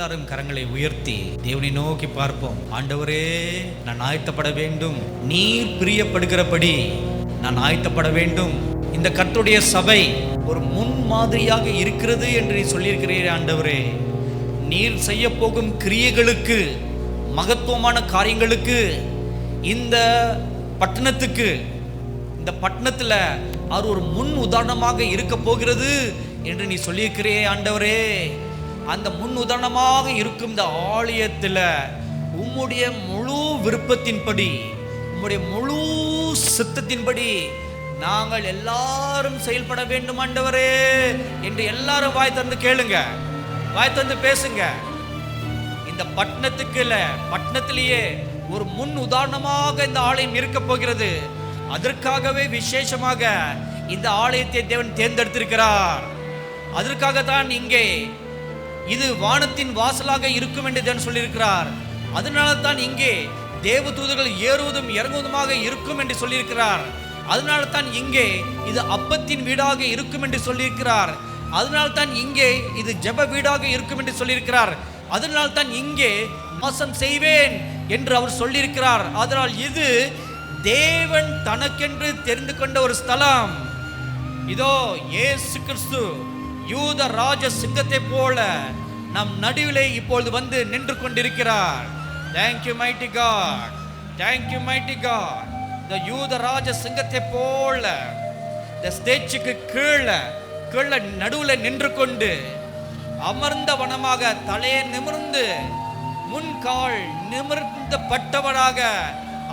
எல்லாரும் கரங்களை உயர்த்தி தேவனை நோக்கி பார்ப்போம். ஆண்டவரே, நான் ஆயத்தப்பட வேண்டும். நீர் பிரியப்படுகிறபடி நான் ஆயத்தப்பட வேண்டும். இந்த கர்த்தருடைய சபை ஒரு முன் மாதிரியாக இருக்கிறது என்று நீ சொல்லியிருக்கிறீரே ஆண்டவரே. நீர் செய்ய போகும் கிரியைகளுக்கு, மகத்துவமான காரியங்களுக்கு, இந்த பட்டணத்துக்கு, இந்த பட்டணத்தில் அவர் ஒரு முன் உதாரணமாக இருக்க போகிறது என்று நீ சொல்லியிருக்கிறே ஆண்டவரே. அந்த முன் உதாரணமாக இருக்கும் இந்த ஆலயத்தில் உம்முடைய முழு விருப்பத்தின்படி, உம்முடைய முழு சித்தத்தின்படி நாங்கள் எல்லாரும் செயல்பட வேண்டும் ஆண்டவரே என்று எல்லாரும் வாய் தந்து கேளுங்க, வாய் தந்து பேசுங்க. இந்த பட்டணத்துக்கு இல்ல, பட்டணத்திலேயே ஒரு முன் உதாரணமாக இந்த ஆலயம் இருக்க போகிறது. அதற்காகவே விசேஷமாக இந்த ஆலயத்தை தேவன் தேர்ந்தெடுத்திருக்கிறார். அதற்காகத்தான் இங்கே இது வானத்தின் வாசலாக இருக்கும் என்று தேவன் சொல்லியிருக்கிறார். அதனால தான் இங்கே தேவ தூதர்கள் ஏறுவதும் இறங்குவதுமாக இருக்கும் என்று சொல்லியிருக்கிறார். அதனால தான் இங்கே இது அப்பத்தின் வீடாக இருக்கும் என்று சொல்லியிருக்கிறார். அதனால தான் இங்கே இது ஜெப வீடாக இருக்கும் என்று சொல்லியிருக்கிறார். அதனால தான் இங்கே வாசம் செய்வேன் என்று அவர் சொல்லியிருக்கிறார். அதனால் இது தேவன் தனக்கென்று தெரிந்து கொண்ட ஒரு ஸ்தலம். இதோ இயேசு கிறிஸ்து யூத ராஜ சிங்கத்தை போல நம் நடுவிலே இப்பொழுது வந்து நின்று கொண்டிருக்கிறார். Thank you mighty God, thank you mighty God. இந்த யூத ராஜ சிங்கத்தை போல இந்த ஸ்டேஜுக்கு கீழே நடுவில் நின்று கொண்டு அமர்ந்த வனமாக தலையை நிமிர்ந்து முன்கால் நிமிர்ந்த பட்டவனாக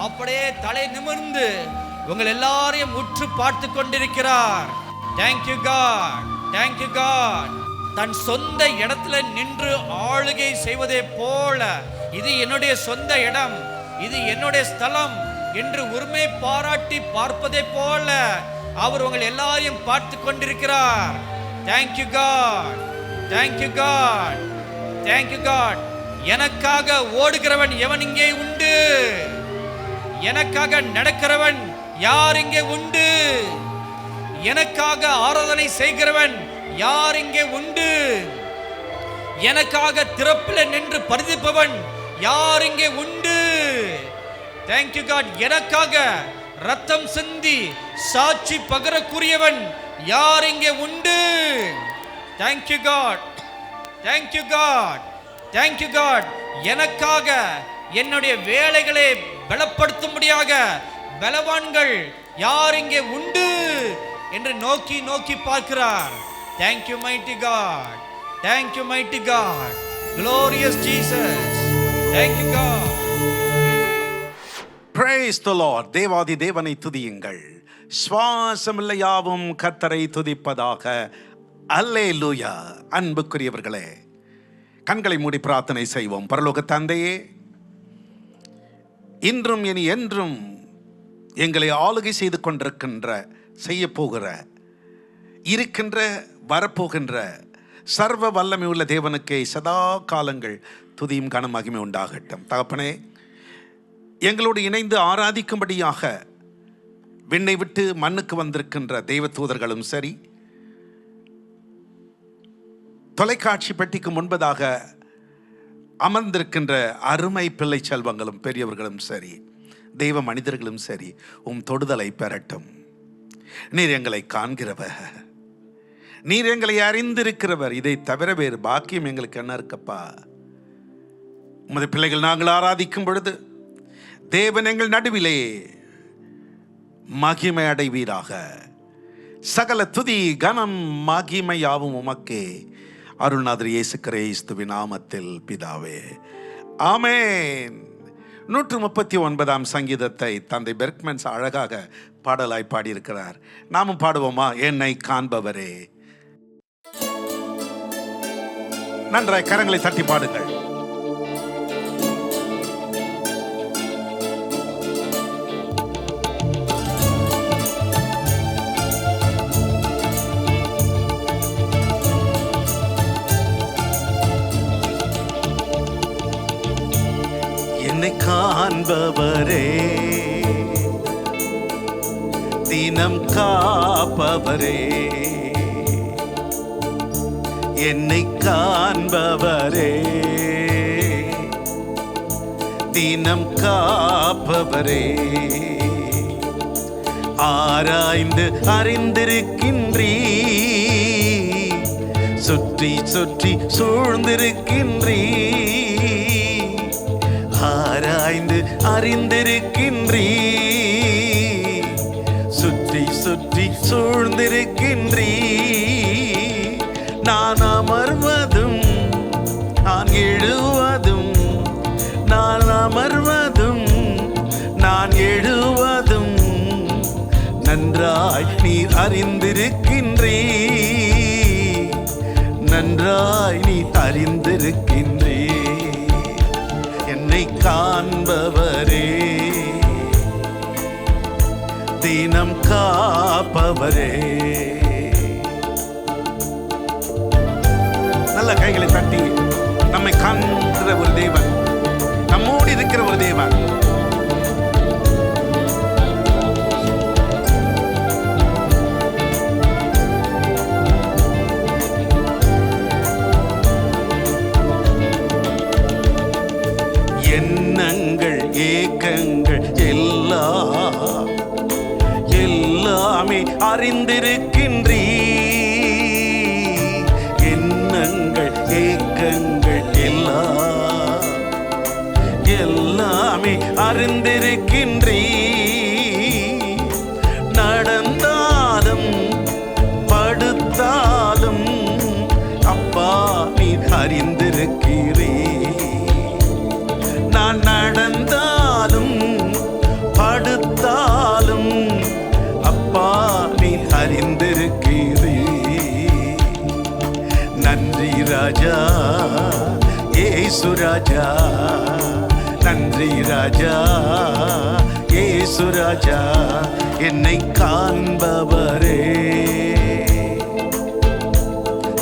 அப்படியே தலை நிமிர்ந்து உங்கள் எல்லாரையும் உற்று பார்த்து கொண்டிருக்கிறார். Thank you God, thank you God. தன் சொந்த இடத்துல நின்று ஆளுகை செய்வதை போல, இது என்னுடைய சொந்த இடம், இது என்னுடைய ஸ்தலம் என்று உரிமை பாராட்டி பார்ப்பதை போல அவர் உங்கள் எல்லாரையும் பார்த்து கொண்டிருக்கிறார். Thank you God, thank you God, thank you God. எனக்காக ஓடுகிறவன் எவன் இங்கே உண்டு? எனக்காக நடக்கிறவன் யார் இங்கே உண்டு? எனக்காக ஆராதனை செய்கிறவன் யார் இங்கே உண்டு? எனக்காக திறப்பில் நின்று பரிதிப்பவன் யார் இங்கே உண்டு? Thank you God. எனக்காக ரத்தம் சிந்தி சாட்சி பகரக்கூடியவன் யார் இங்கே உண்டு? Thank you God, thank you God, thank you God. எனக்காக என்னுடைய வேலைகளை பலப்படுத்தும்படியாக பலவான்கள் யார் இங்கே உண்டு என்று நோக்கி நோக்கி பார்க்கிறார். Thank you mighty God, thank you mighty God, glorious Jesus, thank you God. Praise the Lord. தேவாதி தேவனை துதியுங்கள். சுவாசமில்லை யாவும் கர்த்தரை துதிப்பதாக. அல்லேலூயா. அன்புக்குரியவர்களே, கண்களை மூடி பிரார்த்தனை செய்வோம். பரலோக தந்தையே, இன்றும் இனி என்றும் எங்களை ஆளுகை செய்து கொண்டிருக்கின்ற, செய்ய போகிற, இருக்கின்ற, வரப்போகின்ற சர்வ வல்லமை உள்ள தேவனுக்கே சதா காலங்கள் துதியும் கன மகிமை உண்டாகட்டும். தகப்பனே, எங்களோடு இணைந்து ஆராதிக்கும்படியாக விண்ணை விட்டு மண்ணுக்கு வந்திருக்கின்ற தெய்வ தூதர்களும் சரி, தொலைக்காட்சி பெட்டிக்கு முன்பதாக அமர்ந்திருக்கின்ற அருமை பிள்ளை செல்வங்களும் பெரியவர்களும் சரி, தெய்வ மனிதர்களும் சரி, தொடுதலை பெறட்டும். நீர் எங்களை காண்கிறவர், நீர் எங்களை அறிந்திருக்கிறவர். இதை தவிர வேறு பாக்கியம் எங்களுக்கு என்ன இருக்கப்பா? உமது பிள்ளைகள் நாங்கள் ஆராதிக்கும் பொழுது தேவன் எங்கள் நடுவிலே மகிமை அடைவீராக. சகல துதி கனம் மகிமையாவும் உமக்கே. அருள்நாதர் இயேசு கிறிஸ்துவின் நாமத்தில் பிதாவே, ஆமென். 139ஆம் சங்கீதத்தை தந்தை பெர்க்மன்ஸ் அழகாக பாடலாய் பாடியிருக்கிறார். நாமும் பாடுவோமா? என்னை காண்பவரே. நன்றாய் கரங்களை தட்டி பாடுங்கள். என்னை காண்பவரே, தினம் காப்பவரே, என்னை காண்பவரே, தினம் காப்பவரே, ஆராய்ந்து அறிந்திருக்கின்றீ, சுற்றி சுற்றி சூழ்ந்திருக்கின்றீ, ஆராய்ந்து அறிந்திருக்கின்றீ, சுற்றி சுற்றி சூழ்ந்திருக்கின்றீ. நான் அமர்வதும் நான் எழுவதும், நான் அமர்வதும் நான் எழுவதும் நன்றாய் நீர் அறிந்திருக்கின்றீ, நன்றாய் நீ அறிந்திருக்கின்றீ. என்னை காண்பவரே, தினம் காப்பவரே. நல்ல கைகளை தட்டி நம்மை காண்கிற ஒரு தேவன், நம்மோடு இருக்கிற ஒரு தேவன். எண்ணங்கள் ஏக்கங்கள் எல்லாமே அறிந்திருக்கின்றீ, எண்ணங்கள் ஏக்கங்கள் எல்லாமே அறிந்திருக்கின்றீ. நடந்தாலும் படுத்தாலும் அப்பா நீ அறிந்திருக்கிறீ. நான் நடந்தாலும் படுத்தாலும் அப்பா நீ அறிந்திருக்கிறீ. நன்றி ராஜா இயேசு ராஜா, நன்றி ராஜா இயேசு ராஜா. என்னை காண்பவரே,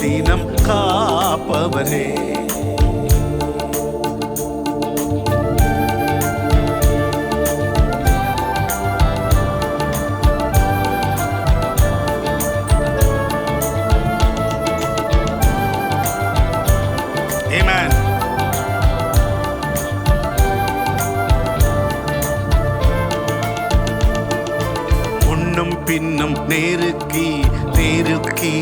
தினம் காப்பவரே. Amen. முன்னும் பின்னும் நேருக்கி நேருக்கி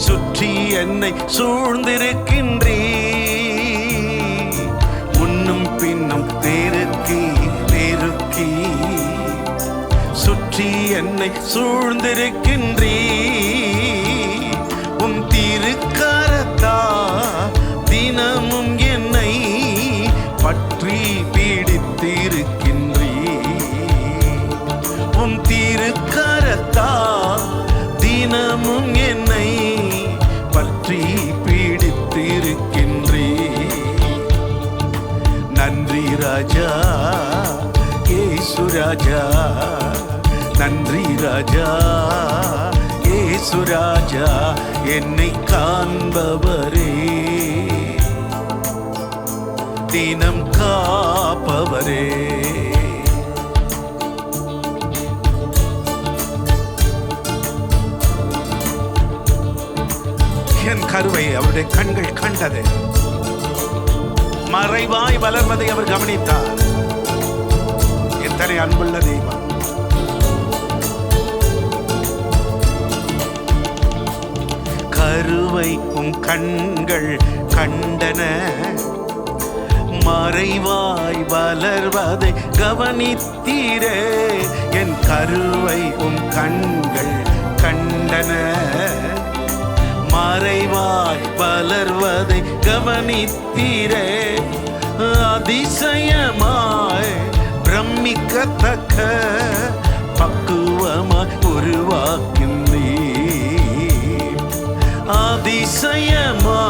சுற்றி என்னை சூழ்ந்திருக்கின்றீ, முன்னும் பின்னும் நேருக்கி நேருக்கி சுற்றி என்னை சூழ்ந்திருக்கின்றீ. உன் திருக்கரத்தா தினமும் என்னை பற்றி பீடித்திருக்கின்றீ, உன் திருக்கரத்தா தினமும் என்னை பற்றி பீடித்திருக்கின்றீ. நன்றி ராஜா இயேசு ராஜா, நன்றி ராஜா இயேசு ராஜா. என்னை காண்பவரே, தினம் காப்பவரே. என் கருவை அவருடைய கண்கள் கண்டது, மறைவாய் வளர்வதை அவர் கவனித்தார். எத்தனை அன்புள்ள தெய்வம்! கருவை உம் கண்கள் கண்டன, மறைவாய் வளர்வதை கவனித்தீரே. என் கருவை உம் கண்கள் கண்டன, மறைவாய் வளர்வதை கவனித்தீரே. அதிசயமாய் பிரமிக்கத்தக்க பக்குவமாய் உருவாக்கினீர், அதிசயமாய்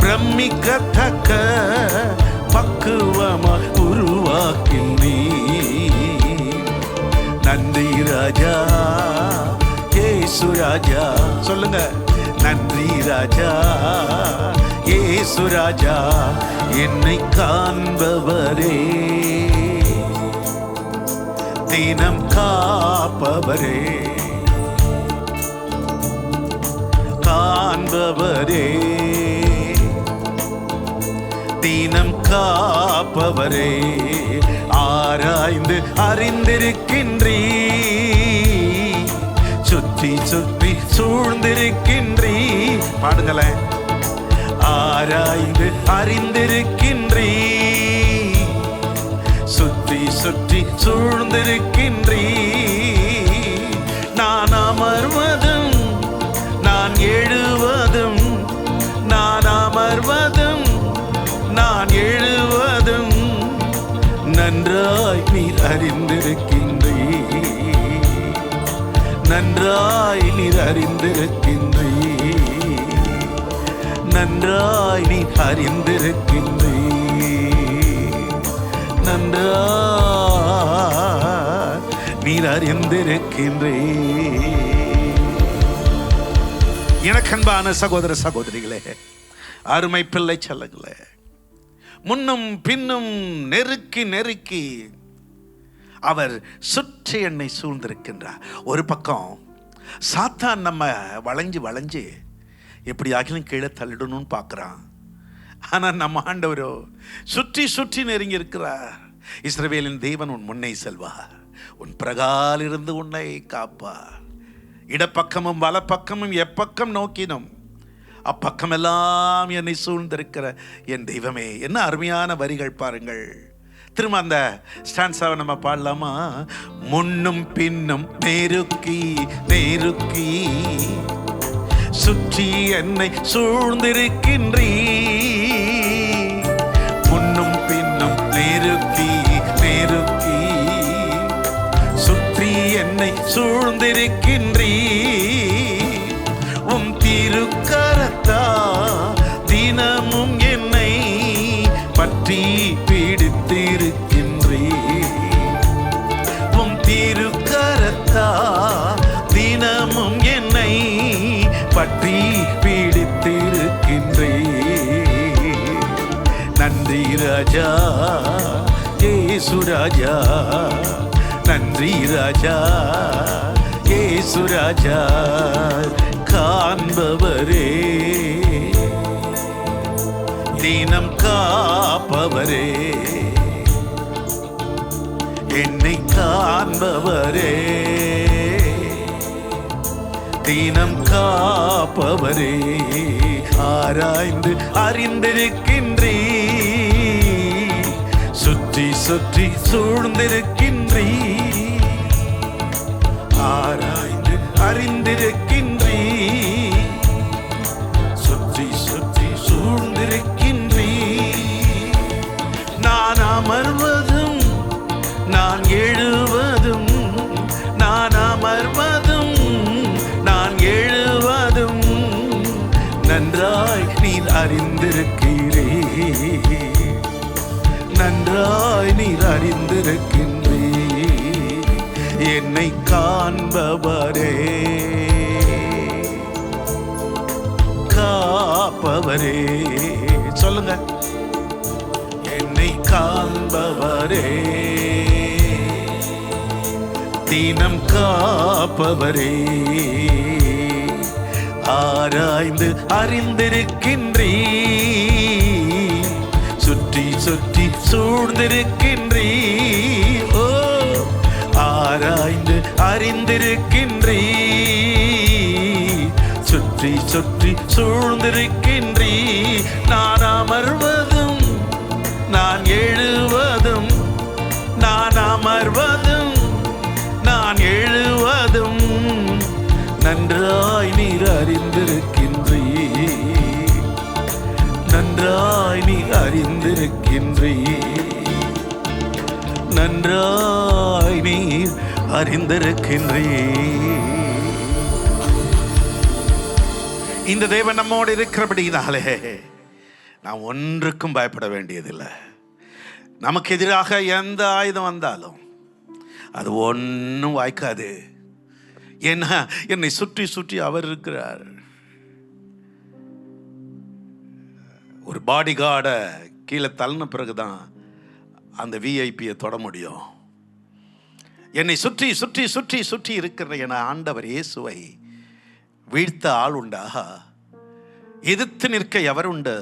பிரமிக்கத்தக்க பக்குவமாய் உருவாக்கினீர். நன்றி ராஜா இயேசு ராஜா. சொல்லுங்க, நன்றி ராஜா இயேசு ராஜா. என்னை காண்பவரே, தினம் காப்பவரே. காண்பவரே, தீனம் காப்பவரே, ஆராய்ந்து அறிந்திருக்கின்றீ, சுற்றி சுற்றி சூழ்ந்திருக்கின்றீ. பாடுங்களேன். ஆராய்ந்து அறிந்திருக்கின்றீ, சுற்றி சுற்றி சூழ்ந்திருக்கின்றீ. நான் அமர்வதும் நான் எழுவதும், நான் அமர்வதும் நான் எழுவதும் நன்றாய் நீர் அறிந்திருக்கின்றீ, நன்றாய் நீர் அறிந்திருக்கின்றீ, நன்றாய் நீ அறிந்திருக்கின்றீ, நன்றாய் நீர் அறிந்திருக்கின்றீ. எனக்கன்பான சகோதர சகோதரிகளே, அருமை பிள்ளை செல்லங்களே, முன்னும் பின்னும் நெருக்கி நெருக்கி அவர் சுற்றி என்னை சூழ்ந்திருக்கின்றார். ஒரு பக்கம் சாத்தான் நம்ம வளைஞ்சு வளைஞ்சு எப்படி ஆகிலும் கீழே தள்ளிடணும்னு பார்க்குறான். ஆனால் நம்ம ஆண்டவரோ சுற்றி சுற்றி நெருங்கி இருக்கிறார். இஸ்ரவேலின் தேவன் உன் முன்னே செல்வார், உன் பிரகாலிருந்து உன்னை காப்பார். இடப்பக்கமும் வலப்பக்கமும் எப்பக்கம் நோக்கினும் அப்பக்கமெல்லாம் என்னை சூழ்ந்திருக்கிற என் தெய்வமே. என்ன அருமையான வரிகள் பாருங்கள். திரும்ப அந்த ஸ்டான்ஸாவை நம்ம பாடலாமா? முன்னும் பின்னும் நெருக்கி நெருக்கி சுற்றி என்னை சூழ்ந்திருக்கின்றீ, முன்னும் பின்னும் நெருக்கி நெருக்கி சுற்றி என்னை சூழ்ந்திருக்கின்றீ. உம் திருக்கரத்தா தினமும் என்னை பற்றி பிடித்திருக்கின்றீ, உம் திருக்கரத்தா தினமும் என்னை பற்றி பிடித்திருக்கின்றே. நன்றி ராஜா இயேசு ராஜா, நன்றி ராஜா இயேசு ராஜா. காண்பவரே, தினம் காப்பவரே, என்னை காண்பவரே, தினம் காப்பவரே, ஆராய்ந்து அறிந்திருக்கின்றீ, சுற்றி சுற்றி சூழ்ந்திருக்கின்றீ, ஆராய்ந்து அறிந்திருக்கின்றீ, சுற்றி சுற்றி சூழ்ந்திருக்கின்றீ. நான் அமர்வதும் நான் எழுவதும், நான் அமர்வதும் நான் எழுவதும் நன்றாய் நீர் அறிந்திருக்கிறீ, நன்றாய் நீர் அறிந்திருக்கின்றீ. என்னை காண்பவரே, காப்பவரே, சொல்லுங்க. என்னை காண்பவரே, தினம் காப்பவரே, ஆராய்ந்து அறிந்திருக்கின்றீ, சுற்றி சுற்றி சூழ்ந்திருக்கின்றீ. ஓ, ஆராய்ந்து அறிந்திருக்கின்றீ, சுற்றி சுற்றி சூழ்ந்திருக்கின்றீ. நான் அமர்வதும் நான் எழுவதும், நான் அமர்வதும் நான் எழுவதும் நன்றாய் நீர் அறிந்திருக்கின்றீ, நன்றாய் நீர் அறிந்திருக்கின்றீ, நன்றாய் நீர் அறிந்திருக்கின்றீ. இந்த தேவன் நம்மோடு இருக்கிறபடினாலே நாம் ஒன்றுக்கும் பயப்பட வேண்டியதில்லை. நமக்கு எதிராக எந்த ஆயுதம் வந்தாலும் அது ஒன்றும் வாய்க்காது. ஏன்னா என்னை சுற்றி சுற்றி அவர் இருக்கிறார். ஒரு பாடி கார்டை கீழே தள்ளின பிறகுதான் அந்த விஐபியை தொட முடியும். என்னை சுற்றி சுற்றி சுற்றி சுற்றி இருக்கிற என ஆண்டவர் இயேசுவை வீழ்த்த ஆள் உண்டா? எதிர்த்து நிற்க எவர் உண்டு?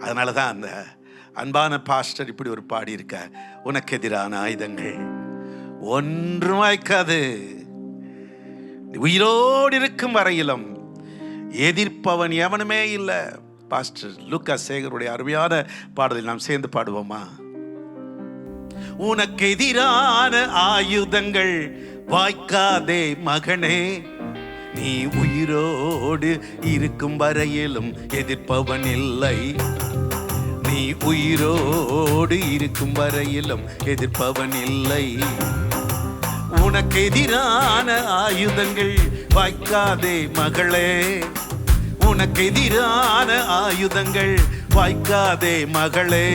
அதனால தான் அந்த அன்பான பாஸ்டர் இப்படி ஒரு பாடி இருக்க, உனக்கு எதிரான ஆயுதங்கள் ஒன்றும் வாய்க்காது, உயிரோடு இருக்கும் வரையிலும் எதிர்ப்பவன் எவனுமே இல்லை. பாஸ்டர் லூக்கா சேகருடைய அருமையான பாடலில் நாம் சேர்ந்து பாடுவோமா? உனக்கு எதிரான ஆயுதங்கள் வாய்க்காதே மகனே, நீ உயிரோடு இருக்கும் வரையிலும் எதிர்ப்பவன் இல்லை. நீ உயிரோடு இருக்கும் வரையிலும் எதிர்ப்பவன் இல்லை. உனக்கு எதிரான ஆயுதங்கள் வாய்க்காதே மகளே, உனக்கு எதிரான ஆயுதங்கள் வாய்க்காதே மகளே,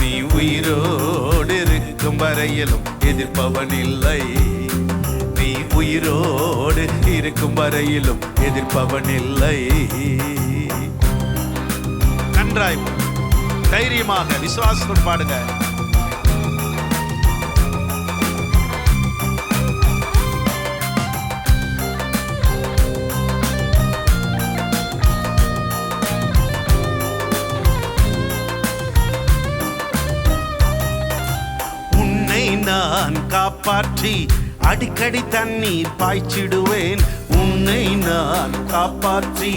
நீ உயிரோடு இருக்கும் வரையிலும் எதிர்ப்பவன் இல்லை. நீ உயிரோடு இருக்கும் வரையிலும் எதிர்ப்பவன் இல்லை. நன்றாய் தைரியமாக விசுவாசத்தோடு பாடுங்க. உன்னை நான் காப்பாற்றி அடிக்கடி தண்ணீர் பாய்ச்சிடுவேன். உன்னை நான் காப்பாற்றி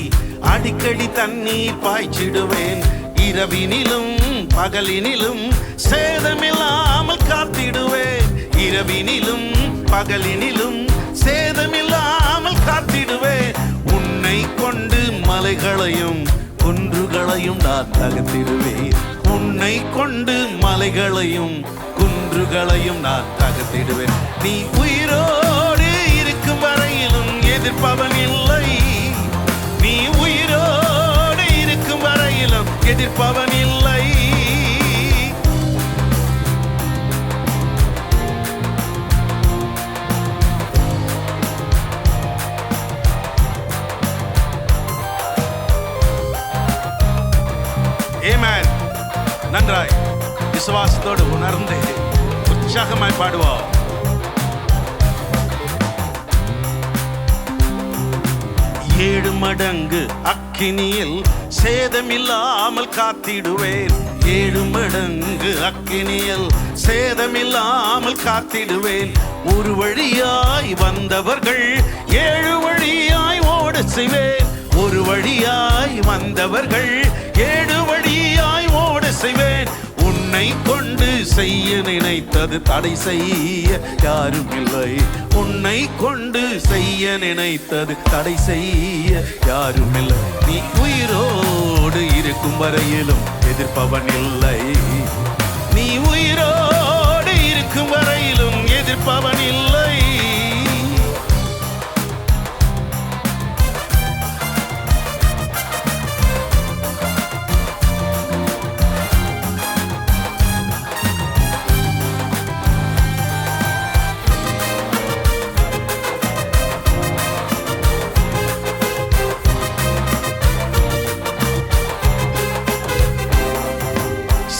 அடிக்கடி தண்ணீர் பாய்ச்சிடுவேன். இரவினிலும் பகலினிலும் சேதமில்லாமல் காத்திடுவேன். இரவினிலும் பகலினிலும் சேதமில்லாமல் காத்திடுவேன். உன்னை கொண்டு மலைகளையும் குன்றுகளையும் நான் தகர்த்திடுவேன். உன்னை கொண்டு மலைகளையும் குன்றுகளையும் நான் தகர்த்திடுவேன். நீ உயிரோடு இருக்கும் வரையிலும் எதிர்ப்பவன் இல்லை. நீ உயிரோடு இருக்கும் வரையிலும் எதிர்ப்பவன் இல்லை. ஆமென். நன்றாய் விசுவாசத்தோடு உணர்ந்து உற்சாகமாய் பாடுவோம். ஏழு மடங்கு அக்கினியில் சேதமில்லாமல் காத்திடுவேன். ஏழு மடங்கு அக்கினியில் சேதமில்லாமல் காத்திடுவேன். ஒரு வழியாய் வந்தவர்கள் ஏழு வழியாய் ஓட செய்வேன். ஒரு வழியாய் வந்தவர்கள் ஏழு வழியாய் ஓட செய்வேன். உன்னை கொண்டு செய்ய நினைத்தது தடை செய்ய யாரும் இல்லை. உன்னை கொண்டு செய்ய நினைத்தது தடை செய்ய யாரும் இல்லை. நீ உயிரோடு இருக்கும் வரையிலும் எதிர்ப்பவன் இல்லை. நீ உயிரோடு இருக்கும் வரையிலும் எதிர்ப்பவன் இல்லை.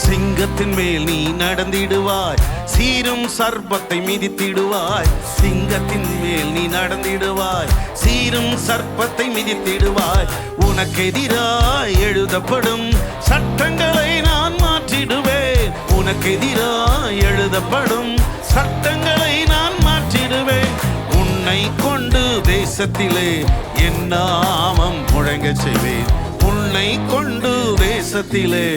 சிங்கத்தின் மேல் நீ நடந்திடுவாய், சீரும் சர்ப்பத்தை மிதித்திடுவாய். சிங்கத்தின் மேல் நீ நடந்திடுவாய், சீரும் சர்ப்பத்தை மிதித்திடுவாய். உனக்கு எதிராய் எழுதப்படும் சட்டங்களை நான் மாற்றிடுவேன். உனக்கு எதிராய் எழுதப்படும் சட்டங்களை நான் மாற்றிடுவேன். உன்னை கொண்டு தேசத்திலே என் நாமம் முழங்க செய்வேன். உன்னை கொண்டு தேசத்திலே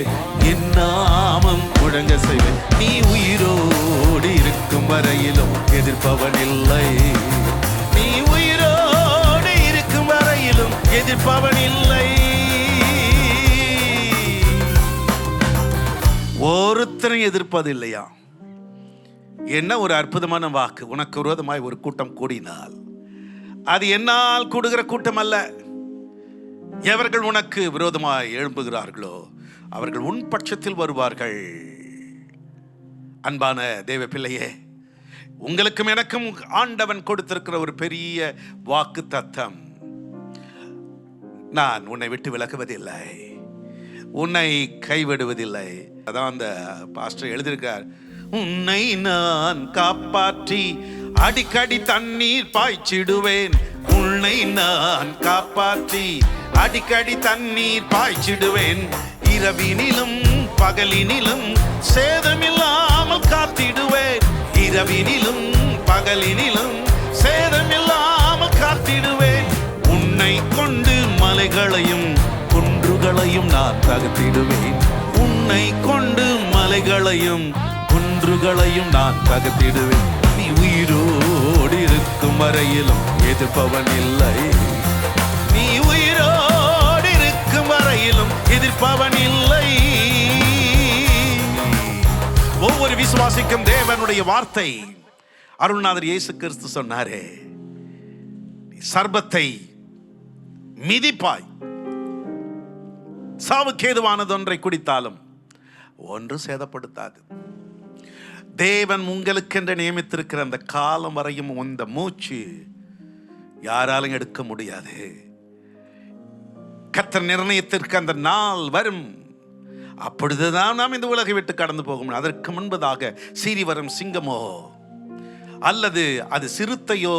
என் நாமம் முழங்க செய்வேன். நீ உயிரோடு இருக்கும் வரையிலும் எதிர்ப்பவன் இல்லை. நீ உயிரோடு இருக்கும் வரையிலும் எதிர்ப்பவன் இல்லை. ஒருத்தரும் எதிர்ப்பது இல்லையா? என்ன ஒரு அற்புதமான வாக்கு. உனக்கு விரோதமாய் ஒரு கூட்டம் கூடினால் அது என்னால் கூடுகிற கூட்டம் அல்ல. எவர்கள் உனக்கு விரோதமாய் எழும்புகிறார்களோ அவர்கள் உன் பட்சத்தில் வருவார்கள். அன்பான தேவ பிள்ளையே, உங்களுக்கும் எனக்கும் ஆண்டவன் கொடுத்திருக்கிற ஒரு பெரிய வாக்கு தத்தம், நான் உன்னை விட்டு விலகுவதில்லை, உன்னை கைவிடுவதில்லை. அதான் அந்த பாஸ்டர் எழுதியிருக்கார், உன்னை நான் காப்பாற்றி அடிக்கடி தண்ணீர் பாய்ச்சிடுவேன். உன்னை நான் காப்பாற்றி அடிக்கடி தண்ணீர் பாய்ச்சிடுவேன். இரவினிலும் பகலினிலும் சேதமில்லாமல் காத்திடுவேன். இரவினிலும் பகலினிலும் சேதமில்லாமல் காத்திடுவேன். உன்னை கொண்டு மலைகளையும் குன்றுகளையும் நான் தகர்த்திடுவேன். உன்னை கொண்டு மலைகளையும் குன்றுகளையும் நான் தகர்த்திடுவேன். நீ உயிரோடு இருக்கும் வரையிலும் எதிர்ப்பவன் இல்லை. நீ உயிரோடு இருக்கும் வரையிலும் எதிர்ப்பவன் இல்லை. ஒவ்வொரு விசுவாசிக்கும் தேவனுடைய வார்த்தை அருள்நாதர் இயேசு கிறிஸ்து சொன்னாரே, சர்பத்தை மிதிப்பாய், சாவுக்கேதுவானதொன்றை குடித்தாலும் ஒன்று சேதப்படுத்தாது. தேவன் உங்களுக்கென்று நியமித்திருக்கிற அந்த காலம் வரையும் இந்த மூச்சு யாராலும் எடுக்க முடியாது. கர்த்தர் நிர்ணயித்திருக்க அந்த நாள் வரும். அப்பொழுதுதான் நாம் இந்த உலகை விட்டு கடந்து போக முடியும். அதற்கு முன்பதாக சீறி வரும் சிங்கமோ அல்லது அது சிறுத்தையோ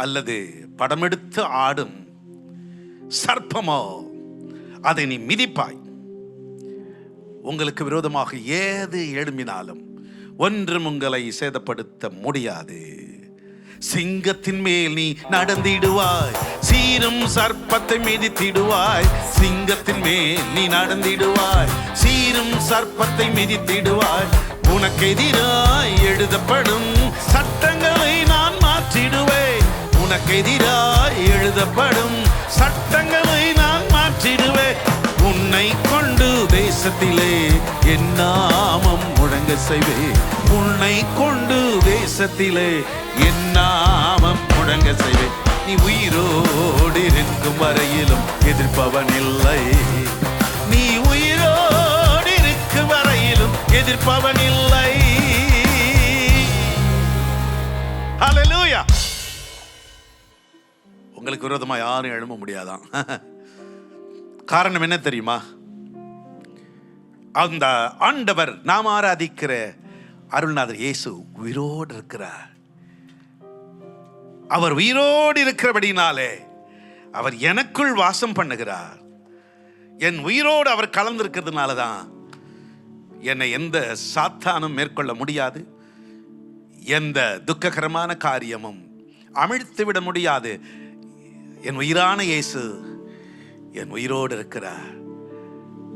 அல்லது படமெடுத்து ஆடும் சர்ப்பமோ அதை நீ மிதிப்பாய். உங்களுக்கு விரோதமாக ஏது எழும்பினாலும் ஒன்றும் உங்களை சேதப்படுத்த முடியாது. சிங்கத்தின் மேல் நீ நடந்திடுவாய், சீரும் சர்ப்பத்தை மிதித்திடுவாய். சிங்கத்தின் மேல் நீ நடந்திடுவாய், சீரும் சர்ப்பத்தை மிதித்திடுவாய். உனக்கு எதிராய் எழுதப்படும் சட்டங்களை நான் மாற்றிடுவேன். உனக்கு எதிராய் எழுதப்படும் சட்டங்களை நான் மாற்றிடுவேன். உன்னை கொண்டு தேசத்திலே என் நாமம் முழங்க செய்வேன். உன்னை கொண்டு தேசத்திலே என் நாமம் முழங்க செய்வேன். நீ உயிரோடு இருக்கும் வரையிலும் எதிர்ப்பவன் இல்லை. நீ உயிரோடு இருக்கும் வரையிலும் எதிர்ப்பவன் இல்லை. ஹல்லேலூயா. உங்களுக்கு விரோதமா யாரும் எழும்ப முடியாதான். காரணம் என்ன தெரியுமா? அந்த ஆண்டவர் நாம் ஆராதிக்கிற அருள்நாதர் இயேசு உயிரோடு இருக்கிறார். அவர் உயிரோடு இருக்கிறபடினாலே அவர் எனக்குள் வாசம் பண்ணுகிறார். என் உயிரோடு அவர் கலந்திருக்கிறதுனால தான் என்னை எந்த சாத்தானும் மேற்கொள்ள முடியாது. எந்த துக்ககரமான காரியமும் அமிழ்த்து விட முடியாது. என் உயிரான இயேசு என் உயிரோடு இருக்கிறார்.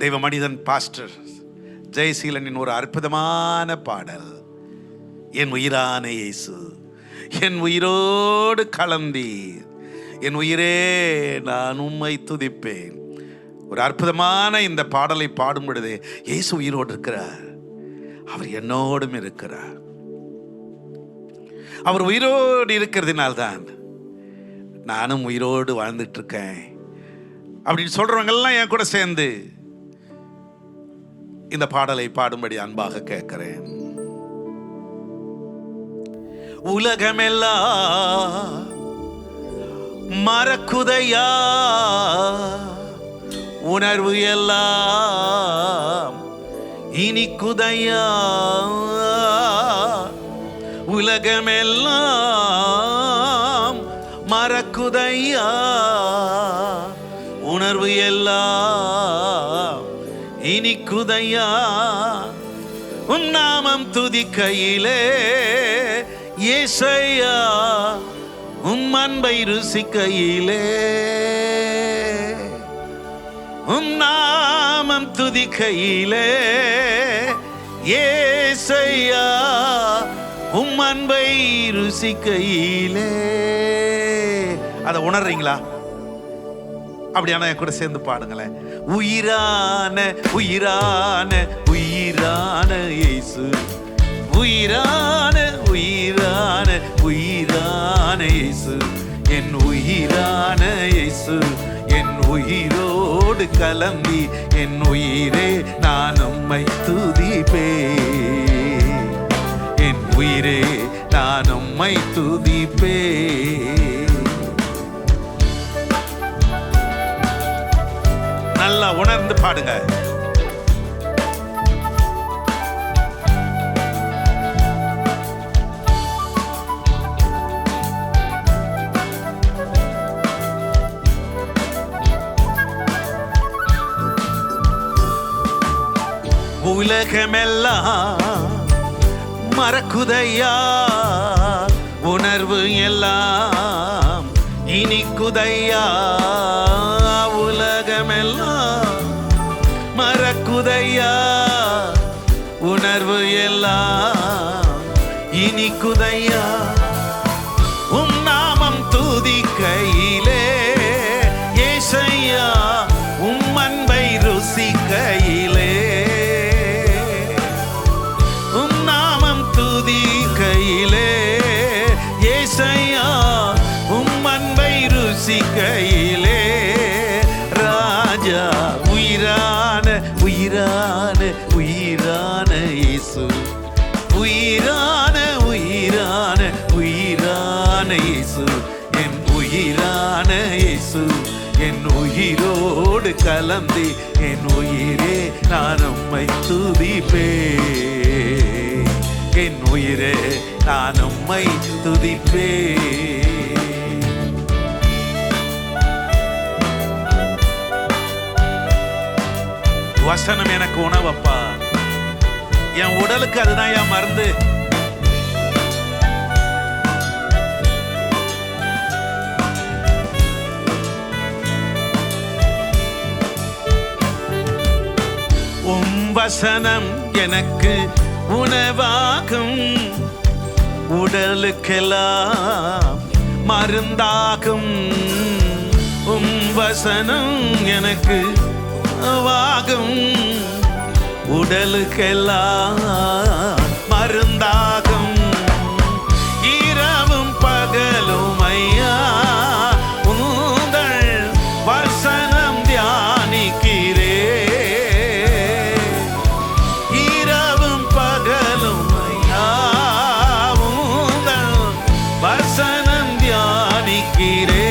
தெய்வ மனிதன் பாஸ்டர் ஜெயசீலனின் ஒரு அற்புதமான பாடல், என் உயிரான இயேசு என் உயிரோடு கலந்தீர், என் உயிரே நான் உம்மை துதிப்பேன். ஒரு அற்புதமான இந்த பாடலை பாடும் பொழுது இயேசு உயிரோடு இருக்கிறார். அவர் என்னோடும் இருக்கிறார். அவர் உயிரோடு இருக்கிறதுனால்தான் நானும் உயிரோடு வாழ்ந்துட்டு இருக்கேன் அப்படின்னு சொல்றவங்க எல்லாம் என் கூட சேர்ந்து இந்த பாடலை பாடும்படி அன்பாக கேட்கிறேன். உலகமெல்லாம் மறக்குதையா, உணர்வு எல்லாம் இனிக்குதையா. உலகமெல்லாம் மறக்குதையா, உணர்வு எல்லாம் இனிக்குதையா. உன் நாமம் துதிக்கையிலே இயேசையா, உம் அன்பை ருசிக்கையிலே. உம் நாமம் துதிக்கையிலே இயேசையா, உம் அன்பை ருசிக்கையிலே. அதை உணர்றீங்களா? அப்படியான என் கூட சேர்ந்து பாடுங்களேன். உயிரான உயிரான உயிரான இயேசு, உயிரான உயிரான உயிரான இயேசு, என் உயிரான இயேசு, என் உயிரோடு கலந்தி என் உயிரே நான் உம்மை துதிப்பேன். என் உயிரே நான் உம்மை துதிப்பேன். நல்லா உணர்ந்து பாடுங்க. உலகமெல்லாம் மறக்குதையா, உணர்வு எல்லாம் இனிக்குதையா. உலகமெல்லாம் மறக்குதையா, உணர்வு எல்லாம் இனிக்குதையா. உம் நாமம் துதிக்கையிலே ஏசையா, உம் அன்பை ருசிக்கையிலே, உம் நாமம் துதிக்கையிலே ஏசையா, உம் அன்பை ருசிக்கையிலே. ராஜா உயிரான உயிரான உயிரான இயேசு, உயிரான உயிரான உயிரான இயேசு, என் உயிரான இயேசு, என் உயிரோடு கலந்து என் உயிரே நான் உம்மை துதிப்பேன். என் உயிரே நான் உம்மை துதிப்பேன். வசனம் எனக்கு உணவப்பா, என் உடலுக்கு அதுதான் என் மருந்து. உம் வசனம் எனக்கு உணவாகும், உடலுக்கெல்லாம் மருந்தாகும். உம் வசனம் எனக்கு உணவாகும், உடலுக்கெல்லாம் மருந்தாகும். இரவும் பகலும் ஐயா உந்தள் வசனம் தியானிக்கிறே. இரவும் பகலும் ஐயா உந்தள் வசனம் தியானிக்கிறே.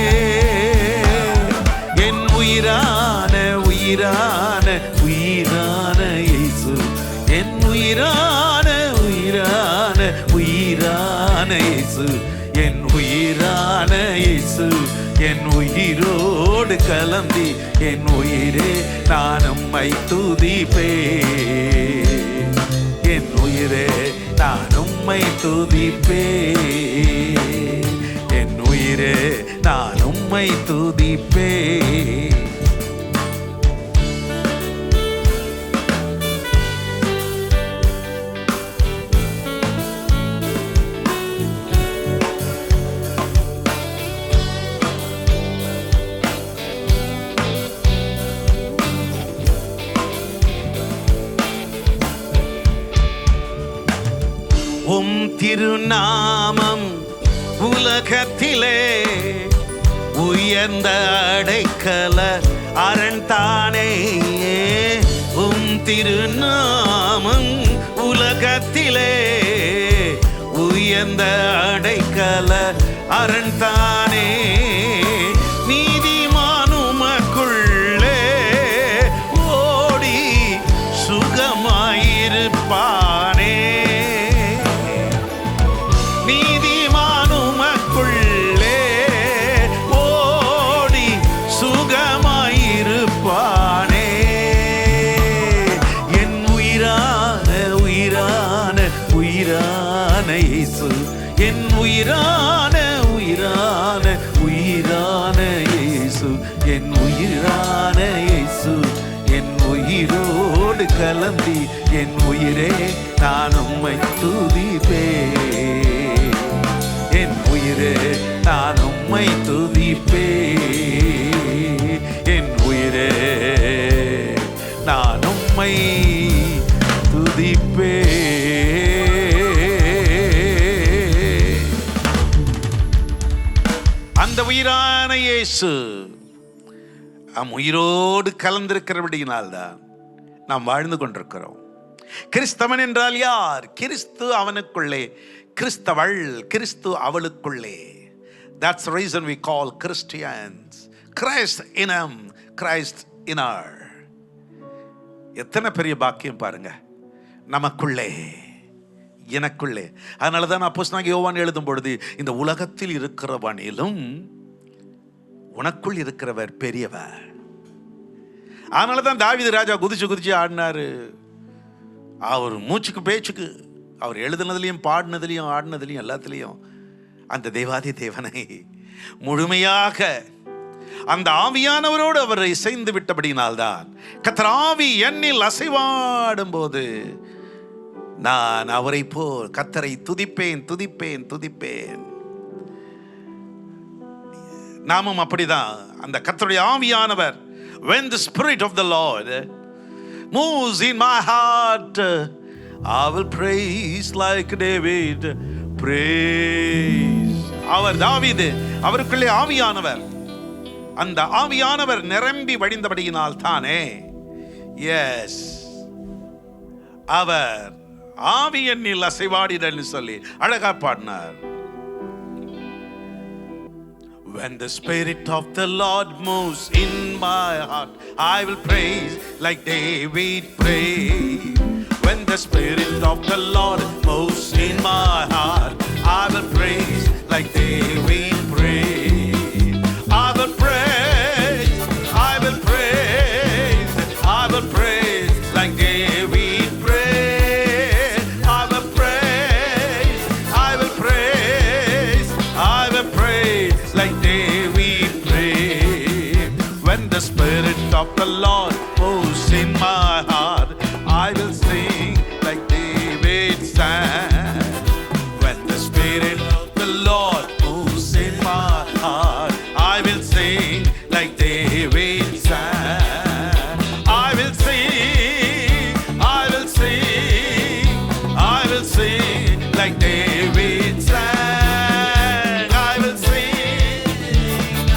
என் உயிரான உயிரான உயிரான இயேசு, என் உயிரான உயிரான உயிரான இயேசு, என் உயிரான இயேசு, என் உயிரோடு கலந்து என் உயிரே நான் உம்மை துதிப்பேன். என் உயிரே நான் உம்மை துதிப்பேன். என் உயிரே நான் உம்மை துதிப்பேன். உம் திருநாமம் உலகத்திலே உயர்ந்த அடைக்கல அரண் தானே. உம் திருநாமம் உலகத்திலே உயர்ந்த அடைக்கல அரண் தானே. நீதிமான் உமக்குள்ளே ஓடி சுகமாயிருப்பானே. நீதிமான் உமக்குள்ளே ஓடி சுகமாயிருப்பானே. என் உயிரான உயிரான உயிரான இயேசு, என் உயிரான உயிரான உயிரான இயேசு, என் உயிரான இயேசு, என் உயிரோடு கலந்து என் உயிரே நான் உம்மை துதிப்பேன். என் உயிரே நான் உம்மை துதிப்பேன். என் உயிரே நான் உம்மை துதிப்பேன். அந்த உயிரான இயேசு நம் உயிரோடு கலந்திருக்கிறபடியினால்தான் நாம் வாழ்ந்து கொண்டிருக்கிறோம். கிறிஸ்தவன் என்றால் யார்? கிறிஸ்து அவனுக்குள்ளே, கிறிஸ்தவள், கிறிஸ்து அவளுக்குள்ளே. That's the reason we call Christians. Christ in him, Christ in her. எத்தனை பெரிய பாக்கியம் பாருங்க, நமக்குள்ளே, எனக்குள்ளே. அதனால தான் அப்போஸ்தலனாகிய யோவான் எழுதும் பொழுது, இந்த உலகத்தில் இருக்கிறவனிலும் உனக்குள் இருக்கிறவர் பெரியவர். அதனால தான் தாவீது ராஜா குதிச்சு குதிச்சு ஆடினாரு. அவர் மூச்சுக்கு பேச்சுக்கு, அவர் எழுதுனதுலையும் பாடினதுலையும் ஆடினதுலையும் எல்லாத்துலேயும் அந்த தேவாதி தேவனை முழுமையாக அந்த ஆவியானவரோடு அவர் இசைந்து விட்டபடியினால்தான் கர்த்தர் ஆவி என்னில் அசைவாடும் போது நான் அவரை போல் கர்த்தரை துதிப்பேன் துதிப்பேன் துதிப்பேன். நாமும் அப்படிதான். அந்த கர்த்தருடைய ஆவியானவர், when the spirit of the Lord moves in my heart, I will praise like David praise. அவர் தாவீது, அவருக்குள்ளே ஆவியானவர், அந்த ஆவியானவர் நிரம்பி வழிந்தபடியினால் தானே எஸ் அவர் ஆவி என்னில் அசைவாடிடன்னு சொல்லி அழகா பாடினார். When the spirit of the Lord moves in my heart, I will praise like David prayed. When the spirit of the Lord moves in my heart, I will praise like David prayed. I will praise, I will praise, I will praise like David prayed. I will praise, I will praise, I will praise like David prayed. When the spirit of the Lord moves in my heart, I will sing like David sang. When the spirit of the Lord moves in my heart, I will sing like David sang. I will sing, I will sing, I will sing like David sang. I will sing,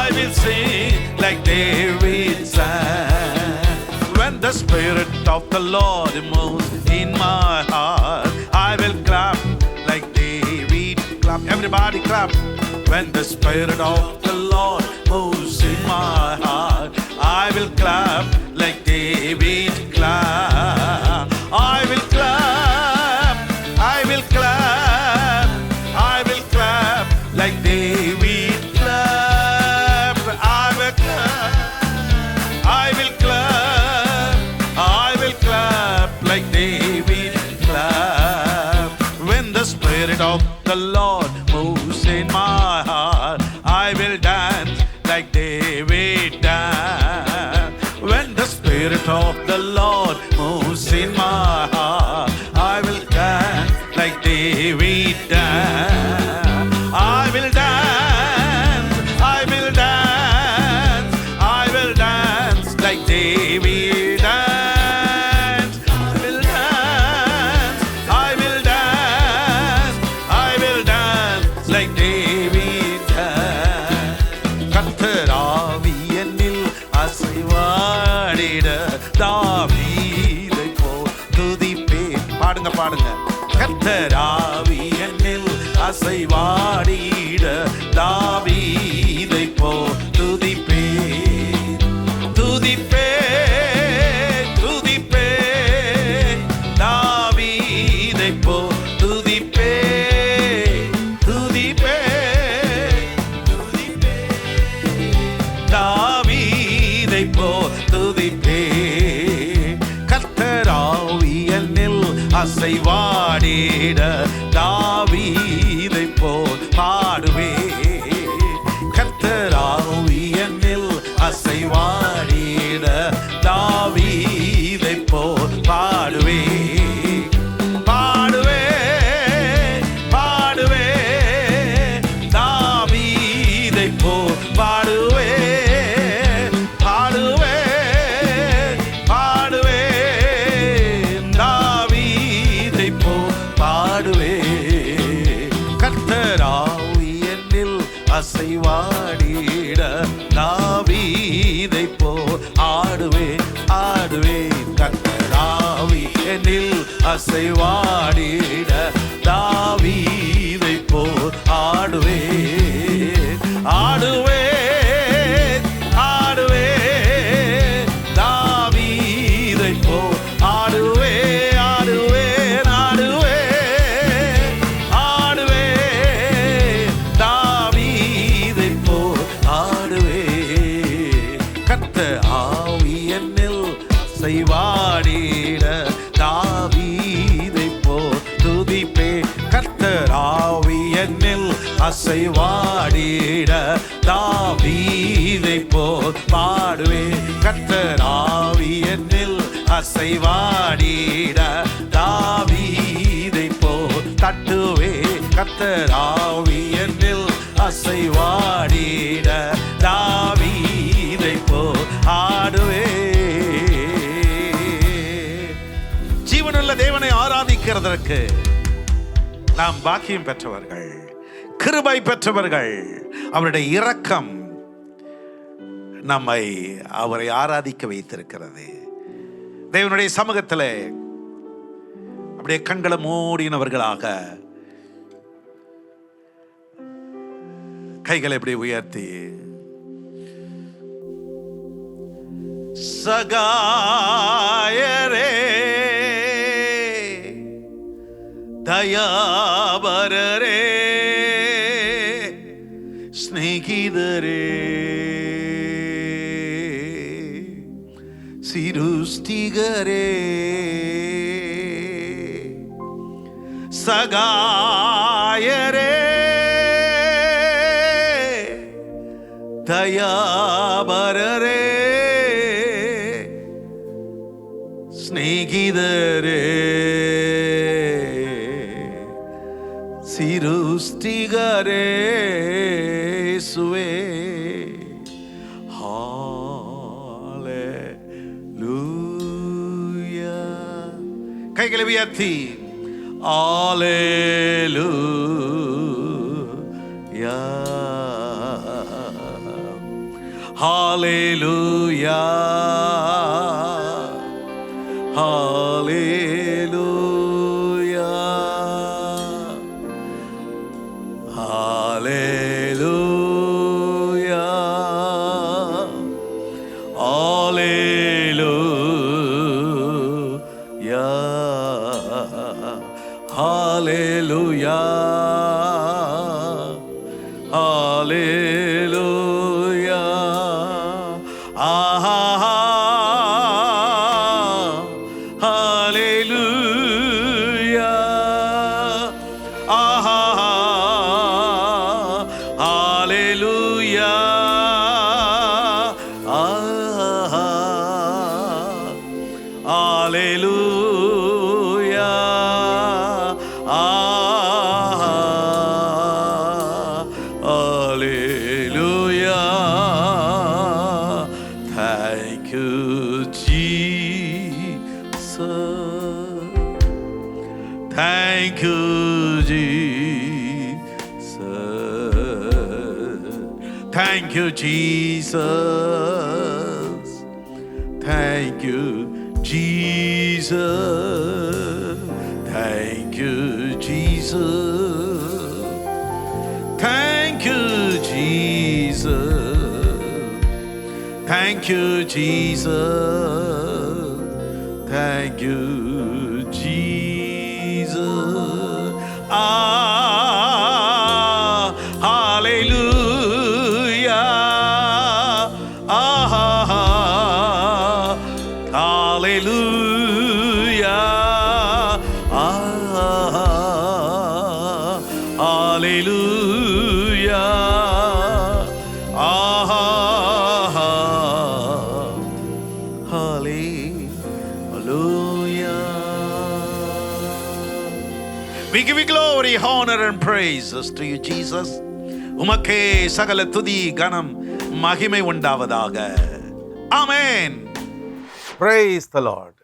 I will sing like David sang. When the spirit of the Lord moves in my heart, I will clap like David clap. Everybody clap. When the spirit of the Lord moves in my heart, I will clap like David clap. I will clap, I will clap, I will clap like David clap. I will clap, I will clap, I will clap like David clap. When the spirit of the Lord moves in my heart, I will dance like David dance. When the spirit of the Lord moves in my heart, I will dance like David dance. I will dance, I will dance, I will dance like David dance. I will dance, I will dance, I will dance like David dance. கர்த்தர் ஆவி என்னில் அசைவாடிட தாவீதை போல் துதிப்பேன். பாடுங்க பாடுங்க. கர்த்தர் ஆவி என்னில் அசைவாடிட தாவீதை போல் துதிப்பேன் துதிப்பேன் துதிப்பேன் தாவீதை போல் துதிப்பேன் துதிப்பேன் தாவீதை போல் துதிப்பேன். கர்த்தர் ஆவி என்னில் அசைவாடிட தாவீதை போல் பாடுவேன். கர்த்தர் ஆவி என்னில் அசைவாடிட தாவீதை போல் பாடுவேன் பாடுவேன் பாடுவேன் தாவீதை போல் பாடுவேன் பாடுவேன் பாடுவேன் தாவீதை போல் பாடுவேன். கர்த்தர் ஆவி என்னில் அசைவாடிட தாவீதை போல் ஆடுவேன் ஆடுவேன். கர்த்தர் ஆவி என்னில் அசைவாடிட தாவீதை போல் ஆடுவேன் ஆடுவேன் ஆடுவேன் தாவீதை போல் ஆடுவேன் ஆடுவேன் ஆடுவேன் ஆடுவேன் தாவீதை போல் ஆடுவேன். கர்த்தர் ஆவி என்னில் அசைவாடிட அசைவாடிட தாவீதை போல் பாடுவேன். கர்த்தர் ஆவியனில் அசைவாடிட தாவீதை போல் தட்டுவே. கர்த்தர் ஆவியனில் அசைவாடிட தாவீதை போல் ஆடுவே. ஜீவனுள்ள தேவனை ஆராதிக்கிறதற்கு நாம் பாக்கியம் பெற்றவர்கள், கிருபை பெற்றவர்கள். அவருடைய இரக்கம் நம்மை அவரை ஆராதிக்க வைத்திருக்கிறது. தேவனுடைய சமூகத்தில் அப்படியே கண்களை மூடினவர்களாக கைகளை எப்படி உயர்த்தி, சகாயரே தயாபரரே ஸ்நேகிதரே சிருஷ்டிகரே சகாயரே தயாபரரே ஸ்நேகிதரே சிருஷ்டிகரே சுவே. ஹalleluya. கைகளை உயர்த்தி ஹalleluya ஹalleluya ஹalleluya ஹalleluya ஹalleluya ஹalleluya ஆஹா ஹalleluya ஆஹா ஹalleluya ஆஹா ஹalleluya ஆஹா ஹalleluya. Thank you Jesus, thank you Jesus, thank you Jesus, thank you Jesus, thank you Jesus, thank you Jesus, thank you Jesus, thank you Jesus. Hallelujah. Hallelujah. Hallelujah. We give you glory, honor and praises to you, Jesus. உமக்கே சகல துதி கனம் மகிமை உண்டாவதாக. ஆமென். Praise the Lord.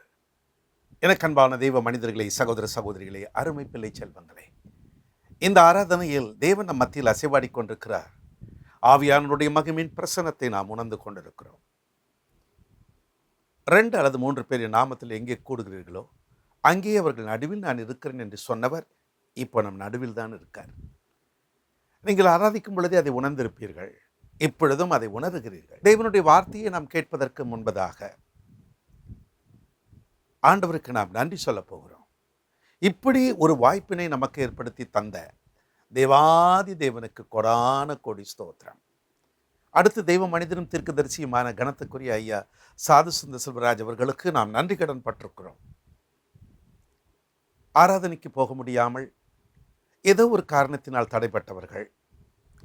எனக்கு அன்பான தெய்வ மனிதர்களே, சகோதர சகோதரிகளே, அருமை பிள்ளை செல்வங்களே, இந்த ஆராதனையில் தேவன் நம் மத்தியில் அசைவாடி கொண்டிருக்கிறார். ஆவியானவருடைய மகிமையின் பிரசன்னத்தை நாம் உணர்ந்து கொண்டிருக்கிறோம். 2 அல்லது 3 பேரின் நாமத்தில் எங்கே கூடுகிறீர்களோ அங்கே அவர்கள் நடுவில் நான் இருக்கிறேன் என்று சொன்னவர் இப்போ நம் நடுவில் தான் இருக்கார். நீங்கள் ஆராதிக்கும் பொழுதே அதை உணர்ந்திருப்பீர்கள். இப்பொழுதும் அதை உணர்கிறீர்கள். தேவனுடைய வார்த்தையை நாம் கேட்பதற்கு முன்பதாக ஆண்டவருக்கு நாம் நன்றி சொல்ல போகிறோம். இப்படி ஒரு வாய்ப்பினை நமக்கு ஏற்படுத்தி தந்த தேவாதி தேவனுக்கு கொடான கோடி ஸ்தோத்திரம். அடுத்து தெய்வ மனிதனும் தீர்க்கதரிசியுமான கனத்துக்குரிய ஐயா சாது சுந்தர் செல்வராஜ் அவர்களுக்கு நாம் நன்றி கடன் பட்டிருக்கிறோம். ஆராதனைக்கு போக முடியாமல் ஏதோ ஒரு காரணத்தினால் தடைப்பட்டவர்கள்,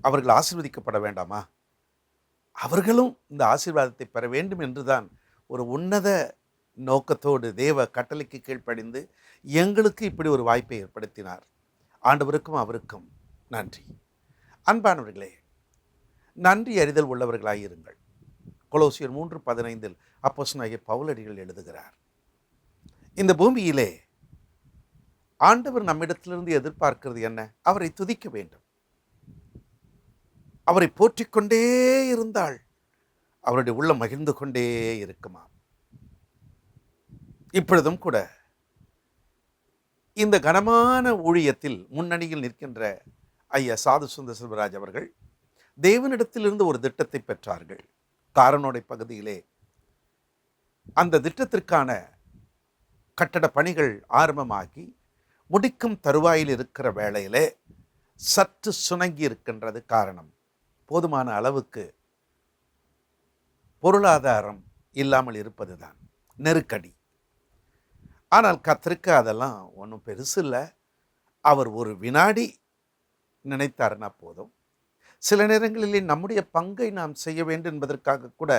அவர்கள் ஆசீர்வதிக்கப்பட வேண்டாமா? அவர்களும் இந்த ஆசீர்வாதத்தை பெற வேண்டும் என்றுதான் ஒரு உன்னத நோக்கத்தோடு தேவ கட்டளைக்கு கீழ்ப்படிந்து எங்களுக்கு இப்படி ஒரு வாய்ப்பை ஏற்படுத்தினார். ஆண்டவருக்கும் அவருக்கும் நன்றி. அன்பானவர்களே, நன்றி அறிதல் உள்ளவர்களாயிருங்கள். கொலோசியர் 3:15 அப்போஸ்தலனாகிய பவுலடிகள் எழுதுகிறார். இந்த பூமியிலே ஆண்டவர் நம்மிடத்திலிருந்து எதிர்பார்க்கிறது என்ன? அவரை துதிக்க வேண்டும். அவரை போற்றிக்கொண்டே இருந்தால் அவருடைய உள்ளம் மகிழ்ந்து கொண்டே இருக்குமா? இப்பொழுதும் கூட இந்த கனமான ஊழியத்தில் முன்னணியில் நிற்கின்ற ஐயா சாது சுந்தர செல்வராஜ் அவர்கள் தேவனிடத்திலிருந்து ஒரு திட்டத்தை பெற்றார்கள். காரனோடை பகுதியிலே அந்த திட்டத்திற்கான கட்டட பணிகள் ஆரம்பமாகி முடிக்கும் தருவாயில் இருக்கிற வேளையிலே சற்று சுணங்கி இருக்கின்றது. காரணம், போதுமான அளவுக்கு பொருளாதாரம் இல்லாமல் இருப்பதுதான், நெருக்கடி. ஆனால் கர்த்தருக்கு அதெல்லாம் ஒன்றும் பெருசு இல்லை. அவர் ஒரு வினாடி நினைத்தாருன்னா போதும். சில நேரங்களிலே நம்முடைய பங்கை நாம் செய்ய வேண்டும் என்பதற்காக கூட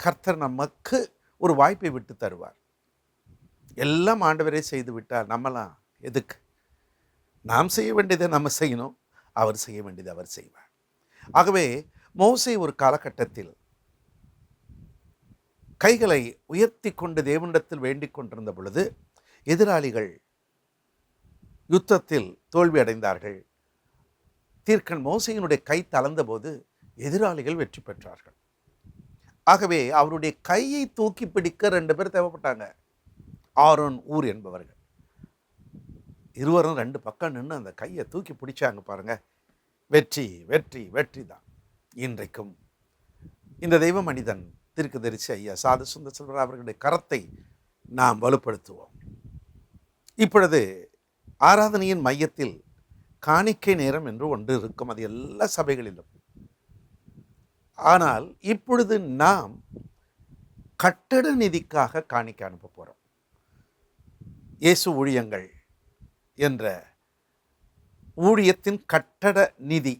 கர்த்தர் நமக்கு ஒரு வாய்ப்பை விட்டு தருவார். எல்லாம் ஆண்டவரே செய்து விட்டால் நம்மலாம் எதுக்கு? நாம் செய்ய வேண்டியதை நம்ம செய்யணும், அவர் செய்ய வேண்டியதை அவர் செய்வார். ஆகவே மோசே ஒரு காலகட்டத்தில் கைகளை உயர்த்தி கொண்டு தேவனிடத்தில் வேண்டிக் கொண்டிருந்த பொழுது எதிராளிகள் யுத்தத்தில் தோல்வி அடைந்தார்கள். தீர்க்கன் மோசேயினுடைய கை தளர்ந்த போது எதிராளிகள் வெற்றி பெற்றார்கள். ஆகவே அவருடைய கையை தூக்கி பிடிக்க 2 பேர் தேவைப்பட்டாங்க. ஆரோன், ஊர் என்பவர்கள். இருவரும் 2 பக்கம் நின்று அந்த கையை தூக்கி பிடிச்சாங்க பாருங்க. வெற்றி வெற்றி வெற்றி தான். இன்றைக்கும் இந்த தெய்வ மனிதன் தீர்க்கதரிசி ஐயா சாது சுந்தர செல்வராஜ் அவர்களுடைய கரத்தை நாம் வலுப்படுத்துவோம். இப்பொழுது ஆராதனையின் மையத்தில் காணிக்கை நேரம் என்று ஒன்று இருக்கும், அது எல்லா சபைகளிலும். ஆனால் இப்பொழுது நாம் கட்டட நிதிக்காக காணிக்கை அனுப்ப போகிறோம். இயேசு ஊழியங்கள் என்ற ஊழியத்தின் கட்டட நிதி,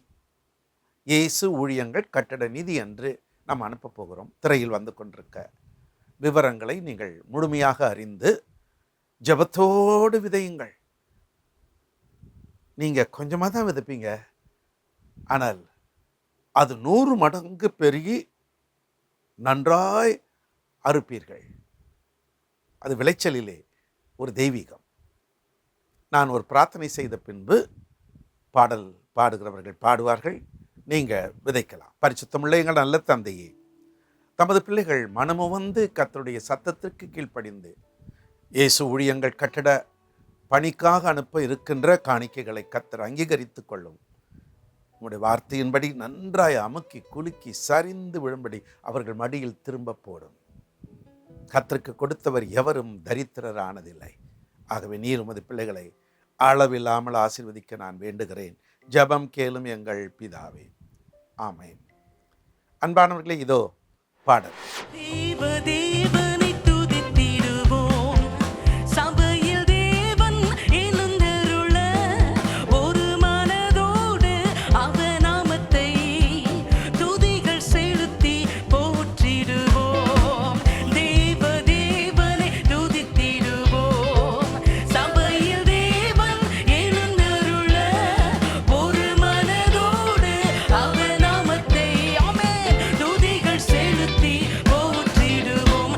இயேசு ஊழியங்கள் கட்டட நிதி என்று நாம் அனுப்ப போகிறோம். திரையில் வந்து கொண்டிருக்க விவரங்களை நீங்கள் முழுமையாக அறிந்து ஜெபத்தோடு விதையுங்கள். நீங்கள் கொஞ்சமாக தான் விதைப்பீங்க, ஆனால் அது 100 மடங்கு பெருகி நன்றாய் அறுப்பீர்கள். அது விளைச்சலிலே ஒரு தெய்வீகம். நான் ஒரு பிரார்த்தனை செய்த பின்பு பாடல் பாடுகிறவர்கள் பாடுவார்கள், நீங்கள் விதைக்கலாம். பரிசுத்தமுள்ள எங்கள் நல்ல தந்தையே, தமது பிள்ளைகள் மனமுவந்து கர்த்தருடைய சத்தத்திற்கு கீழ்ப்படிந்து இயேசு ஊழியங்கள் கட்டட பணிக்காக அனுப்ப இருக்கின்ற காணிக்கைகளை கர்த்தர் அங்கீகரித்து கொள்ளும். உங்களுடைய வார்த்தையின்படி நன்றாய் அமுக்கி குலுக்கி சரிந்து விழும்படி அவர்கள் மடியில் திரும்ப போடும். கர்த்தருக்கு கொடுத்தவர் எவரும் தரித்திரரானதில்லை. ஆகவே நீர் உமது பிள்ளைகளை அளவில்லாமல் ஆசீர்வதிக்க நான் வேண்டுகிறேன். ஜெபம் கேளும் எங்கள் பிதாவே, ஆமென். அன்பானவர்களே, இதோ பாடல். போற்றிடுவோம்.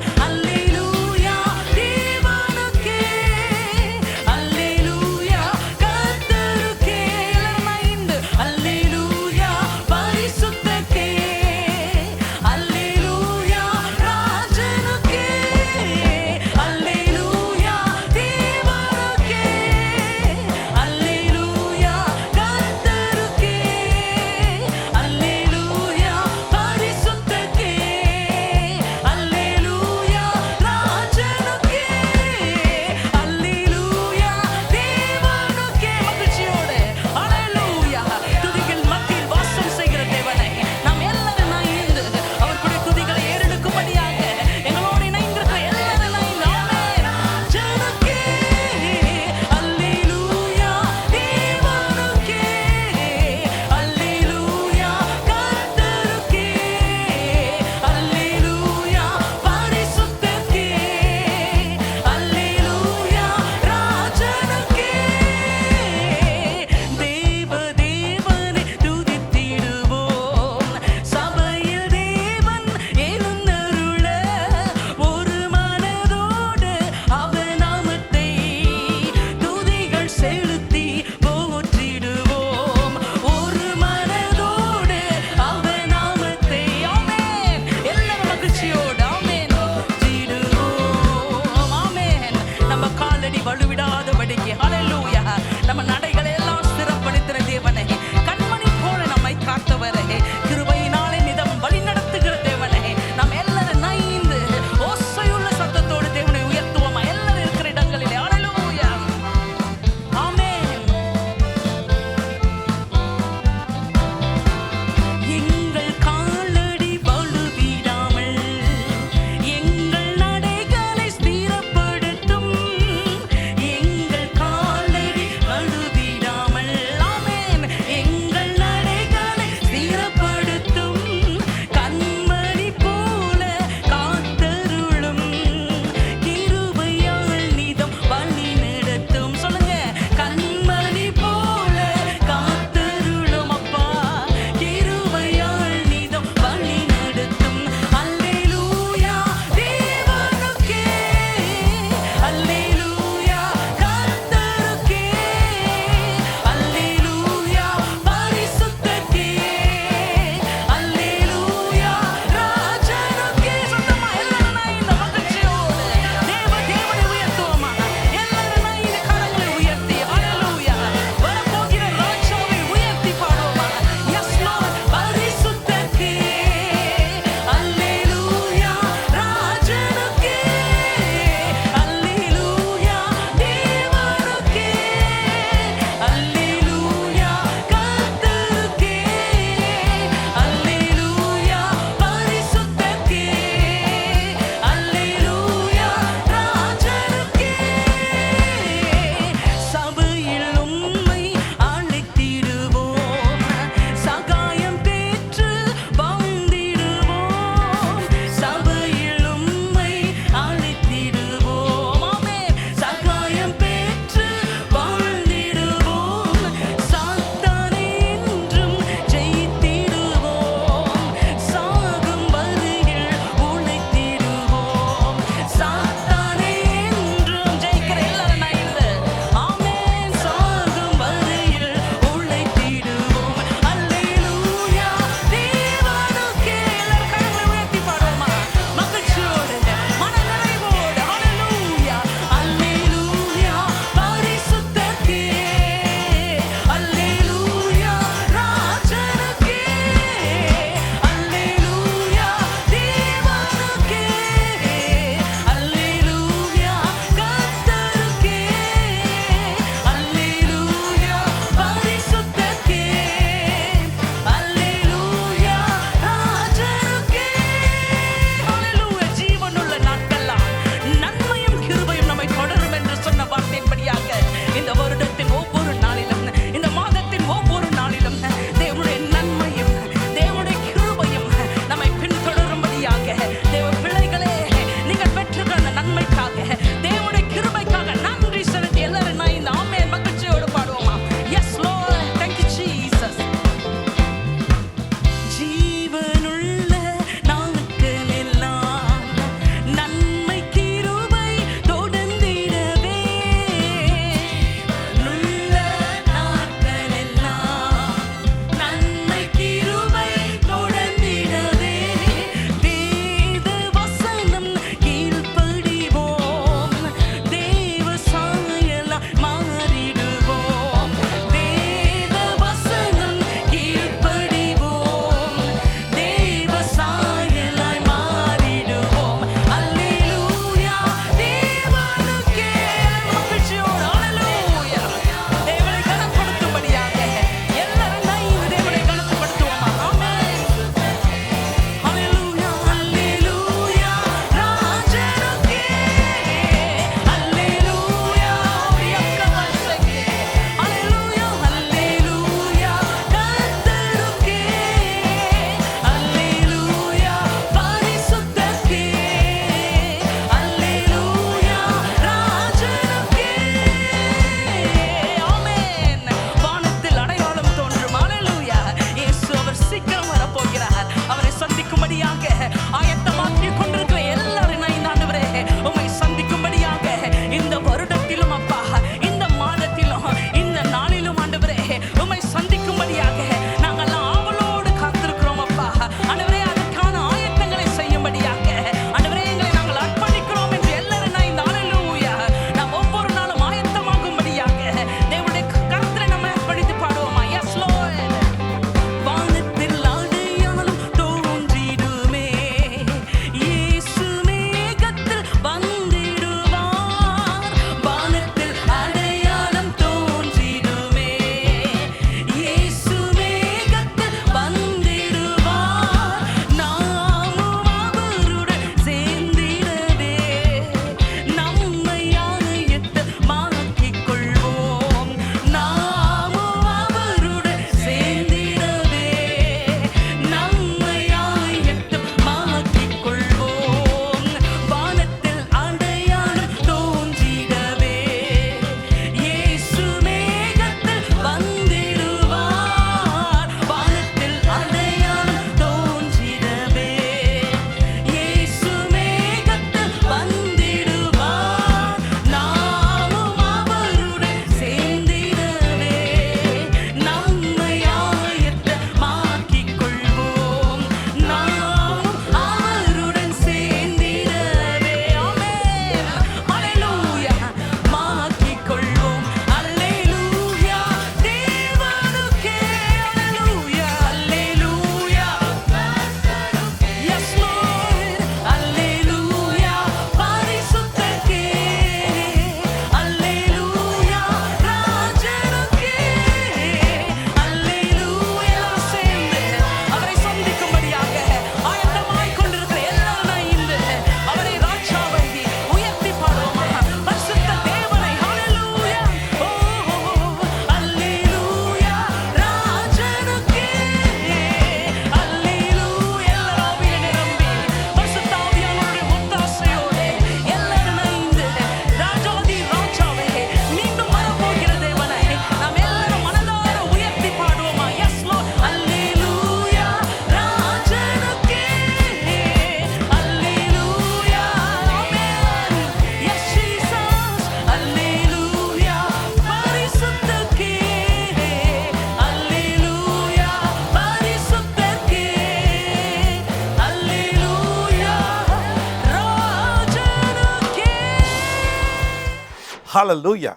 ஹல்லேலூயா.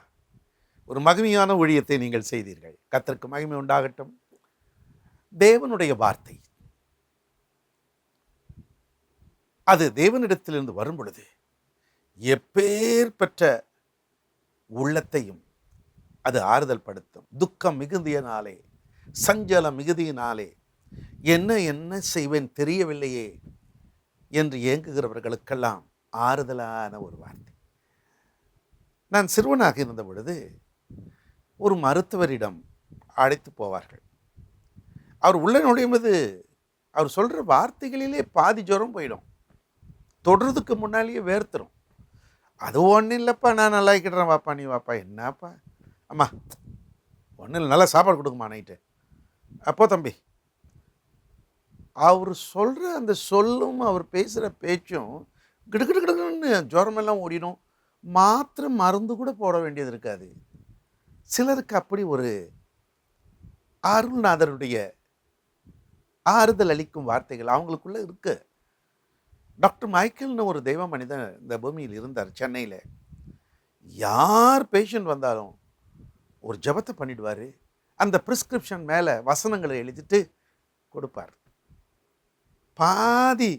ஒரு மகிமையான ஊழியத்தை நீங்கள் செய்தீர்கள். கர்த்தருக்கு மகிமை உண்டாகட்டும். தேவனுடைய வார்த்தை அது தேவனிடத்திலிருந்து வரும் பொழுது எப்பேற்பட்ட உள்ளத்தையும் அது ஆறுதல் படுத்தும். துக்கம் மிகுதியினாலே, சஞ்சலம் மிகுதியினாலே என்ன செய்வேன் தெரியவில்லையே என்று ஏங்குகிறவர்களுக்கெல்லாம் ஆறுதலான ஒரு வார்த்தை. நான் சிறுவனாக இருந்த பொழுது ஒரு மருத்துவரிடம் அழைத்து போவார்கள். அவர் உள்ள நுழையும்போது அவர் சொல்கிற வார்த்தைகளிலே பாதி ஜுரம் போயிடும். தொடுறதுக்கு முன்னாலேயே வேர்த்துரும். அது ஒன்றும் இல்லைப்பா, நான் நல்லா இருக்கிறேன், வாப்பா நீ வாப்பா. என்னப்பா அம்மா ஒன்றும் இல்லை, நல்லா சாப்பாடு கொடுக்குமா நைட்டு, அப்போ தம்பி. அவர் சொல்கிற அந்த சொல்லும் அவர் பேசுகிற பேச்சும் கிடுக்கிடுன்னு ஜுரமெல்லாம் ஓடிடும். மாத்திரை மருந்து கூட போட வேண்டியது இருக்காது. சிலருக்கு அப்படி ஒரு அருள்நாதருடைய ஆறுதல் அளிக்கும் வார்த்தைகள் அவங்களுக்குள்ள இருக்கு. டாக்டர் மைக்கேல்னு ஒரு தெய்வ மனிதன் இந்த பூமியில் இருந்தார் சென்னையில். யார் பேஷண்ட் வந்தாலும் ஒரு ஜபத்தை பண்ணிடுவார். அந்த ப்ரிஸ்கிரிப்ஷன் மேலே வசனங்களை எழுதிட்டு கொடுப்பார். பாதி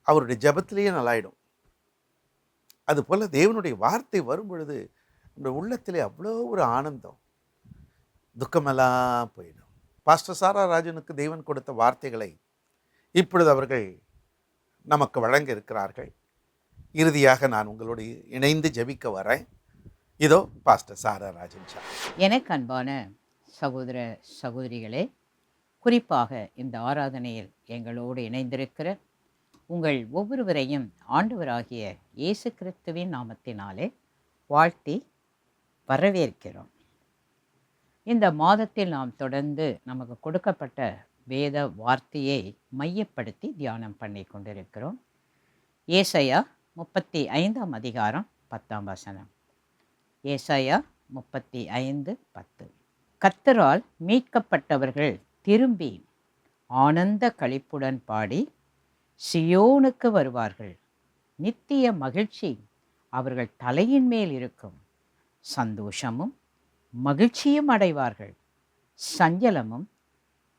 அவருடைய ஜபத்திலேயே நல்லாயிடும். அதுபோல் தேவனுடைய வார்த்தை வரும் பொழுது நம்முடைய உள்ளத்திலே அவ்வளோ ஒரு ஆனந்தம், துக்கமெல்லாம் போயிடும். பாஸ்டர் சாரா ராஜனுக்கு தேவன் கொடுத்த வார்த்தைகளை இப்பொழுது அவர்கள் நமக்கு வழங்க இருக்கிறார்கள். இறுதியாக நான் உங்களோடு இணைந்து ஜெபிக்க வரேன். இதோ பாஸ்டர் சாரா ராஜன் சார். எனக்கு அன்பான சகோதர சகோதரிகளே, குறிப்பாக இந்த ஆராதனையில் எங்களோடு இணைந்திருக்கிற உங்கள் ஒவ்வொருவரையும் ஆண்டவராகிய இயேசு கிறிஸ்துவின் நாமத்தினாலே வாழ்த்தி வரவேற்கிறோம். இந்த மாதத்தில் நாம் தொடர்ந்து நமக்கு கொடுக்கப்பட்ட வேத வார்த்தையை மையப்படுத்தி தியானம் பண்ணி கொண்டிருக்கிறோம். ஏசாயா 35 அதிகாரம் 10 வசனம். ஏசாயா 35:10. கர்த்தரால் மீட்கப்பட்டவர்கள் திரும்பி ஆனந்த களிப்புடன் பாடி சியோனுக்கு வருவார்கள். நித்திய மகிழ்ச்சி அவர்கள் தலையின் மேல் இருக்கும். சந்தோஷமும் மகிழ்ச்சியும் அடைவார்கள். சஞ்சலமும்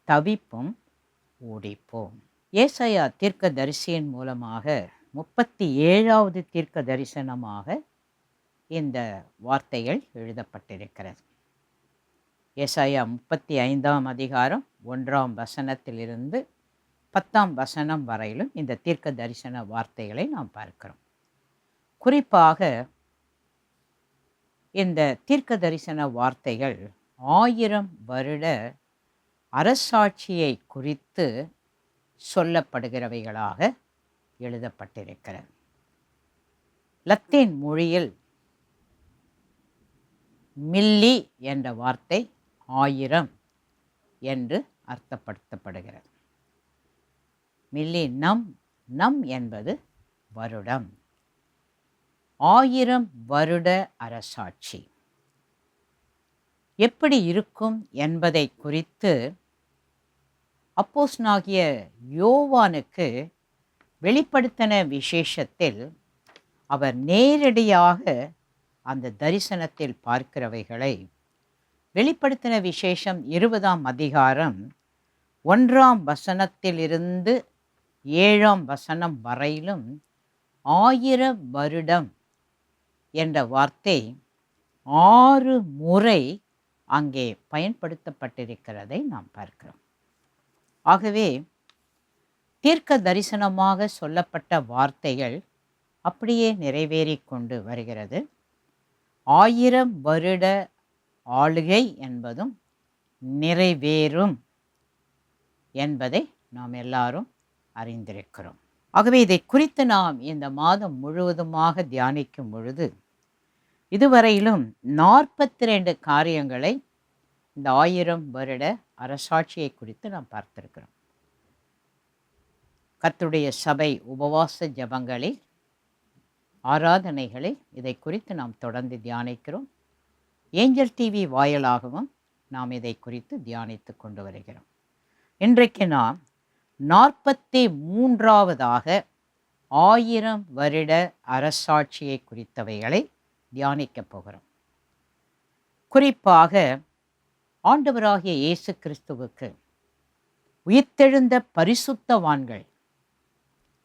தவிப்பும் ஓடிப்போம். ஏசாயா தீர்க்க தரிசியின் மூலமாக 37வது தீர்க்க தரிசனமாக இந்த வார்த்தைகள் எழுதப்பட்டிருக்கிறது. ஏசாயா 35 அதிகாரம் 1 வசனத்திலிருந்து 10 வசனம் வரையிலும் இந்த தீர்க்க தரிசன வார்த்தைகளை நாம் பார்க்கிறோம். குறிப்பாக இந்த தீர்க்க தரிசன வார்த்தைகள் 1000 வருட அரசாட்சியை குறித்து சொல்லப்படுகிறவைகளாக எழுதப்பட்டிருக்கிறது. லத்தீன் மொழியில் மில்லி என்ற வார்த்தை 1000 என்று அர்த்தப்படுத்தப்படுகிறது. மில்லி நம் என்பது வருடம். 1000 வருட அரசாட்சி எப்படி இருக்கும் என்பதை குறித்து அப்போஸ்தலனாகிய யோவானுக்கு வெளிப்படுத்தின விசேஷத்தில் அவர் நேரடியாக அந்த தரிசனத்தில் பார்க்கிறவைகளை வெளிப்படுத்தின விசேஷம் 20 அதிகாரம் 1 வசனத்திலிருந்து 7 வசனம் வரையிலும் 1000 வருடம் என்ற வார்த்தை 6 முறை அங்கே பயன்படுத்தப்பட்டிருக்கிறதை நாம் பார்க்கிறோம். ஆகவே தீர்க்க தரிசனமாக சொல்லப்பட்ட வார்த்தைகள் அப்படியே நிறைவேறி கொண்டு வருகிறது. 1000 வருட ஆளுகை என்பதும் நிறைவேறும் என்பதை நாம் எல்லாரும் அறிந்திருக்கிறோம். ஆகவே இதை குறித்து நாம் இந்த மாதம் முழுவதுமாக தியானிக்கும் பொழுது இதுவரையிலும் 42 காரியங்களை இந்த 1000 வருட அரசாட்சியை குறித்து நாம் பார்த்திருக்கிறோம். கர்த்தருடைய சபை உபவாச ஜபங்களில் ஆராதனைகளை இதை குறித்து நாம் தொடர்ந்து தியானிக்கிறோம். ஏஞ்சல் டிவி வாயிலாகவும் நாம் இதை குறித்து தியானித்து கொண்டு வருகிறோம். இன்றைக்கு நாம் 43வதாக 1000 வருட அரசாட்சியை குறித்தவைகளை தியானிக்கப் போகிறோம். குறிப்பாக ஆண்டவராகிய இயேசு கிறிஸ்துவுக்கு உயிர்த்தெழுந்த பரிசுத்தவான்கள்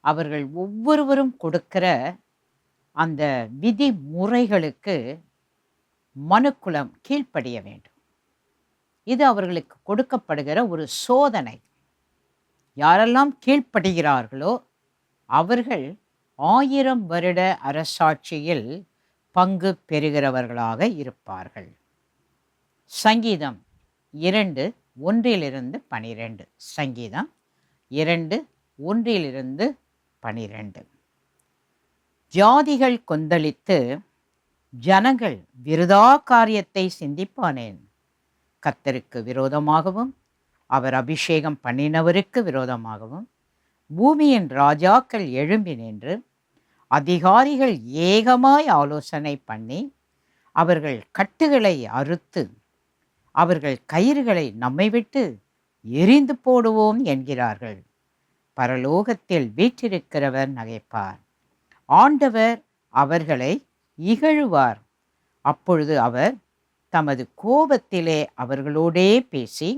அவர்கள் ஒவ்வொருவரும் கொடுக்கிற அந்த விதிமுறைகளுக்கு மனுக்குலம் கீழ்ப்படிய வேண்டும். இது அவர்களுக்கு கொடுக்கப்படுகிற ஒரு சோதனை. யாரெல்லாம் கீழ்ப்படுகிறார்களோ அவர்கள் 1000 வருட அரசாட்சியில் பங்கு பெறுகிறவர்களாக இருப்பார்கள். சங்கீதம் 2:1-12. சங்கீதம் 2:1-12. ஜாதிகள் கொந்தளித்து ஜனங்கள் விருதா காரியத்தை சிந்திப்பானேன். கர்த்தருக்கு விரோதமாகவும் அவர் அபிஷேகம் பண்ணினவருக்கு விரோதமாகவும் பூமியின் ராஜாக்கள் எழும்பி நின்று அதிகாரிகள் ஏகமாய் ஆலோசனை பண்ணி அவர்கள் கட்டுகளை அறுத்து அவர்கள் கயிறுகளை நம்மை விட்டு எரிந்து போடுவோம் என்கிறார்கள். பரலோகத்தில் வீற்றிருக்கிறவர் நகைப்பார். ஆண்டவர் அவர்களை இகழுவார். அப்பொழுது அவர் தமது கோபத்திலே அவர்களோடே பேசி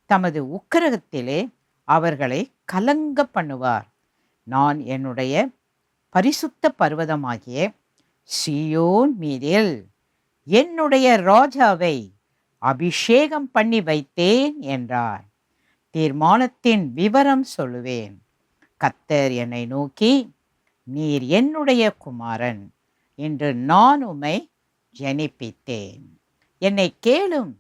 தமது உக்கிரகத்திலே அவர்களை கலங்க பண்ணுவார். நான் என்னுடைய பரிசுத்த பர்வதமாகிய சீயோன் மீதில் என்னுடைய ராஜாவை அபிஷேகம் பண்ணி வைத்தேன் என்றார். தீர்மானத்தின் விவரம் சொல்லுவேன். கர்த்தர் என்னை நோக்கி, நீர் என்னுடைய குமாரன் என்று நான் உம்மை ஜனிப்பித்தேன். என்னை கேளும்,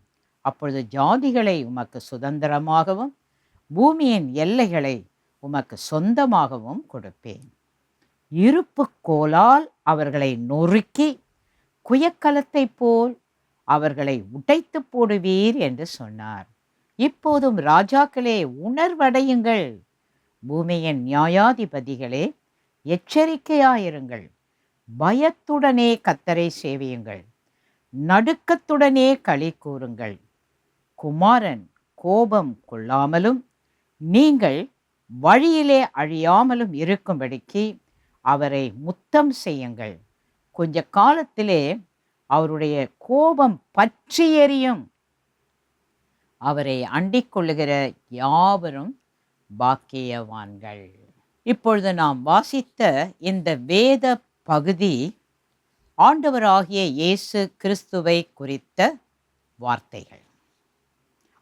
அப்பொழுது ஜாதிகளை உமக்கு சுதந்திரமாகவும் பூமியின் எல்லைகளை உமக்கு சொந்தமாகவும் கொடுப்பேன். இருப்பு கோலால் அவர்களை நொறுக்கி குயக்கலத்தைப் போல் அவர்களை உடைத்து போடுவீர் என்று சொன்னார். இப்போதும் ராஜாக்களே உணர்வடையுங்கள், பூமியின் நியாயாதிபதிகளே எச்சரிக்கையாயிருங்கள். பயத்துடனே கர்த்தரை சேவியுங்கள், நடுக்கத்துடனே களி கூறுங்கள். குமாரன் கோபம் கொள்ளாமலும் நீங்கள் வழியிலே அழியாமலும் இருக்கும்படிக்கு அவரை முத்தம் செய்யுங்கள். கொஞ்ச காலத்திலே அவருடைய கோபம் பற்றி எரியும். அவரை அண்டிக் கொள்ளுகிற யாவரும் பாக்கியவான்கள். இப்பொழுது நாம் வாசித்த இந்த வேத பகுதி ஆண்டவராகிய இயேசு கிறிஸ்துவை குறித்த வார்த்தைகள்.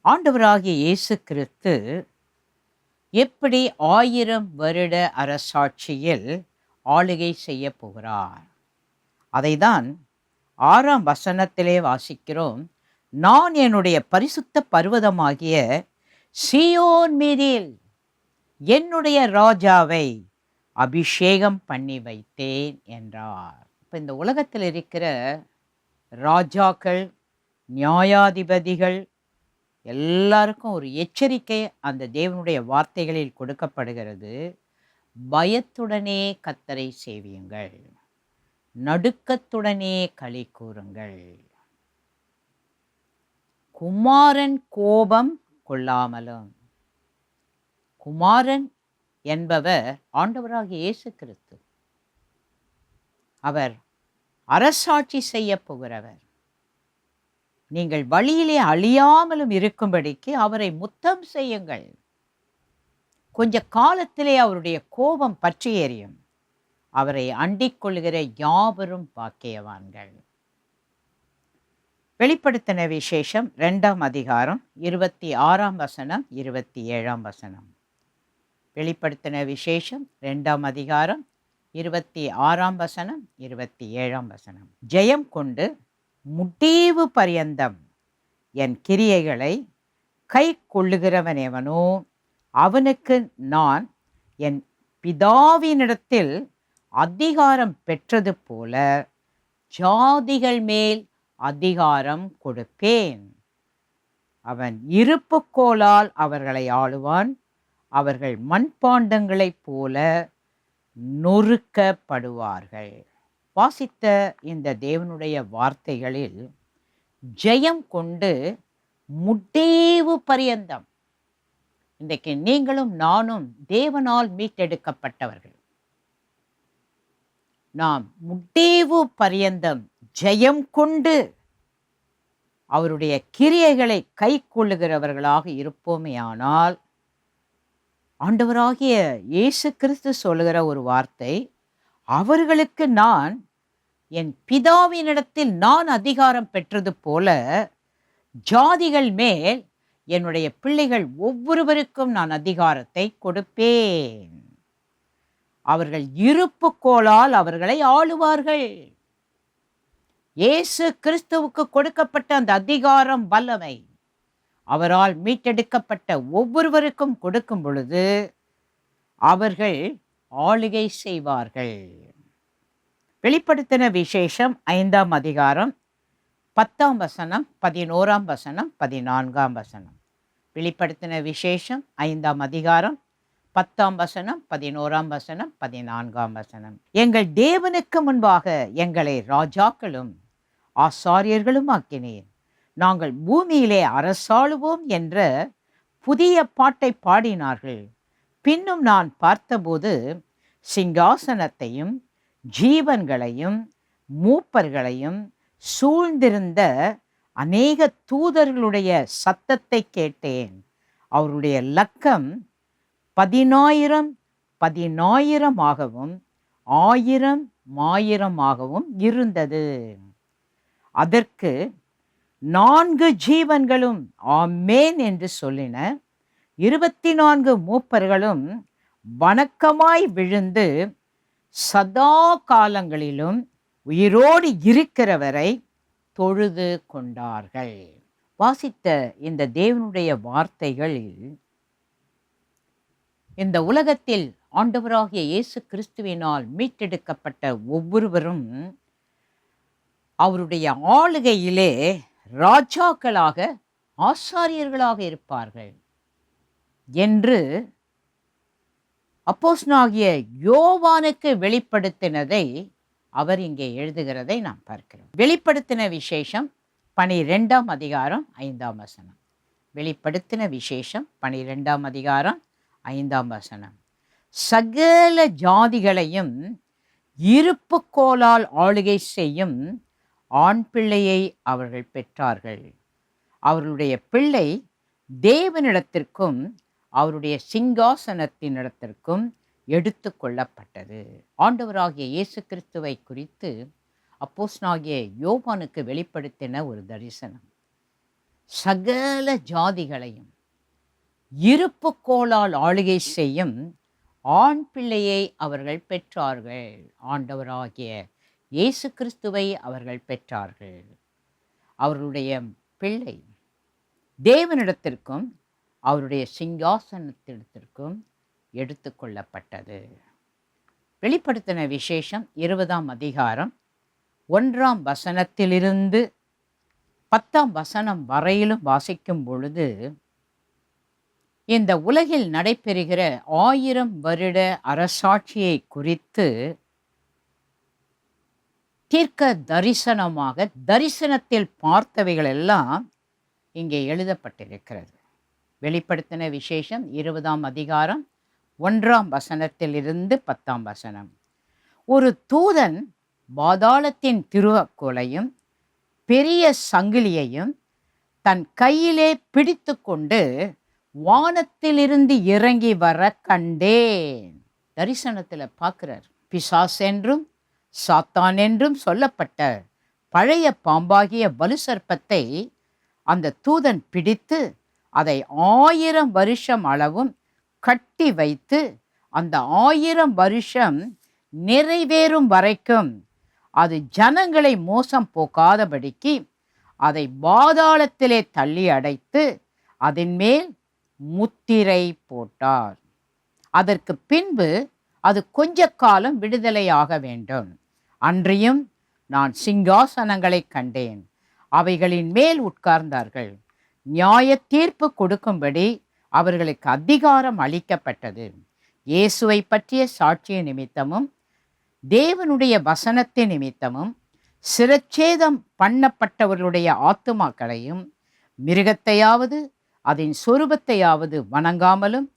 ஆண்டவராகிய இயேசு கிறிஸ்து எப்படி 1000 வருட அரசாட்சியில் ஆளுகை செய்ய போகிறார், அதைதான் 6ஆம் வசனத்திலே வாசிக்கிறோம். நான் என்னுடைய பரிசுத்த பர்வதமாகிய சீயோன் மீதில் என்னுடைய ராஜாவை அபிஷேகம் பண்ணி வைத்தேன் என்றார். இப்போ இந்த உலகத்தில் இருக்கிற ராஜாக்கள், நியாயாதிபதிகள் எல்லாருக்கும் ஒரு எச்சரிக்கை அந்த தேவனுடைய வார்த்தைகளில் கொடுக்கப்படுகிறது. பயத்துடனே கர்த்தரை சேவியுங்கள், நடுக்கத்துடனே களி கூறுங்கள். குமாரன் கோபம் கொள்ளாமலும். குமாரன் என்பவர் ஆண்டவராகிய இயேசு கிறிஸ்து. அவர் அரசாட்சி செய்ய போகிறவர். நீங்கள் வழியிலே அழியாமலும் இருக்கும்படிக்கு அவரை முத்தம் செய்யுங்கள். கொஞ்ச காலத்திலே அவருடைய கோபம் பற்றி எரியும். அவரை அண்டிக் கொள்கிற யாவரும் பாக்கியவான்கள். வெளிப்படுத்தின விசேஷம் 2ஆம் அதிகாரம் 26ஆம் வசனம் 27ஆம் வசனம். வெளிப்படுத்தின விசேஷம் 2ஆம் அதிகாரம் 26ஆம் வசனம் 27ஆம் வசனம். ஜெயம் கொண்டு முடிவு பரியந்தம் என் கிரியைகளை கை கொள்ளுகிறவன் எவனோ அவனுக்கு நான் என் பிதாவினிடத்தில் அதிகாரம் பெற்றது போல ஜாதிகள் மேல் அதிகாரம் கொடுப்பேன். அவன் இருப்புக்கோலால் அவர்களை ஆளுவான். அவர்கள் மண்பாண்டங்களைப் போல நொறுக்கப்படுவார்கள். வாசித்த இந்த தேவனுடைய வார்த்தைகளில் ஜெயம் கொண்டு முடிவு பரியந்தம். இன்றைக்கு நீங்களும் நானும் தேவனால் மீட்டெடுக்கப்பட்டவர்கள். நாம் முடிவு பரியந்தம் ஜெயம் கொண்டு அவருடைய கிரியைகளை கைக்கொள்ளுகிறவர்களாக இருப்போமேயானால், ஆண்டவராகிய இயேசு கிறிஸ்து சொல்லுகிற ஒரு வார்த்தை, அவர்களுக்கு நான் என் பிதாவினிடத்தில் நான் அதிகாரம் பெற்றது போல ஜாதிகள் மேல் என்னுடைய பிள்ளைகள் ஒவ்வொருவருக்கும் நான் அதிகாரத்தை கொடுப்பேன். அவர்கள் இருப்புக்கோலால் அவர்களை ஆளுவார்கள். இயேசு கிறிஸ்துவுக்கு கொடுக்கப்பட்ட அந்த அதிகாரம், வல்லமை அவரால் மீட்டெடுக்கப்பட்ட ஒவ்வொருவருக்கும் கொடுக்கும் பொழுது அவர்கள் ஆளுகை செய்வார்கள். வெளிப்படுத்தின விசேஷம் 5ஆம் அதிகாரம் 10ஆம் வசனம், 11ஆம் வசனம், 14ஆம் வசனம். வெளிப்படுத்தின விசேஷம் 5ஆம் அதிகாரம் 10ஆம் வசனம், 11ஆம் வசனம், 14ஆம் வசனம். எங்கள் தேவனுக்கு முன்பாக எங்களை ராஜாக்களும் ஆசாரியர்களும் ஆக்கினீர். நாங்கள் பூமியிலே அரசாளுவோம் என்ற புதிய பாட்டை பாடினார்கள். பின்னும் நான் பார்த்தபோது சிங்காசனத்தையும் ஜீவன்களையும் மூப்பர்களையும் சூழ்ந்திருந்த அநேக தூதர்களுடைய சத்தத்தை கேட்டேன். அவருடைய லக்கம் 10,000 10,000ஆகவும் 1000 1000ஆகவும் இருந்தது. அதற்கு 4 ஜீவன்களும் ஆமேன் என்று சொல்லின. 24 மூப்பர்களும் வணக்கமாய் விழுந்து சதா காலங்களிலும் உயிரோடு இருக்கிறவரை தொழுது கொண்டார்கள். வாசித்த இந்த தேவனுடைய வார்த்தைகளில் இந்த உலகத்தில் ஆண்டவராகிய இயேசு கிறிஸ்துவினால் மீட்டெடுக்கப்பட்ட ஒவ்வொருவரும் அவருடைய ஆளுகையிலே ராஜாக்களாக ஆசாரியர்களாக இருப்பார்கள் என்று அப்போஸ்தலனாகிய யோவானுக்கு வெளிப்படுத்தினதை அவர் இங்கே எழுதுகிறதை நாம் பார்க்கிறோம். வெளிப்படுத்தின விசேஷம் 12ஆம் அதிகாரம் 5ஆம் வசனம். வெளிப்படுத்தின விசேஷம் 12ஆம் அதிகாரம் 5ஆம் வசனம். சகல ஜாதிகளையும் இருப்புக்கோலால் ஆளுகை செய்யும் ஆண் பிள்ளையை அவர்கள் பெற்றார்கள். அவர்களுடைய பிள்ளை தேவனிடத்திற்கும் அவருடைய சிங்காசனத்தினிடத்திற்கும் எடுத்து கொள்ளப்பட்டது. ஆண்டவராகிய இயேசு கிறிஸ்துவை குறித்து அப்போஸ்தலனாகிய யோவானுக்கு வெளிப்படுத்தின ஒரு தரிசனம். சகல ஜாதிகளையும் இருப்புக்கோலால் ஆளுகை செய்யும் ஆண் பிள்ளையை அவர்கள் பெற்றார்கள். ஆண்டவராகிய இயேசு கிறிஸ்துவை அவர்கள் பெற்றார்கள். அவர்களுடைய பிள்ளை தேவனிடத்திற்கும் அவருடைய சிங்காசனத்திடத்திற்கும் எடுத்து கொள்ளப்பட்டது. வெளிப்படுத்தின விசேஷம் 20ஆம் அதிகாரம் 1ஆம் வசனத்திலிருந்து 10ஆம் வசனம் வரையிலும் வாசிக்கும் பொழுது இந்த உலகில் நடைபெறுகிற 1000 வருட அரசாட்சியை குறித்து தீர்க்க தரிசனமாக தரிசனத்தில் பார்த்தவைகள் எல்லாம் இங்கே எழுதப்பட்டிருக்கிறது. வெளிப்படுத்தின விசேஷம் 20ஆம் அதிகாரம் 1ஆம் வசனத்திலிருந்து 10ஆம் வசனம். ஒரு தூதன் பாதாளத்தின் திருவக்கோலையும் பெரிய சங்கிலியையும் தன் கையிலே பிடித்து கொண்டு வானத்திலிருந்து இறங்கி வர கண்டேன். தரிசனத்தில் பார்க்கிறார். பிசாஸ் என்றும் சாத்தான் என்றும் சொல்லப்பட்ட பழைய பாம்பாகிய வலுசர்ப்பத்தை அந்த தூதன் பிடித்து அதை 1000 வருஷம் அளவும் கட்டி வைத்து அந்த 1000 வருஷம் நிறைவேறும் வரைக்கும் அது ஜனங்களை மோசம் போக்காதபடிக்கு அதை பாதாளத்திலே தள்ளி அடைத்து அதன் மேல் முத்திரை போட்டார். அதற்கு பின்பு அது கொஞ்ச காலம் விடுதலையாக வேண்டும். அன்றியும் நான் சிங்காசனங்களை கண்டேன். அவைகளின் மேல் உட்கார்ந்தார்கள். நியாய தீர்ப்பு கொடுக்கும்படி அவர்களுக்கு அதிகாரம் அளிக்கப்பட்டது. இயேசுவை பற்றிய சாட்சிய நிமித்தமும் தேவனுடைய வசனத்தின் நிமித்தமும் சிரச்சேதம் பண்ணப்பட்டவர்களுடைய ஆத்துமாக்களையும் மிருகத்தையாவது அதன் சொரூபத்தையாவது வணங்காமலும்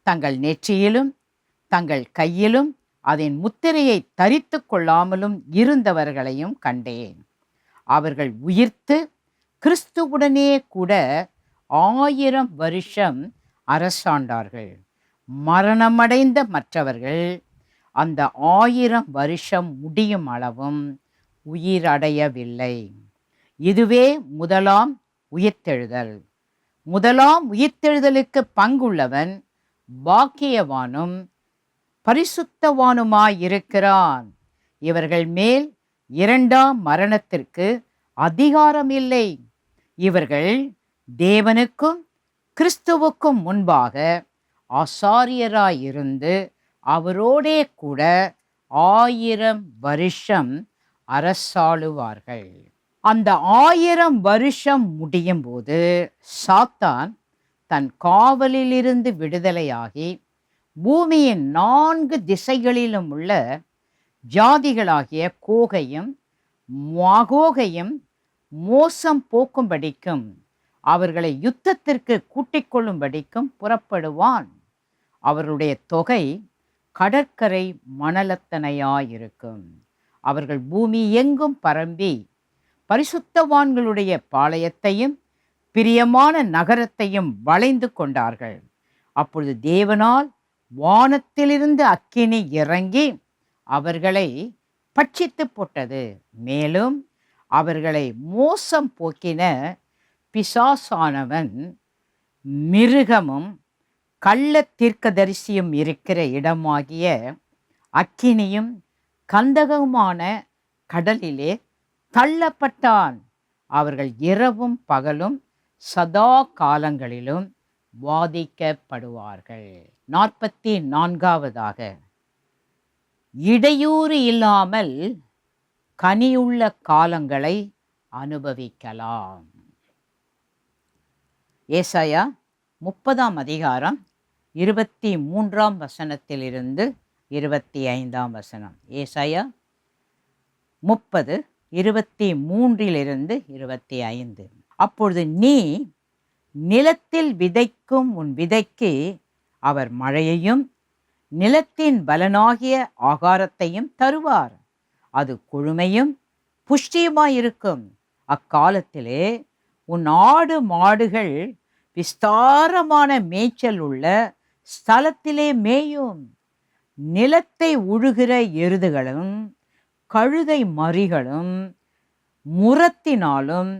தங்கள் நெற்றியிலும் தங்கள் கையிலும் அதன் முத்திரையை தரித்து கொள்ளாமலும் இருந்தவர்களையும் கண்டேன். அவர்கள் உயிர்த்து கிறிஸ்துவுடனே கூட 1000 வருஷம் அரசாண்டார்கள். மரணமடைந்த மற்றவர்கள் அந்த 1000 வருஷம் முடியும் அளவும் உயிரடையவில்லை. இதுவே முதலாம் உயிர்த்தெழுதல். முதலாம் உயிர்த்தெழுதலுக்கு பங்குள்ளவன் பாக்கியவானும் பரிசுத்தவானுமாயிருக்கிறான். இவர்கள் மேல் இரண்டாம் மரணத்திற்கு அதிகாரம் இல்லை. இவர்கள் தேவனுக்கும் கிறிஸ்துவுக்கும் முன்பாக ஆசாரியராயிருந்து அவரோடே கூட 1000 வருஷம் அரசாளுவார்கள். அந்த 1000 வருஷம் முடியும் போது சாத்தான் தன் காவலிலிருந்து விடுதலையாகி பூமியின் 4 திசைகளிலும் உள்ள ஜாதிகளாகிய கோகையும் மாகோகையும் மோசம் போக்கும்படிக்கும் அவர்களை யுத்தத்திற்கு கூட்டிக் கொள்ளும்படிக்கும் புறப்படுவான். அவருடைய தொகை கடற்கரை மணலத்தனையாயிருக்கும். அவர்கள் பூமி எங்கும் பரம்பி பரிசுத்தவான்களுடைய பாளையத்தையும் பிரியமான நகரத்தையும் வளைந்து கொண்டார்கள். அப்பொழுது தேவனால் வானத்திலிருந்து அக்கினி இறங்கி அவர்களை பட்சித்து போட்டது. மேலும் அவர்களை மோசம் போக்கின பிசாசானவன் மிருகமும் கள்ள தீர்க்கதரிசியும் இருக்கிற இடமாகிய அக்கினியும் கந்தகமான கடலிலே தள்ளப்பட்டான். அவர்கள் இரவும் பகலும் சதா காலங்களிலும் வாதிக்கப்படுவார்கள். 44வது இடையூறு இல்லாமல் கனியுள்ள காலங்களை அனுபவிக்கலாம். ஏசாயா 30 23 25. ஏசாயா 30 23 25. அப்பொழுது நீ நிலத்தில் விதைக்கும் உன் விதைக்கு அவர் மழையையும் நிலத்தின் பலனாகிய ஆகாரத்தையும் தருவார். அது கொழுமையும் புஷ்டியுமாயிருக்கும். அக்காலத்திலே உன் ஆடு மாடுகள் விஸ்தாரமான மேய்ச்சல் உள்ள ஸ்தலத்திலே மேயும். நிலத்தை உழுகிற எருதுகளும் கழுதை மறிகளும் முரத்தினாலும்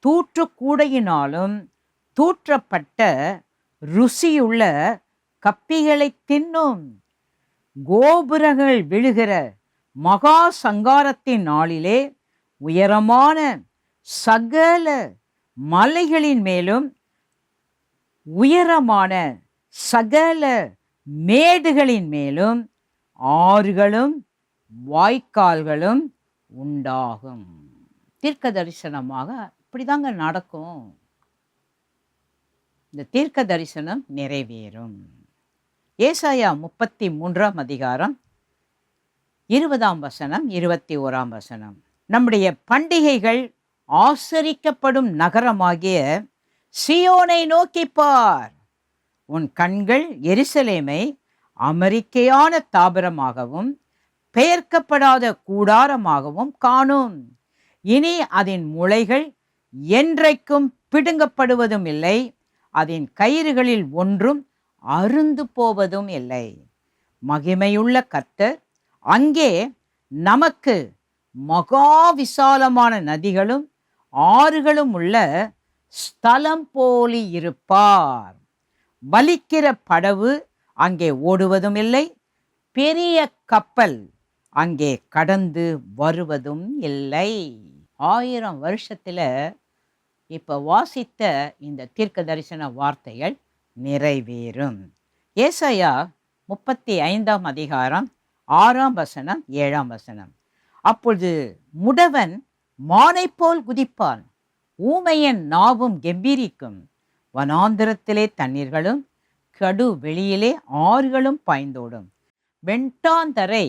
தூற்றுக்கூடையினாலும் தூற்றப்பட்ட ருசியுள்ள கப்பிகளை தின்னும். கோபுரங்கள் விழுகிற மகா சங்காரத்தின் நாளிலே உயரமான சகல மலைகளின் மேலும் உயரமான சகல மேடுகளின் மேலும் ஆறுகளும் வாய்க்கால்களும் உண்டாகும். தீர்க்க தரிசனமாக இப்படிதாங்க நடக்கும். இந்த தீர்க்க தரிசனம் நிறைவேறும். ஏசாயா 33 20 21. நம்முடைய பண்டிகைகள் ஆசரிக்கப்படும் நகரமாகிய சியோனை நோக்கி பார். உன் கண்கள் எருசலேமை அமெரிக்கையான தாபரமாகவும் பெயர்க்கப்படாத கூடாரமாகவும் காணும். இனி அதன் முளைகள் என்றைக்கும் பிடுங்கப்படுவதும் இல்லை, அதன் கயிறுகளில் ஒன்றும் அருந்து போவதும் இல்லை. மகிமையுள்ள கர்த்தர் அங்கே நமக்கு மகா விசாலமான நதிகளும் ஆறுகளும் உள்ள ஸ்தலம் போலி இருப்பார். வலிக்கிற படவு அங்கே ஓடுவதும் இல்லை, பெரிய கப்பல் அங்கே கடந்து வருவதும் இல்லை. 1000 வருஷத்துல இப்ப வாசித்த இந்த தீர்க்க தரிசன வார்த்தைகள் நிறைவேறும். ஏசாயா 35 6 7. அப்பொழுது முடவன் மானை போல் குதிப்பான், ஊமையன் நாவும் கெம்பீரிக்கும். வனாந்திரத்திலே தண்ணீர்களும் கடு வெளியிலே ஆறுகளும் பாய்ந்தோடும். வெண்டாந்தரை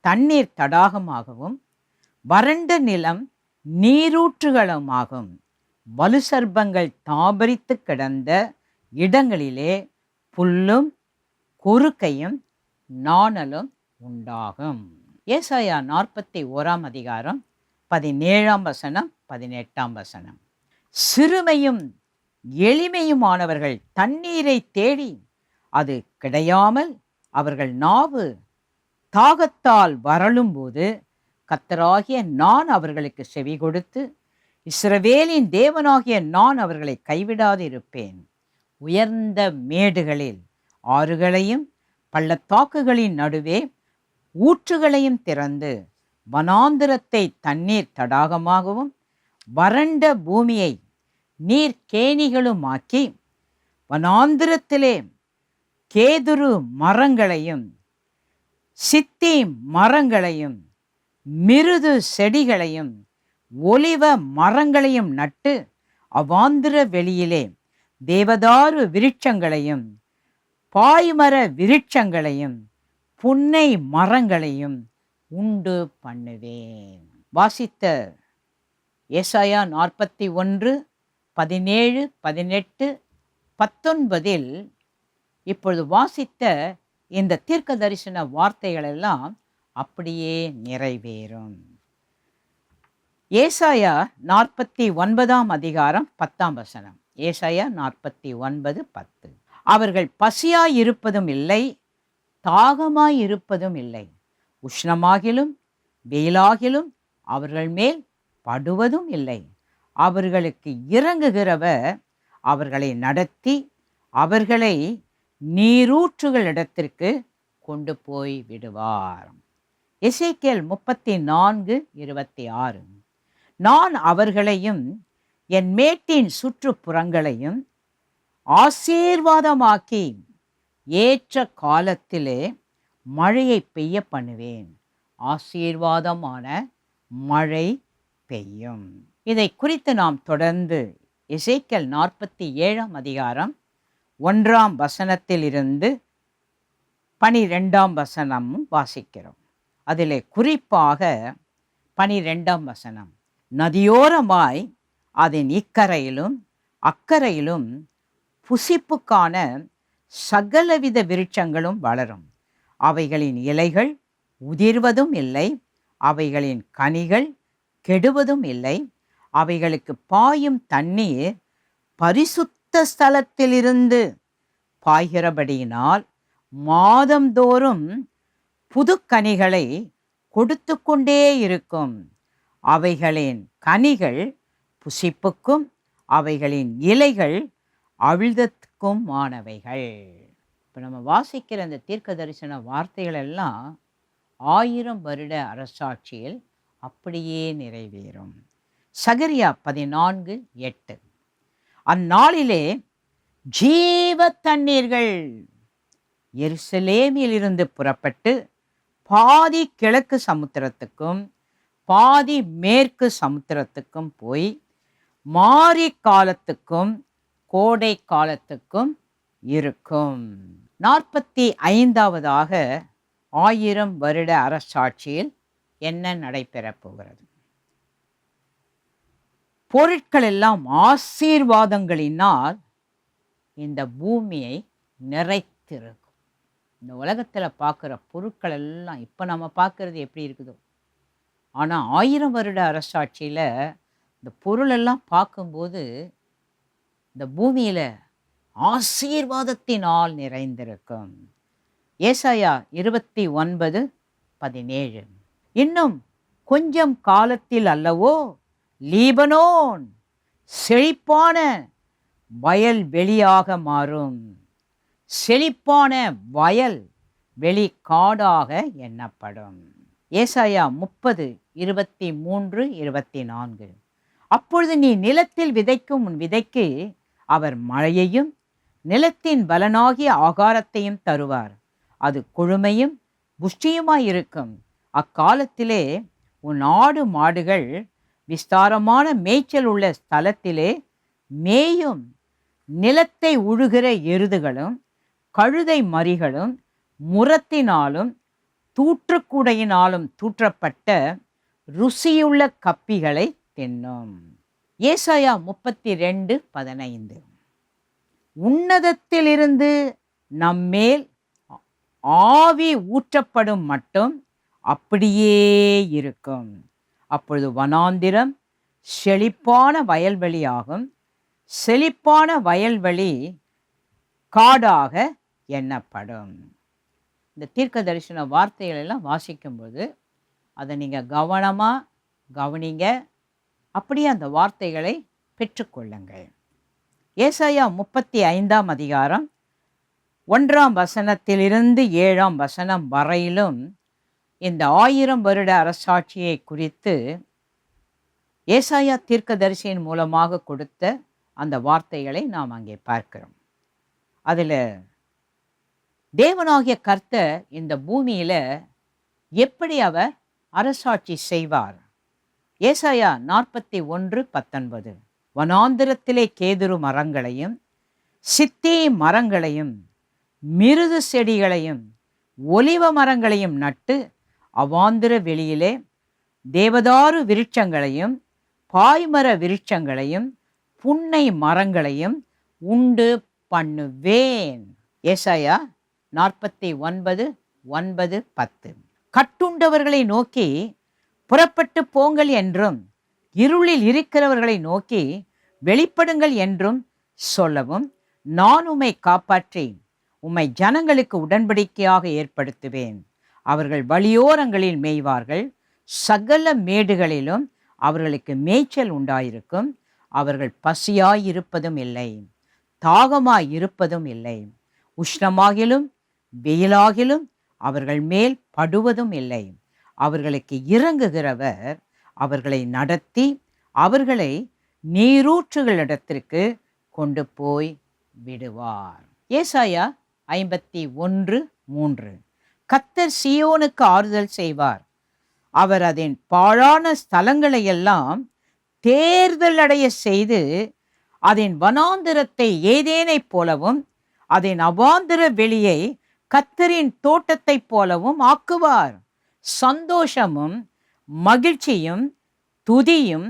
தண்ணீர் தடாகமாகவும் வறண்ட நிலம் நீரூற்றுகளுமாகும். வலுசர்பங்கள் தாபரித்து கிடந்த இடங்களிலே புல்லும் கொறுக்கையும் நாணலும் உண்டாகும். ஏசாயா 41 17 18. சிறுமையும் எளிமையுமானவர்கள் தண்ணீரை தேடி அது கிடையாமல் அவர்கள் நாவு தாகத்தால் வரலும்போது கர்த்தராகிய நான் அவர்களுக்கு செவி கொடுத்து இஸ்ரவேலின் தேவனாகிய நான் அவர்களை கைவிடாது இருப்பேன். உயர்ந்த மேடுகளில் ஆறுகளையும் பள்ளத்தாக்குகளின் நடுவே ஊற்றுகளையும் திறந்து வனாந்திரத்தை தண்ணீர் தடாகமாகவும் வறண்ட பூமியை நீர்க்கேணிகளுமாக்கி வனாந்திரத்திலே கேதுரு மரங்களையும் சித்தீம் மரங்களையும் மிருது செடிகளையும் ஒலிவ மரங்களையும் நட்டு அவாந்திர வெளியிலே தேவதாரு விருட்சங்களையும் பாய்மர விருட்சங்களையும் புன்னை மரங்களையும் உண்டு பண்ணுவேன். வாசித்த ஏசாயா 41, 17, 18, 19 இப்பொழுது வாசித்த இந்த தீர்க்க தரிசன வார்த்தைகள் எல்லாம் அப்படியே நிறைவேறும். ஏசாயா 49 அதிகாரம் 10 ஏசாயா 49, 10. அவர்கள் பசியாயிருப்பதும் இல்லை, தாகமாயிருப்பதும் இல்லை, உஷ்ணமாகிலும் வெயிலாகிலும் அவர்கள் மேல் படுவதும் இல்லை. அவர்களுக்கு இறங்குகிறவர் அவர்களை நடத்தி அவர்களை நீரூற்றுகளிடத்திற்கு கொண்டு போய் விடுவார். எசேக்கியேல் 34, 26. நான் அவர்களையும் என் மேட்டின் சுற்றுப்புறங்களையும் ஆசீர்வாதமாக்கி ஏற்ற காலத்திலே மழையை பெய்ய பண்ணுவேன். ஆசீர்வாதமான மழை பெய்யும். இதை குறித்து நாம் தொடர்ந்து எசேக்கியேல் 47 அதிகாரம் 1 12 வாசிக்கிறோம். அதிலே குறிப்பாக 12 நதியோரமாய் அதன் இக்கரையிலும் அக்கரையிலும் புசிப்புக்கான சகலவித விருட்சங்களும் வளரும். அவைகளின் இலைகள் உதிர்வதும் இல்லை, அவைகளின் கனிகள் கெடுவதும் இல்லை. அவைகளுக்கு பாயும் தண்ணீர் பரிசுத்த ஸ்தலத்திலிருந்து பாய்கிறபடியினால் மாதந்தோறும் புது கனிகளை கொடுத்து கொண்டே இருக்கும். அவைகளின் கனிகள் புசிப்புக்கும் அவைகளின் இலைகள் அவிழ்தத்துக்கும் ஆனவைகள். இப்போ நம்ம வாசிக்கிற அந்த தீர்க்க தரிசன வார்த்தைகள் எல்லாம் 1000 வருட அரசாட்சியில் அப்படியே நிறைவேறும். சகரியா 14, 8. அந்நாளிலே ஜீவ தண்ணீர்கள் எருசலேமில் இருந்து புறப்பட்டு பாதி கிழக்கு சமுத்திரத்துக்கும் பாதி மேற்கு சமுத்திரத்துக்கும் போய் மாரி காலத்துக்கும் கோடை காலத்துக்கும் இருக்கும். 45வதாக 1000 வருட அரசாட்சியில் என்ன நடைபெறப் போகிறது? பொருட்கள் எல்லாம் ஆசீர்வாதங்களினால் இந்த பூமியை நிறைத்திருக்கும். இந்த உலகத்தில் பார்க்குற பொருட்கள் எல்லாம் இப்போ நம்ம பார்க்குறது எப்படி இருக்குதோ, ஆனால் 1000 வருட அரசாட்சியில் இந்த பொருளெல்லாம் பார்க்கும்போது இந்த பூமியில் ஆசீர்வாதத்தினால் நிறைந்திருக்கும். ஏசாயா 29, 17. இன்னும் கொஞ்சம் காலத்தில் அல்லவோ லீபனோன் செழிப்பான வயல் வெளியாக மாறும். செழிப்பான வயல் வெளி காடாக எண்ணப்படும். ஏசாயா 30, 23, 24. அப்பொழுது நீ நிலத்தில் விதைக்கும் உன் விதைக்கு அவர் மழையையும் நிலத்தின் பலனாகிய ஆகாரத்தையும் தருவார். அது கொழுமையும் புஷ்டியுமாயிருக்கும். அக்காலத்திலே உன் ஆடு மாடுகள் விஸ்தாரமான மேய்ச்சல் உள்ள ஸ்தலத்திலே மேயும். நிலத்தை உழுகிற எருதுகளும் கழுதை மறிகளும் முரத்தினாலும் தூற்றுக்குடையினாலும் தூற்றப்பட்ட ருசியுள்ள கப்பிகளை தின்னும். ஏசாயா 32, 15. உன்னதத்திலிருந்து நம்மேல் ஆவி ஊற்றப்படும் மட்டும் அப்படியே இருக்கும். அப்பொழுது வனாந்திரம் செழிப்பான வயல்வெளியாகும். செழிப்பான வயல்வெளி காடாக எண்ணப்படும். இந்த தீர்க்க தரிசன வார்த்தைகள் எல்லாம் வாசிக்கும்போது அதை நீங்கள் கவனமாக கவனிங்க. அப்படியே அந்த வார்த்தைகளை பெற்றுக்கொள்ளுங்கள். ஏசாயா 35ஆம் அதிகாரம் 1ஆம் வசனத்திலிருந்து 7ஆம் வசனம் வரையிலும் இந்த 1000 வருட அரசாட்சியை குறித்து ஏசாயா தீர்க்கதரிசியின் மூலமாக கொடுத்த அந்த வார்த்தைகளை நாம் அங்கே பார்க்கிறோம். அதில் தேவனாகிய கர்த்தர் இந்த பூமியில் எப்படி அவர் அரசாட்சி செய்வார்? ஏசாயா 41:19 வனாந்திரத்திலே கேதுரு மரங்களையும் சித்தி மரங்களையும் மிருது செடிகளையும் ஒலிவ மரங்களையும் நட்டு அவாந்திர வெளியிலே தேவதாரு விருட்சங்களையும் பாய்மர விருட்சங்களையும் புன்னை மரங்களையும் உண்டு பண்ணுவேன். ஏசாயா 49:9-10 கட்டுண்டவர்களை நோக்கி புறப்பட்டு போங்கள் என்றும் இருளில் இருக்கிறவர்களை நோக்கி வெளிப்படுங்கள் என்றும் சொல்லவும், நான் உம்மை காப்பாற்றி உம்மை ஜனங்களுக்கு உடன்படிக்கையாக ஏற்படுத்துவேன். அவர்கள் வழியோரங்களில் மேய்வார்கள், சகல மேடுகளிலும் அவர்களுக்கு மேய்ச்சல் உண்டாயிருக்கும். அவர்கள் பசியாயிருப்பதும் இல்லை, தாகமாயிருப்பதும் இல்லை. உஷ்ணமாகிலும் வெயிலாகிலும் அவர்கள் மேல் படுவதும் இல்லை. அவர்களுக்கு இறங்குகிறவர் அவர்களை நடத்தி அவர்களை நீரூற்றுகளிடத்திற்கு கொண்டு போய் விடுவார். ஏசாயா 51:3 கர்த்தர் சீயோனுக்கு ஆறுதல் செய்வார். அவர் அதன் பாழான ஸ்தலங்களை எல்லாம் தேர்தல் அடைய செய்து அதன் வனாந்திரத்தை ஏதேனைப் போலவும் அதன் அவாந்திர வெளியை கர்த்தரின் தோட்டத்தைப் போலவும் ஆக்குவார். சந்தோஷமும் மகிழ்ச்சியும் துதியும்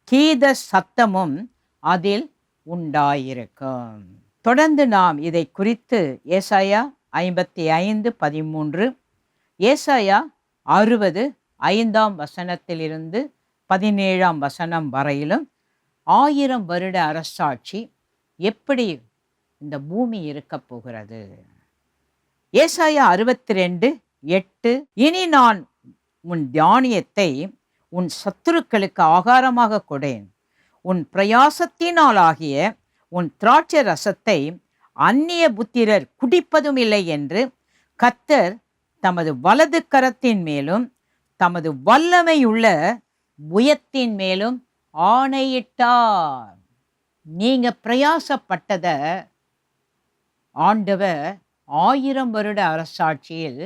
கீத சத்தமும் அதில் உண்டாயிருக்கும். தொடர்ந்து நாம் இதை குறித்து ஏசாயா 55:13 ஏசாயா 60:5ஆம் வசனத்திலிருந்து 17ஆம் வசனம் வரையிலும் 1000 வருட அரசாட்சி எப்படி இந்த பூமி இருக்க போகிறது. ஏசாயா 62:8 இனி நான் உன் தானியத்தை உன் சத்துருக்களுக்கு ஆகாரமாக கொடேன், உன் பிரயாசத்தினாலாகிய உன் திராட்சை ரசத்தை அந்நிய புத்திரர் குடிப்பதும் இல்லை என்று கர்த்தர் தமது வலது கரத்தின் மேலும் தமது வல்லமையுள்ள புயத்தின் மேலும் ஆணையிட்டார். நீங்க பிரயாசப்பட்டதை ஆண்டவர் 1000 வருட அரசாட்சியில்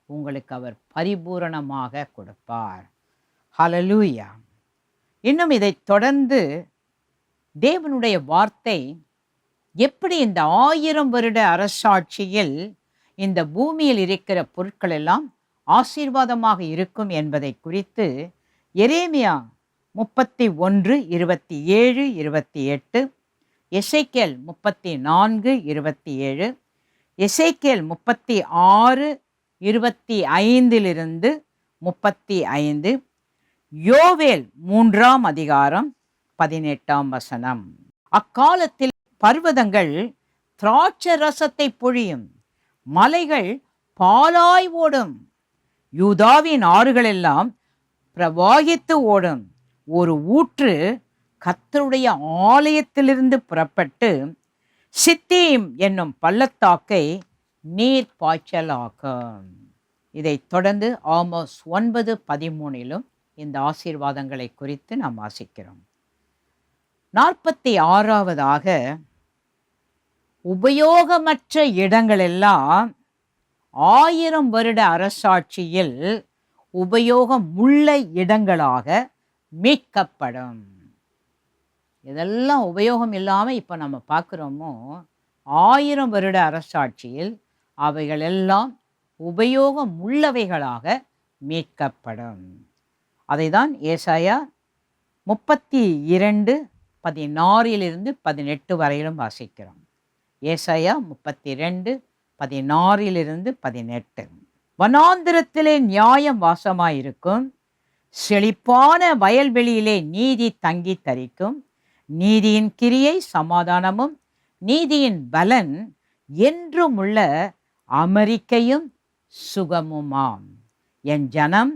உங்களுக்கு அவர் பரிபூரணமாக கொடுப்பார். ஹல்லேலூயா. இன்னும் இதை தொடர்ந்து தேவனுடைய வார்த்தை எப்படி இந்த 1000 வருட அரசாட்சியில் இந்த பூமியில் இருக்கிற பொருட்கள் எல்லாம் ஆசீர்வாதமாக இருக்கும் என்பதை குறித்து எரேமியா 31:27-28 எசேக்கியேல் 34:27 எசேக்கியேல் 36:25-35 யோவேல் 3ஆம் அதிகாரம் 18ஆம் வசனம் அக்காலத்தில் பர்வதங்கள் திராட்சை ரசத்தை பொழியும், மலைகள் பாலாய் ஓடும், யூதாவின் ஆறுகளெல்லாம் பிரவாகித்து ஓடும். ஒரு ஊற்று கர்த்தருடைய ஆலயத்திலிருந்து புறப்பட்டு சித்தீம் என்னும் பள்ளத்தாக்கை நீர் பாய்ச்சலாக்கும். இதைத் தொடர்ந்து ஆமோஸ் 9:13 இந்த ஆசீர்வாதங்களை குறித்து நாம் வாசிக்கிறோம். 46ஆவதாக உபயோகமற்ற இடங்களெல்லாம் 1000 வருட அரசாட்சியில் உபயோகம் உள்ள இடங்களாக மீட்கப்படும். இதெல்லாம் உபயோகம் இல்லாமல் இப்போ நம்ம பார்க்குறோமோ 1000 வருட அரசாட்சியில் அவைகள் எல்லாம் உபயோகம் உள்ளவைகளாக மீட்கப்படும். அதை தான் ஏசாயா 32:16-18 வரையிலும் வாசிக்கிறோம். ஏசாயா 32:16-18 வனாந்திரத்திலே நியாயம் வாசமாயிருக்கும், செழிப்பான வயல்வெளியிலே நீதி தங்கி தரிக்கும். நீதியின் கிரியை சமாதானமும், நீதியின் பலன் என்றும் உள்ள அமெரிக்கையும் சுகமுமாம். என் ஜனம்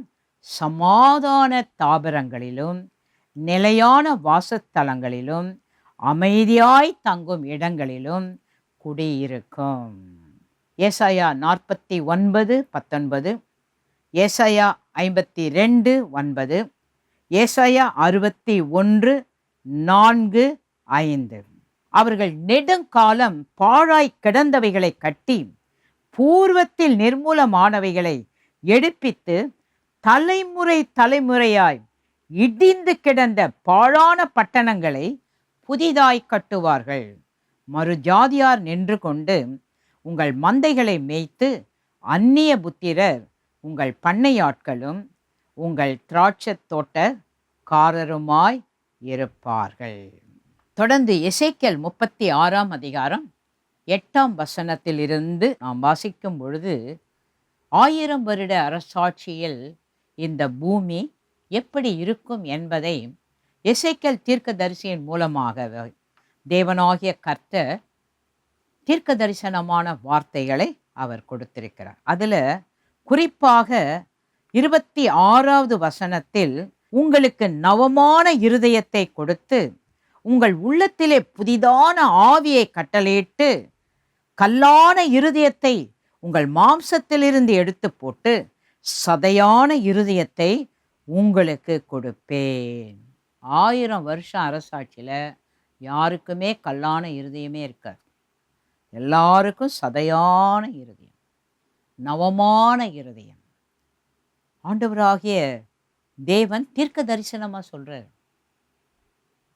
சமாதான தாபரங்களிலும் நிலையான வாசத்தலங்களிலும் அமைதியாய் தங்கும் இடங்களிலும் குடியிருக்கும். ஏசாயா 49:19, ஏசாயா 52:9, ஏசாயா 61:4-5. அவர்கள் நெடுங்காலம் பாழாய் கிடந்தவைகளை கட்டி பூர்வத்தில் நிர்மூலமானவைகளை எடுப்பித்து தலைமுறை தலைமுறையாய் இடிந்து கிடந்த பாழான பட்டணங்களை புதிதாய் கட்டுவார்கள். மறுஜாதியார் நின்று கொண்டு உங்கள் மந்தைகளை மேய்த்து அந்நிய புத்திரர் உங்கள் பண்ணையாட்களும் உங்கள் திராட்சத் தோட்டக்காரருமாய் இருப்பார்கள். தொடர்ந்து எசேக்கியேல் 36:8 நாம் வாசிக்கும் பொழுது, 1000 வருட அரசாட்சியில் இந்த பூமி எப்படி இருக்கும் என்பதை எசேக்கியேல் தீர்க்கதரிசியின் மூலமாக தேவனாகிய கர்த்தர் தீர்க்க தரிசனமான வார்த்தைகளை அவர் கொடுத்திருக்கிறார். அதில் குறிப்பாக 26 உங்களுக்கு நவமான இருதயத்தை கொடுத்து உங்கள் உள்ளத்திலே புதிதான ஆவியை கட்டளையிட்டு கல்லான இருதயத்தை உங்கள் மாம்சத்திலிருந்து எடுத்து போட்டு சதையான இருதயத்தை உங்களுக்கு கொடுப்பேன். 1000 வருஷம் அரசாட்சியில் யாருக்குமே கல்லான இருதயமே இருக்காது. எல்லாருக்கும் சதையான இருதயம், நவமான இருதயம். ஆண்டவராகிய தேவன் தீர்க்க தரிசனமாக சொல்கிறார்,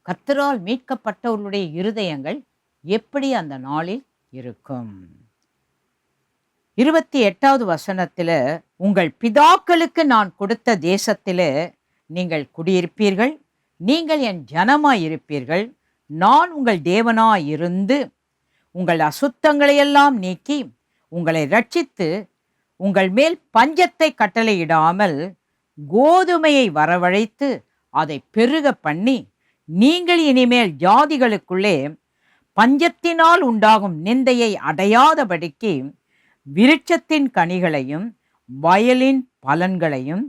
கர்த்தரால் மீட்கப்பட்டவர்களுடைய இருதயங்கள் எப்படி அந்த நாளில் இருக்கும். 28 உங்கள் பிதாக்களுக்கு நான் கொடுத்த தேசத்திலே நீங்கள் குடியிருப்பீர்கள், நீங்கள் என் ஜனமாயிருப்பீர்கள், நான் உங்கள் தேவனாயிருந்து உங்கள் அசுத்தங்களையெல்லாம் நீக்கி உங்களை ரட்சித்து உங்கள் மேல் பஞ்சத்தை கட்டளையிடாமல் கோதுமையை வரவழைத்து அதை பெருக பண்ணி நீங்கள் இனிமேல் ஜாதிகளுக்குள்ளே பஞ்சத்தினால் உண்டாகும் நிந்தையை அடையாதபடிக்கு விருட்சத்தின் கனிகளையும் வயலின் பலன்களையும்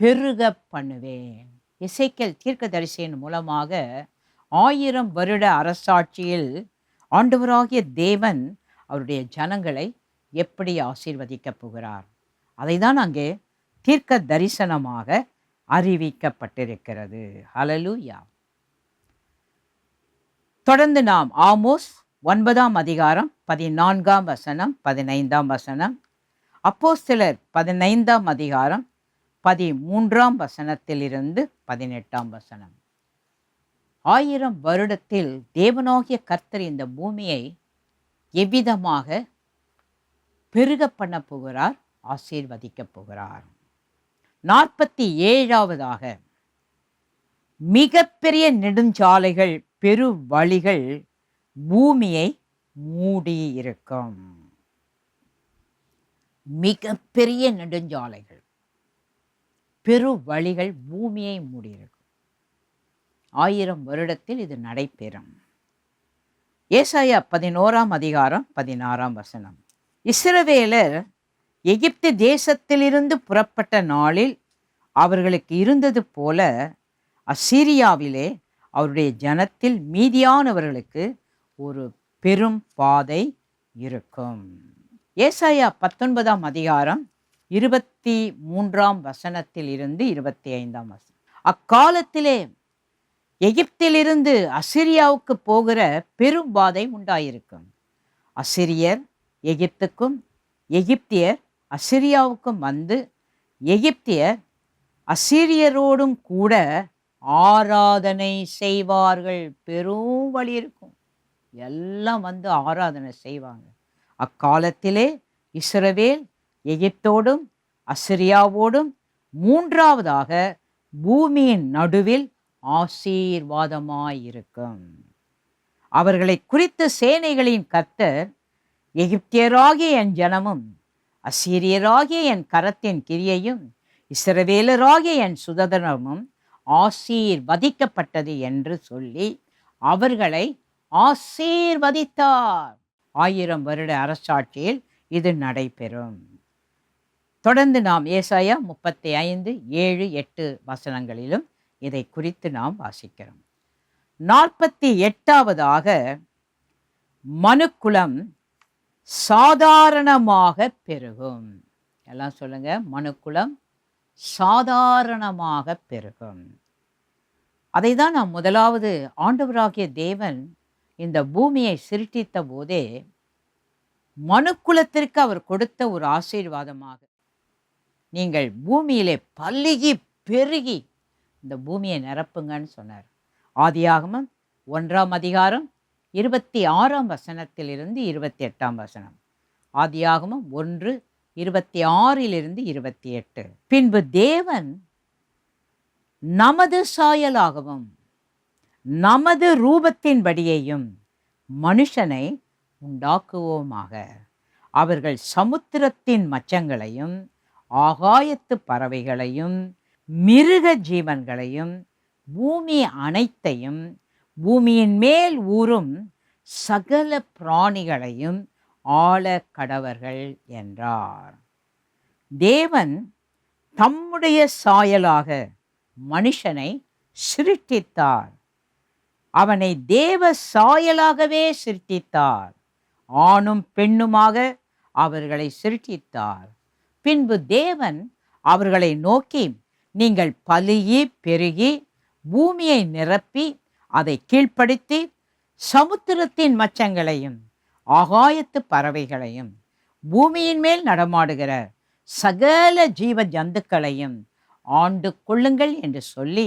பெருக பண்ணுவேன். எசேக்கியேல் தீர்க்கதரிசியின் மூலமாக 1000 வருட அரசாட்சியில் ஆண்டவராகிய தேவன் அவருடைய ஜனங்களை எப்படி ஆசீர்வதிக்கப் போகிறார், அதை தான் அங்கே தீர்க்க தரிசனமாக அறிவிக்கப்பட்டிருக்கிறது. ஹல்லேலூயா. தொடர்ந்து நாம் ஆமோஸ் 9:14, 15, அப்போஸ்தலர் 15 13 18. 1000 வருடத்தில் தேவனாகிய கர்த்தர் இந்த பூமியை எவ்விதமாக பெருக பண்ண போகிறார், ஆசீர்வதிக்கப் போகிறார். 47வது மிகப்பெரிய நெடுஞ்சாலைகள், பெரு வழிகள் பூமியை மூடி இருக்கும். மிகப்பெரிய நெடுஞ்சாலைகள், பெரு வழிகள் பூமியை மூடியிருக்கும். 1000 வருடத்தில் இது நடைபெறும். ஏசாயா 11:16. இஸ்ரவேலர் எகிப்து தேசத்திலிருந்து புறப்பட்ட நாளில் அவர்களுக்கு இருந்தது போல அசீரியாவிலே அவருடைய ஜனத்தில் மீதியானவர்களுக்கு ஒரு பெரும் பாதை இருக்கும். ஏசாயா 19:23 அக்காலத்திலே எகிப்திலிருந்து அசிரியாவுக்கு போகிற பெரும் பாதை உண்டாயிருக்கும். அசிரியர் எகிப்துக்கும் எகிப்தியர் அசிரியாவுக்கும் வந்து எகிப்தியர் அசிரியரோடும் கூட ஆராதனை செய்வார்கள். பெரும் வழி இருக்கும், எல்லாம் வந்து ஆராதனை செய்வாங்க. அக்காலத்திலே இஸ்ரவேல் எகிப்தோடும் அசிரியாவோடும் மூன்றாவதாக பூமியின் நடுவில் ஆசீர்வாதமாயிருக்கும். அவர்களை குறித்த சேனைகளின் கர்த்தர் எகிப்தியராகிய என் ஜனமும் அசீரியராகிய என் கரத்தின் கிரியையும் இஸ்ரவேலராகிய என் சுதந்திரமும் ஆசீர்வதிக்கப்பட்டது என்று சொல்லி அவர்களை ஆசீர்வதித்தார். 1000 வருட அரசாட்சியில் இது நடைபெறும். தொடர்ந்து நாம் ஏசாயா 35, 7, 8 வசனங்களிலும் இதை குறித்து நாம் வாசிக்கிறோம். 48வதாக மனுக்குலம் சாதாரணமாக பெருகும். எல்லாம் சொல்லுங்க, மனுக்குலம் சாதாரணமாக பெருகும். அதை தான் நாம் முதலாவது ஆண்டவராகிய தேவன் இந்த பூமியை சிருஷ்டித்த போதே மனுக்குலத்திற்கு அவர் கொடுத்த ஒரு ஆசீர்வாதமாக, நீங்கள் பூமியிலே பல்லுகி பெருகி இந்த பூமியை நிரப்புங்கன்னு சொன்னார். ஆதியாகமம் 1ஆம் அதிகாரம் 26ஆம் வசனத்திலிருந்து 28ஆம் வசனம். ஆதியாகமம் 1, 26லிருந்து 28. பின்பு தேவன் நமது சாயலாகவும் நமது ரூபத்தின்படியையும் மனுஷனை உண்டாக்குவோமாக, அவர்கள் சமுத்திரத்தின் மச்சங்களையும் ஆகாயத்து பறவைகளையும் மிருக ஜீவன்களையும் பூமி அனைத்தையும் பூமியின் மேல் ஊறும் சகல பிராணிகளையும் ஆள கடவர்கள் என்றார். தேவன் தம்முடைய சாயலாக மனுஷனை சிருஷ்டித்தார். அவனை தேவ சாயலாகவே சிருஷ்டித்தார். ஆணும் பெண்ணுமாக அவர்களை சிருஷ்டித்தார். பின்பு தேவன் அவர்களை நோக்கி, நீங்கள் பலுகி பெருகி பூமியை நிரப்பி அதை கீழ்ப்படுத்தி சமுத்திரத்தின் மச்சங்களையும் ஆகாயத்து பறவைகளையும் பூமியின் மேல் நடமாடுகிற சகல ஜீவ ஜந்துக்களையும் ஆண்டு கொள்ளுங்கள் என்று சொல்லி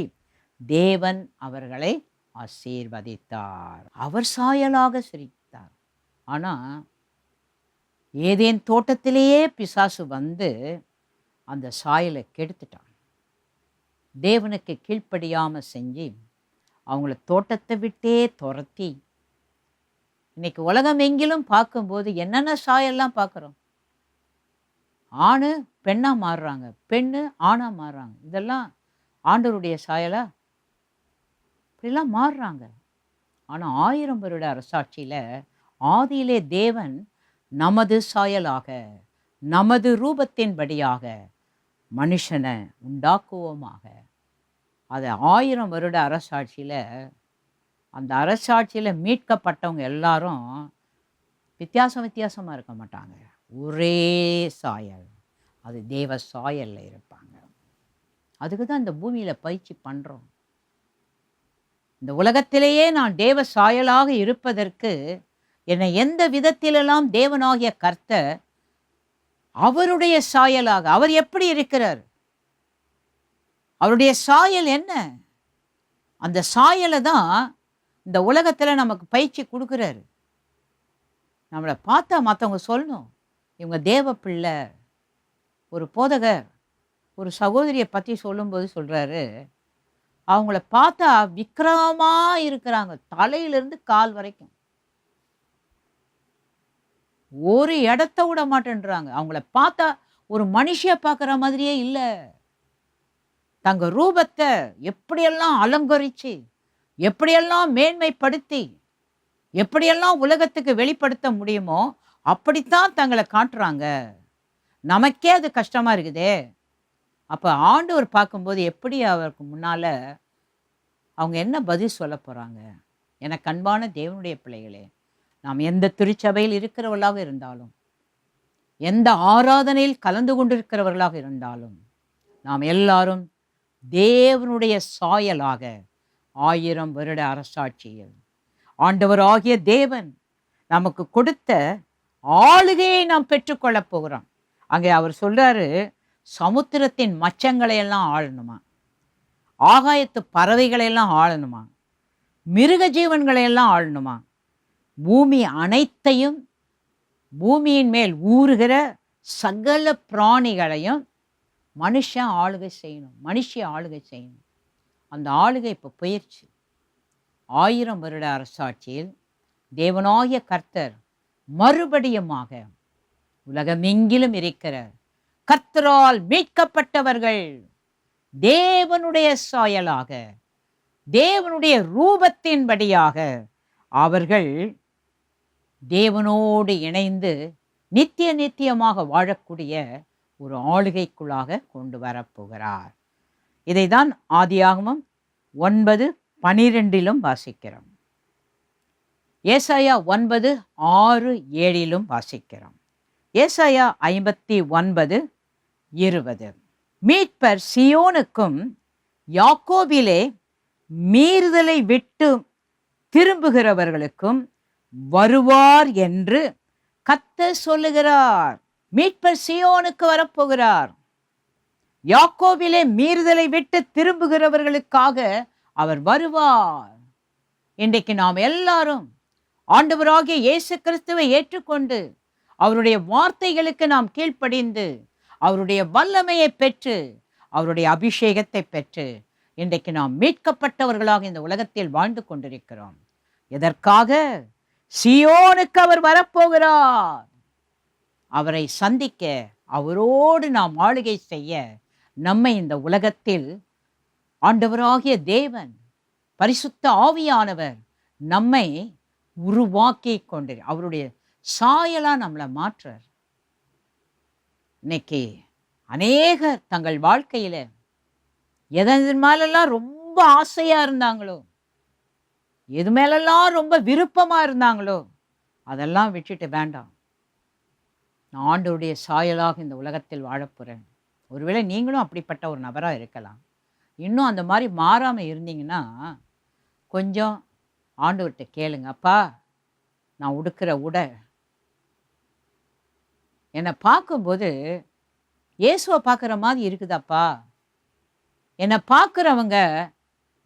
தேவன் அவர்களை ஆசீர்வதித்தார். அவர் சாயலாக சிரித்தார். ஆனால் ஏதேன் தோட்டத்திலேயே பிசாசு வந்து அந்த சாயலை கெடுத்துட்டான். தேவனுக்கு கீழ்ப்படியாமல் செஞ்சு அவங்கள தோட்டத்தை விட்டே துரத்தி, இன்னைக்கு உலகம் எங்கிலும் பார்க்கும்போது என்னென்ன சாயெல்லாம் பார்க்குறோம். ஆணு பெண்ணாக மாறுறாங்க, பெண்ணு ஆணாக மாறுறாங்க. இதெல்லாம் ஆண்டவருடைய சாயலா? இப்படிலாம் மாறுறாங்க. ஆனால் 1000 வருட அரசாட்சியில் ஆதியிலே தேவன் நமது சாயலாக நமது ரூபத்தின்படியாக மனுஷனை உண்டாக்குவோமாக. அது 1000 வருட அரசாட்சியில், அந்த அரசாட்சியில் மீட்கப்பட்டவங்க எல்லாரும் வித்தியாசமாக இருக்க மாட்டாங்க. ஒரே சாயல், அது தேவ சாயலில் இருப்பாங்க. அதுக்கு தான் இந்த பூமியில் பயிற்சி பண்ணுறோம். இந்த உலகத்திலேயே நான் தேவ சாயலாக இருப்பதற்கு என்னை எந்த விதத்திலெல்லாம் தேவனாகிய கர்த்தர் அவருடைய சாயலாக, அவர் எப்படி இருக்கிறார், அவருடைய சாயல் என்ன, அந்த சாயலை தான் இந்த உலகத்தில் நமக்கு பயிற்சி கொடுக்குறாரு. நம்மளை பார்த்தா மற்றவங்க சொல்லணும், இவங்க தேவ பிள்ளை. ஒரு போதகர் ஒரு சகோதரியை பற்றி சொல்லும்போது சொல்கிறாரு, அவங்கள பார்த்தா விக்கிரமாக இருக்கிறாங்க, தலையிலிருந்து கால் வரைக்கும். ஒரு இடத்த விட மாட்டேன்றாங்க. அவங்கள பார்த்தா ஒரு மனுஷியை பார்க்குற மாதிரியே இல்லை. தங்க ரூபத்தை எப்படியெல்லாம் அலங்கரித்து, எப்படியெல்லாம் மேன்மைப்படுத்தி, எப்படியெல்லாம் உலகத்துக்கு வெளிப்படுத்த முடியுமோ அப்படித்தான் தங்களை காட்டுறாங்க. நமக்கே அது கஷ்டமாக இருக்குதே. அப்போ ஆண்டவர் பார்க்கும்போது எப்படி அவருக்கு முன்னால் அவங்க என்ன பதில் சொல்ல போகிறாங்க? எனக்கு அன்பான தேவனுடைய பிள்ளைகளே, நாம் எந்த திருச்சபையில் இருக்கிறவர்களாக இருந்தாலும், எந்த ஆராதனையில் கலந்து கொண்டிருக்கிறவர்களாக இருந்தாலும், நாம் எல்லாரும் தேவனுடைய சாயலாக 1000 வருட அரசாட்சியில் ஆண்டவராகிய தேவன் நமக்கு கொடுத்த ஆளுகையை நாம் பெற்றுக்கொள்ளப் போகிறோம். அங்கே அவர் சொல்றாரு, சமுத்திரத்தின் மச்சங்களையெல்லாம் ஆளணுமா, ஆகாயத்து பறவைகளையெல்லாம் ஆளணுமா, மிருக ஜீவன்களையெல்லாம் ஆளணுமா, பூமி அனைத்தையும் பூமியின் மேல் ஊறுகிற சகல பிராணிகளையும் மனுஷன் ஆளுகை செய்யணும், மனுஷி ஆளுகை செய்யணும். அந்த ஆளுகை இப்போ போயிடுச்சு. 1000 வருட அரசாட்சியில் தேவனாகிய கர்த்தர் மறுபடியுமாக உலகமெங்கிலும் இருக்கிற கர்த்தரால் மீட்கப்பட்டவர்கள் தேவனுடைய சாயலாக, தேவனுடைய ரூபத்தின்படியாக அவர்கள் தேவனோடு இணைந்து நித்திய நித்தியமாக வாழக்கூடிய ஒரு ஆளுகைக்குள்ளாக கொண்டு வரப்போகிறார். இதைதான் ஆதியாகமம் 9:12 வாசிக்கிறோம். ஏசாயா 9:6-7 வாசிக்கிறோம். ஏசாயா 59:20 மீட்பர் சீயோனுக்கும் யாக்கோபிலே மீறுதலை விட்டு திரும்புகிறவர்களுக்கும் வருவார் என்று கர்த்தர் சொல்லுகிறார். மீட்பர் சீயோனுக்கு வரப்போகிறார். யாக்கோபிலே மீறுதலை விட்டு திரும்புகிறவர்களுக்காக அவர் வருவார். இன்றைக்கு நாம் எல்லாரும் ஆண்டவராகிய இயேசு கிறிஸ்துவை ஏற்றுக்கொண்டு அவருடைய வார்த்தைகளுக்கு நாம் கீழ்ப்படிந்து அவருடைய வல்லமையை பெற்று அவருடைய அபிஷேகத்தை பெற்று இன்றைக்கு நாம் மீட்கப்பட்டவர்களாக இந்த உலகத்தில் வாழ்ந்து கொண்டிருக்கிறோம். எதற்காக? சீயோனுக்கு அவர் வரப்போகிறார். அவரை சந்திக்க, அவரோடு நாம் ஆளுகை செய்ய நம்மை இந்த உலகத்தில் ஆண்டவராகிய தேவன் பரிசுத்த ஆவியானவர் நம்மை உருவாக்கி கொண்டு அவருடைய சாயலா நம்மளை மாற்றார். இன்னைக்கு அநேகர் தங்கள் வாழ்க்கையில எதன் மேலெல்லாம் ரொம்ப ஆசையா இருந்தாங்களோ, எது மேலெல்லாம் ரொம்ப விருப்பமா இருந்தாங்களோ அதெல்லாம் விட்டுட்டு வேண்டாம், நான் ஆண்டவருடைய சாயலாக இந்த உலகத்தில் வாழப்போறேன். ஒருவேளை நீங்களும் அப்படிப்பட்ட ஒரு நபராக இருக்கலாம். இன்னும் அந்த மாதிரி மாறாமல் இருந்தீங்கன்னா கொஞ்சம் ஆண்டவர்கிட்ட கேளுங்க. அப்பா, நான் உடுக்கிற உடை என்னை பார்க்கும்போது இயேசுவை பார்க்குற மாதிரி இருக்குதாப்பா, என்னை பார்க்குறவங்க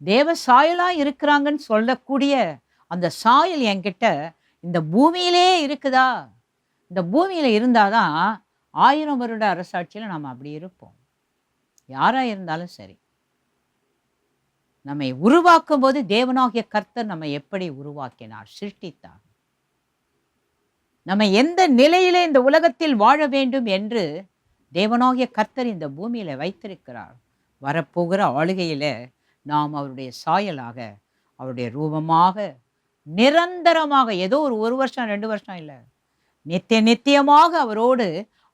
தேவ சாயலாக இருக்கிறாங்கன்னு சொல்லக்கூடிய அந்த சாயல் என்கிட்ட இந்த பூமியிலே இருக்குதா? இந்த பூமியில் இருந்தால் தான் 1000 வருட அரசாட்சியில் நாம் அப்படி இருப்போம். யாராக இருந்தாலும் சரி, நம்மை உருவாக்கும் போது தேவனாகிய கர்த்தர் நம்மை எப்படி உருவாக்கினார், சிருஷ்டித்தார், நம்ம எந்த நிலையிலே இந்த உலகத்தில் வாழ வேண்டும் என்று தேவனாகிய கர்த்தர் இந்த பூமியில வைத்திருக்கிறார். வரப்போகிற ஆளுகையில நாம் அவருடைய சாயலாக, அவருடைய ரூபமாக, நிரந்தரமாக, ஏதோ ஒரு வருஷம் 2 வருஷம் இல்லை, நித்திய நித்தியமாக அவரோடு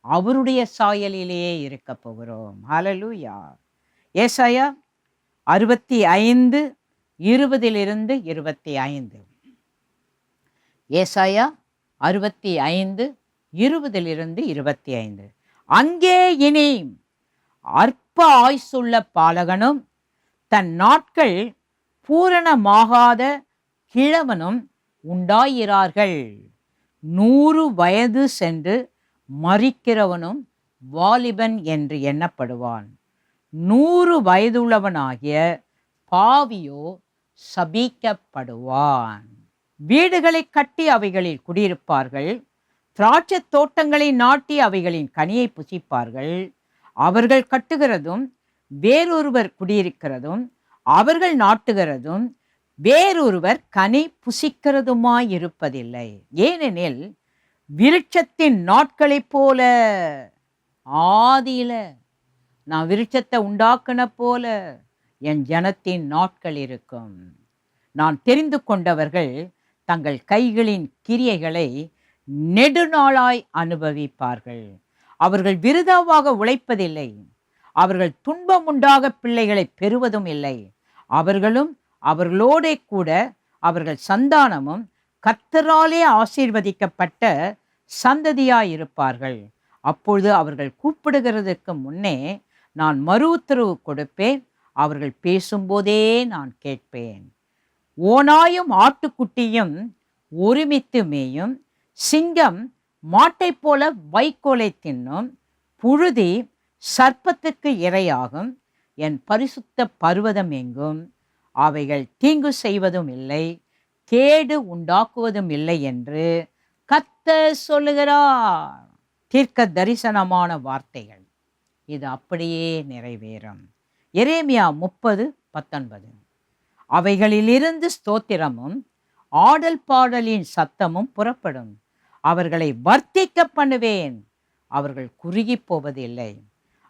அவருடைய சாயலிலேயே இருக்க போகிறோம். ஹல்லேலூயா. ஏசாயா 65:20-25. ஏசாயா 65:20-25. அங்கே இனி அற்ப ஆயுசுள்ள பாலகனும் தன் நாட்கள் பூரணமாகாத கிழவனும் உண்டாயிரார்கள். 100 வயது சென்று மரிக்கிறவனும் வாலிபன் என்று எண்ணப்படுவான். 100 வயதுள்ளவனாகிய பாவியோ சபிக்கப்படுவான். வீடுகளை கட்டி அவைகளில் குடியிருப்பார்கள், திராட்சை தோட்டங்களை நாட்டி அவைகளின் கனியை புசிப்பார்கள். அவர்கள் கட்டுகிறதும் வேறொருவர் குடியிருக்கிறதும் அவர்கள் நாட்டுகிறதும் வேறொருவர் கனி புசிக்கிறதுமாயிருப்பதில்லை. ஏனெனில் விருட்சத்தின் நாட்களைப் போல, ஆதியில நான் விருட்சத்தை உண்டாக்கின போல என் ஜனத்தின் நாட்கள் இருக்கும். நான் தெரிந்து கொண்டவர்கள் தங்கள் கைகளின் கிரியைகளை நெடுநாளாய் அனுபவிப்பார்கள். அவர்கள் விருதாவாக உழைப்பதில்லை, அவர்கள் துன்பம் உண்டாக பிள்ளைகளை பெறுவதும் இல்லை. அவர்களும் அவர்களோட கூட அவர்கள் சந்தானமும் கர்த்தராலே ஆசீர்வதிக்கப்பட்ட சந்ததியாயிருப்பார்கள். அப்பொழுது அவர்கள் கூப்பிடுகிறதுக்கு முன்னே நான் மறு உத்தரவு கொடுப்பேன், அவர்கள் பேசும்போதே நான் கேட்பேன். ஓநாயும் ஆட்டுக்குட்டியும் ஒருமித்து மேயும், சிங்கம் மாட்டை போல வைக்கோலை தின்னும், புழுதி சர்ப்பத்துக்கு இரையாகும். என் பரிசுத்த பர்வதம் எங்கும் அவைகள் தீங்கு செய்வதும் இல்லை, கேடு உண்டாக்குவதும் இல்லை என்று கர்த்தர் சொல்லுகிறார். தீர்க்க தரிசனமான வார்த்தைகள் இது அப்படியே நிறைவேறும். எரேமியா 30:19. அவைகளிலிருந்து ஸ்தோத்திரமும் ஆடல் பாடலின் சத்தமும் புறப்படும். அவர்களை வர்த்திக்க பண்ணுவேன், அவர்கள் குறுகி போவதில்லை.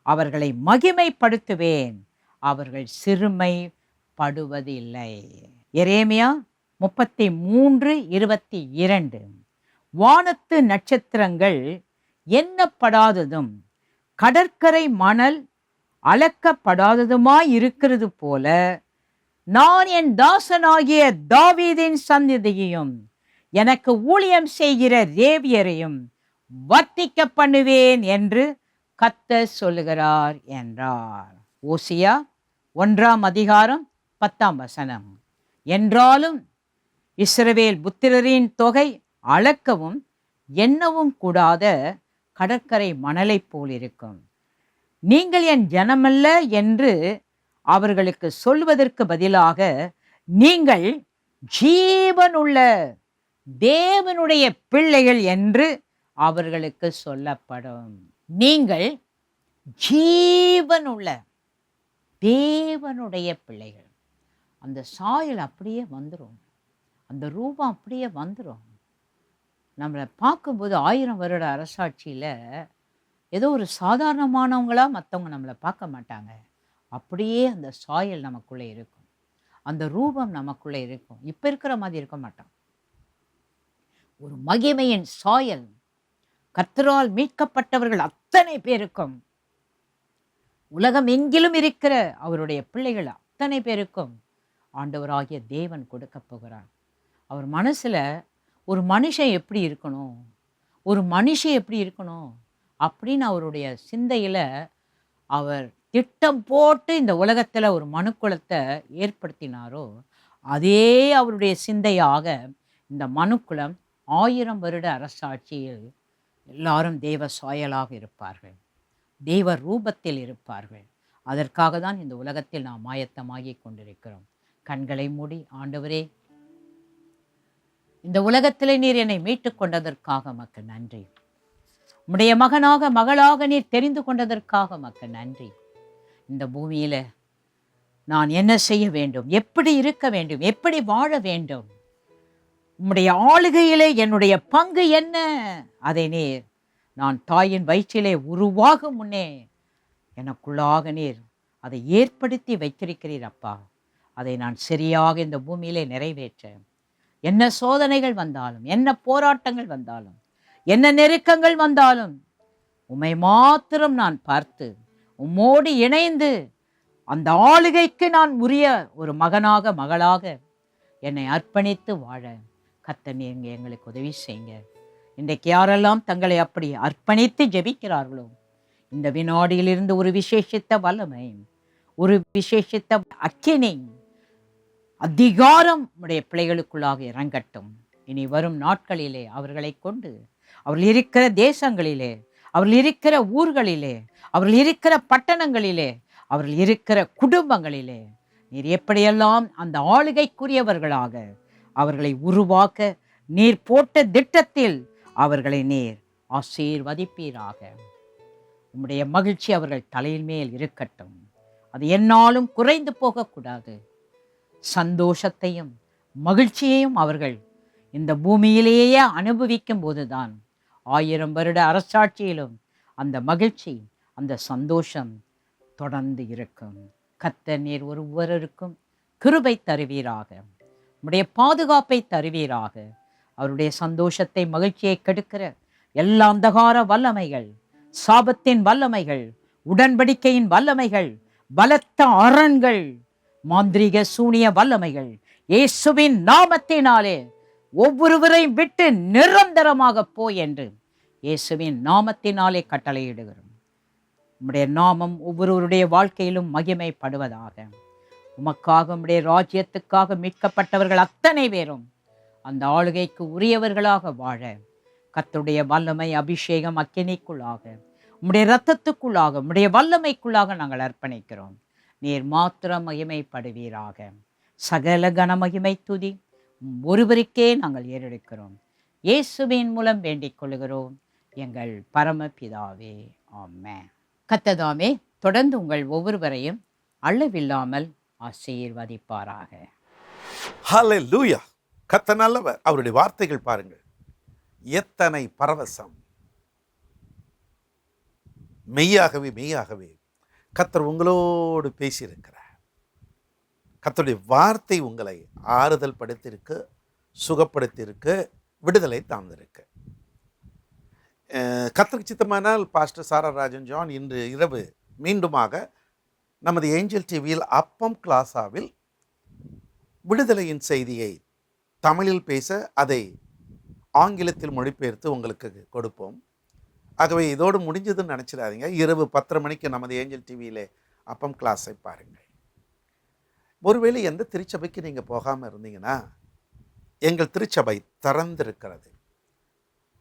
அவர்களை மகிமைப்படுத்துவேன், அவர்கள் சிறுமைப்படுவதில்லை. எரேமியா 33:22. வானத்து நட்சத்திரங்கள் எண்ணப்படாததும் கடற்கரை மணல் அளக்கப்படாததுமாய் இருக்கிறது போல, நான் என் தாசனாகிய தாவீதின் சந்ததியையும் எனக்கு ஊழியம் செய்கிற லேவியரையும் வர்த்திக்க பண்ணுவேன் என்று கர்த்தர் சொல்லுகிறார் என்றார். ஓசியா 1:10. என்றாலும் இஸ்ரவேல் புத்திரரின் தொகை அளக்கவும் எண்ணவும் கூடாத கடற்கரை மணலை போல் இருக்கும். நீங்கள் என் ஜனமல்ல என்று அவர்களுக்கு சொல்வதற்கு பதிலாக நீங்கள் ஜீவனுள்ள தேவனுடைய பிள்ளைகள் என்று அவர்களுக்கு சொல்லப்படும். நீங்கள் ஜீவனுள்ள தேவனுடைய பிள்ளைகள். அந்த சாயல் அப்படியே வந்துடும், அந்த ரூபம் அப்படியே வந்துடும். நம்மளை பார்க்கும்போது 1000 வருட அரசாட்சியில் ஏதோ ஒரு சாதாரணமானவங்களா மற்றவங்க நம்மளை பார்க்க மாட்டாங்க. அப்படியே அந்த சாயல் நமக்குள்ளே இருக்கும், அந்த ரூபம் நமக்குள்ளே இருக்கும். இப்போ இருக்கிற மாதிரி இருக்க மாட்டோம். ஒரு மகிமையின் சாயல் கர்த்தரால் மீட்கப்பட்டவர்கள் அத்தனை பேருக்கும், உலகம் எங்கிலும் இருக்கிற அவருடைய பிள்ளைகள் அத்தனை பேருக்கும் ஆண்டவராகிய தேவன் கொடுக்க போகிறார். அவர் மனசில் ஒரு மனுஷன் எப்படி இருக்கணும், ஒரு மனுஷன் எப்படி இருக்கணும் அப்படின்னு அவருடைய சிந்தையில் அவர் திட்டம் போட்டு இந்த உலகத்தில் ஒரு மனுக்குலத்தை ஏற்படுத்தினாரோ, அதே அவருடைய சிந்தையாக இந்த மனுக்குலம் 1000 வருட அரசாட்சியில் எல்லாரும் தேவ சாயலாக இருப்பார்கள், தெய்வ ரூபத்தில் இருப்பார்கள். அதற்காக தான் இந்த உலகத்தில் நாம் ஆயத்தமாகி கொண்டிருக்கிறோம். கண்களை மூடி, ஆண்டவரே, இந்த உலகத்தில் நீர் என்னை மீட்டு கொண்டதற்காக மக்கு நன்றி. உம்முடைய மகனாக மகளாக நீர் தெரிந்து கொண்டதற்காக மக்கு நன்றி. இந்த பூமியில் நான் என்ன செய்ய வேண்டும், எப்படி இருக்க வேண்டும், எப்படி வாழ வேண்டும், உம்முடைய ஆளுகையிலே என்னுடைய பங்கு என்ன, அதை நீர் நான் தாயின் வயிற்றிலே உருவாகும் முன்னே எனக்குள்ளாக நீர் அதை ஏற்படுத்தி வைத்திருக்கிறீர் அப்பா. அதை நான் சரியாக இந்த பூமியிலே நிறைவேற்ற, என்ன சோதனைகள் வந்தாலும், என்ன போராட்டங்கள் வந்தாலும், என்ன நெருக்கங்கள் வந்தாலும், உம்மை மாத்திரம் நான் பார்த்து உம்மோடு இணைந்து அந்த ஆளுகைக்கு நான் உரிய ஒரு மகனாக மகளாக என்னை அர்ப்பணித்து வாழ கர்த்தர் நீங்க எங்களுக்கு உதவி செய்யுங்க. இன்றைக்கு யாரெல்லாம் தங்களை அப்படி அர்ப்பணித்து ஜெபிக்கிறார்களோ, இந்த வினாடியிலிருந்து ஒரு விசேஷித்த வல்லமை, ஒரு விசேஷித்த அக்கினி, அதிகாரம் உடைய பிள்ளைகளுக்குள்ளாக இறங்கட்டும். இனி வரும் நாட்களிலே அவர்களை கொண்டு அவர்கள் இருக்கிற தேசங்களிலே, அவர்கள் இருக்கிற ஊர்களிலே, அவர்கள் இருக்கிற பட்டணங்களிலே, அவர்கள் இருக்கிற குடும்பங்களிலே நீர் எப்படியெல்லாம் அந்த ஆளுகைக்குரியவர்களாக அவர்களை உருவாக்க நீர் போட்ட திட்டத்தில் அவர்களை நீர் ஆசீர்வதிப்பீராக. உம்முடைய மகிழ்ச்சி அவர்கள் தலையின் மேல் இருக்கட்டும். அது என்னாலும் குறைந்து போகக்கூடாது. சந்தோஷத்தையும் மகிழ்ச்சியையும் அவர்கள் இந்த பூமியிலேயே அனுபவிக்கும் போதுதான் 1000 வருட அரசாட்சியிலும் அந்த மகிழ்ச்சி, அந்த சந்தோஷம் தொடர்ந்து இருக்கும். கர்த்தர் நீர் ஒருவருக்கும் கிருபை தருவீராக, உம்முடைய பாதுகாப்பை தருவீராக. அவருடைய சந்தோஷத்தை, மகிழ்ச்சியை கெடுக்கிற எல்லா அந்தகார வல்லமைகள், சாபத்தின் வல்லமைகள், உடன்படிக்கையின் வல்லமைகள், பலத்த அரண்கள், மாந்திரிக சூனிய வல்லமைகள் இயேசுவின் நாமத்தினாலே ஒவ்வொருவரையும் விட்டு நிரந்தரமாக போய் என்று இயேசுவின் நாமத்தினாலே கட்டளையிடுகிறோம். உம்முடைய நாமம் ஒவ்வொருவருடைய வாழ்க்கையிலும் மகிமைப்படுவதாக. உமக்காக, உம்முடைய ராஜ்யத்துக்காக மீட்கப்பட்டவர்கள் அத்தனை பேரும் அந்த ஆளுகைக்கு உரியவர்களாக வாழ கர்த்தருடைய வல்லமை, அபிஷேகம், அக்கினிக்குள்ளாக, உம்முடைய இரத்தத்துக்குள்ளாக, உம்முடைய வல்லமைக்குள்ளாக நாங்கள் அர்ப்பணிக்கிறோம். நீர் மாத்திரம் மகிமைப்படுவீராக. சகல கன மகிமை துதி ஒருவருக்கே நாங்கள் ஏறெடுக்கிறோம். இயேசுவின் மூலம் வேண்டிக் கொள்கிறோம் எங்கள் பரமபிதாவே, ஆமென். கர்த்தர் தொடர்ந்து உங்கள் ஒவ்வொருவரையும் அளவில்லாமல் ஆசீர்வதிப்பாராக. ஹல்லேலூயா. கர்த்தர் நல்லவர். அவருடைய வார்த்தைகள் பாருங்கள், எத்தனை பரவசம். மெய்யாகவே மெய்யாகவே கர்த்தர் உங்களோடு பேசியிருக்கிறார். கர்த்தருடைய வார்த்தை உங்களை ஆறுதல் படுத்தியிருக்கு, சுகப்படுத்தியிருக்கு, விடுதலை தாழ்ந்திருக்கு. கர்த்தருக்கு சித்தமானால் பாஸ்டர் சாரா ராஜன் ஜான் இன்று இரவு மீண்டுமாக நமது ஏஞ்சல் டிவியில் அப்பம் கிளாஸாவில் விடுதலையின் செய்தியை தமிழில் பேச அதை ஆங்கிலத்தில் மொழிபெயர்த்து உங்களுக்கு கொடுப்போம். ஆகவே இதோடு முடிஞ்சதுன்னு நினச்சிடாதீங்க. இரவு 10:30 மணிக்கு நமது ஏஞ்சல் டிவியிலே அப்பம் கிளாஸை பாருங்கள். ஒருவேளை எந்த திருச்சபைக்கு நீங்கள் போகாமல் இருந்தீங்கன்னா, எங்கள் திருச்சபை திறந்திருக்கிறது.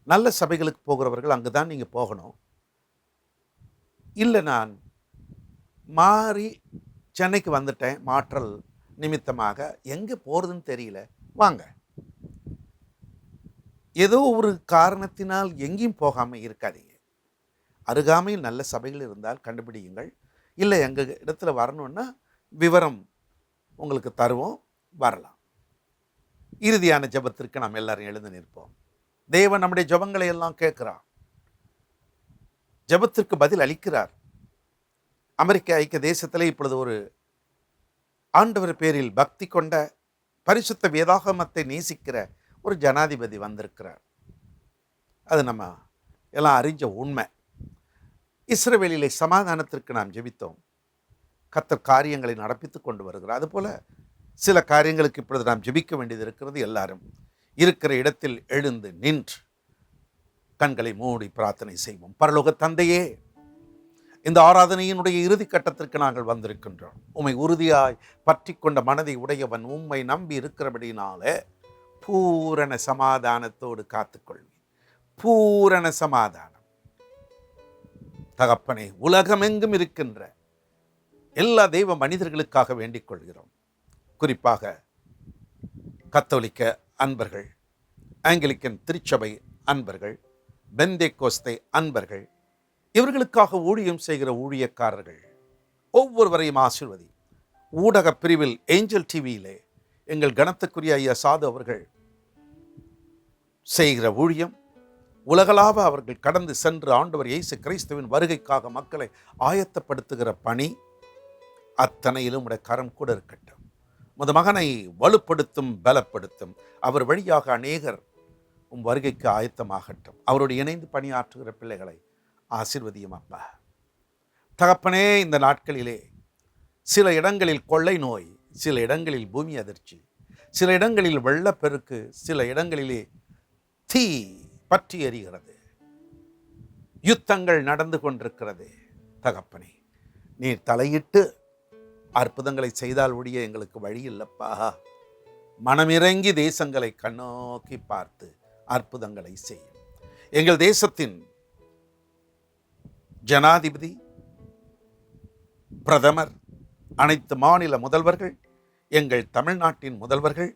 நல்ல சபைகளுக்கு போகிறவர்கள் அங்கு தான் நீங்கள் போகணும். இல்லை, நான் மாறி சென்னைக்கு வந்துட்டேன், மாற்றல் நிமித்தமாக எங்கே போகிறதுன்னு தெரியல, வாங்க. ஏதோ ஒரு காரணத்தினால் எங்கேயும் போகாமல் இருக்காதீங்க. அருகாமையில் நல்ல சபைகள் இருந்தால் கண்டுபிடியுங்கள். இல்லை, எங்கள் இடத்துல வரணுன்னா விவரம் உங்களுக்கு தருவோம், வரலாம். இறுதியான ஜெபத்திற்கு நாம் எல்லாரும் எழுந்து நிற்போம். தேவன் நம்முடைய ஜெபங்களை எல்லாம் கேட்கிறார், ஜெபத்திற்கு பதில் அளிக்கிறார். அமெரிக்க ஐக்கிய தேசத்திலே இப்பொழுது ஒரு ஆண்டவர் பேரில் பக்தி கொண்ட, பரிசுத்த வேதாகமத்தை நேசிக்கிற ஒரு ஜனாதிபதி வந்திருக்கிறார். அது நம்ம எல்லாம் அறிஞ்ச உண்மை. இஸ்ரவேலிலே சமாதானத்திற்கு நாம் ஜெபித்தோம். கர்த்தர் காரியங்களை நடப்பித்து கொண்டு வருகிறார். அதுபோல சில காரியங்களுக்கு இப்பொழுது நாம் ஜெபிக்க வேண்டியது இருக்கிறது. எல்லாரும் இருக்கிற இடத்தில் எழுந்து நின்று கண்களை மூடி பிரார்த்தனை செய்வோம். பரலோக தந்தையே, இந்த ஆராதனையினுடைய இறுதி கட்டத்திற்கு நாங்கள் வந்திருக்கின்றோம். உம்மை உறுதியாய் பற்றி கொண்ட மனதை உடையவன் உம்மை நம்பி இருக்கிறபடினாலே பூரண சமாதானத்தோடு காத்துக்கொள்வேன். பூரண சமாதானம். தகப்பனே, உலகமெங்கும் இருக்கின்ற எல்லா தெய்வ மனிதர்களுக்காக வேண்டிக் கொள்கிறோம். குறிப்பாக கத்தோலிக்க அன்பர்கள், ஆங்கிலிக்கன் திருச்சபை அன்பர்கள், பெந்தேகோஸ்தே அன்பர்கள், இவர்களுக்காக ஊழியம் செய்கிற ஊழியக்காரர்கள் ஒவ்வொருவரையும் ஆசீர்வதி. ஊடக பிரிவில் ஏஞ்சல் டிவியிலே எங்கள் கனத்துக்குரிய ஐயா சாது அவர்கள் செய்கிற ஊழியம், உலகளாவ அவர்கள் கடந்து சென்று ஆண்டவர் இயேசு கிறிஸ்துவின் வருகைக்காக மக்களை ஆயத்தப்படுத்துகிற பணி, அத்தனையிலும் உடைய கரம் கூட இருக்கட்டும். உமது மகனை வலுப்படுத்தும், பலப்படுத்தும். அவர் வழியாக அநேகர் உம் வருகைக்கு ஆயத்தமாகட்டும். அவரோடு இணைந்து பணியாற்றுகிற பிள்ளைகளை ஆசீர்வதியும் அப்பா. தகப்பனே, இந்த நாட்களிலே சில இடங்களில் கொள்ளை நோய், சில இடங்களில் பூமி அதிர்ச்சி, சில இடங்களில் வெள்ளப்பெருக்கு, சில இடங்களிலே தீ பற்றி எரிகிறது, யுத்தங்கள் நடந்து கொண்டிருக்கிறது. தகப்பனே, நீர் தலையிட்டு அற்புதங்களை செய்தால் ஒழிய எங்களுக்கு வழி இல்லப்பா. மனமிறங்கி தேசங்களை கண்ணோக்கி பார்த்து அற்புதங்களை செய்யும். எங்கள் தேசத்தின் ஜனாதிபதி, பிரதமர், அனைத்து மாநில முதல்வர்கள், எங்கள் தமிழ்நாட்டின் முதல்வர்கள்,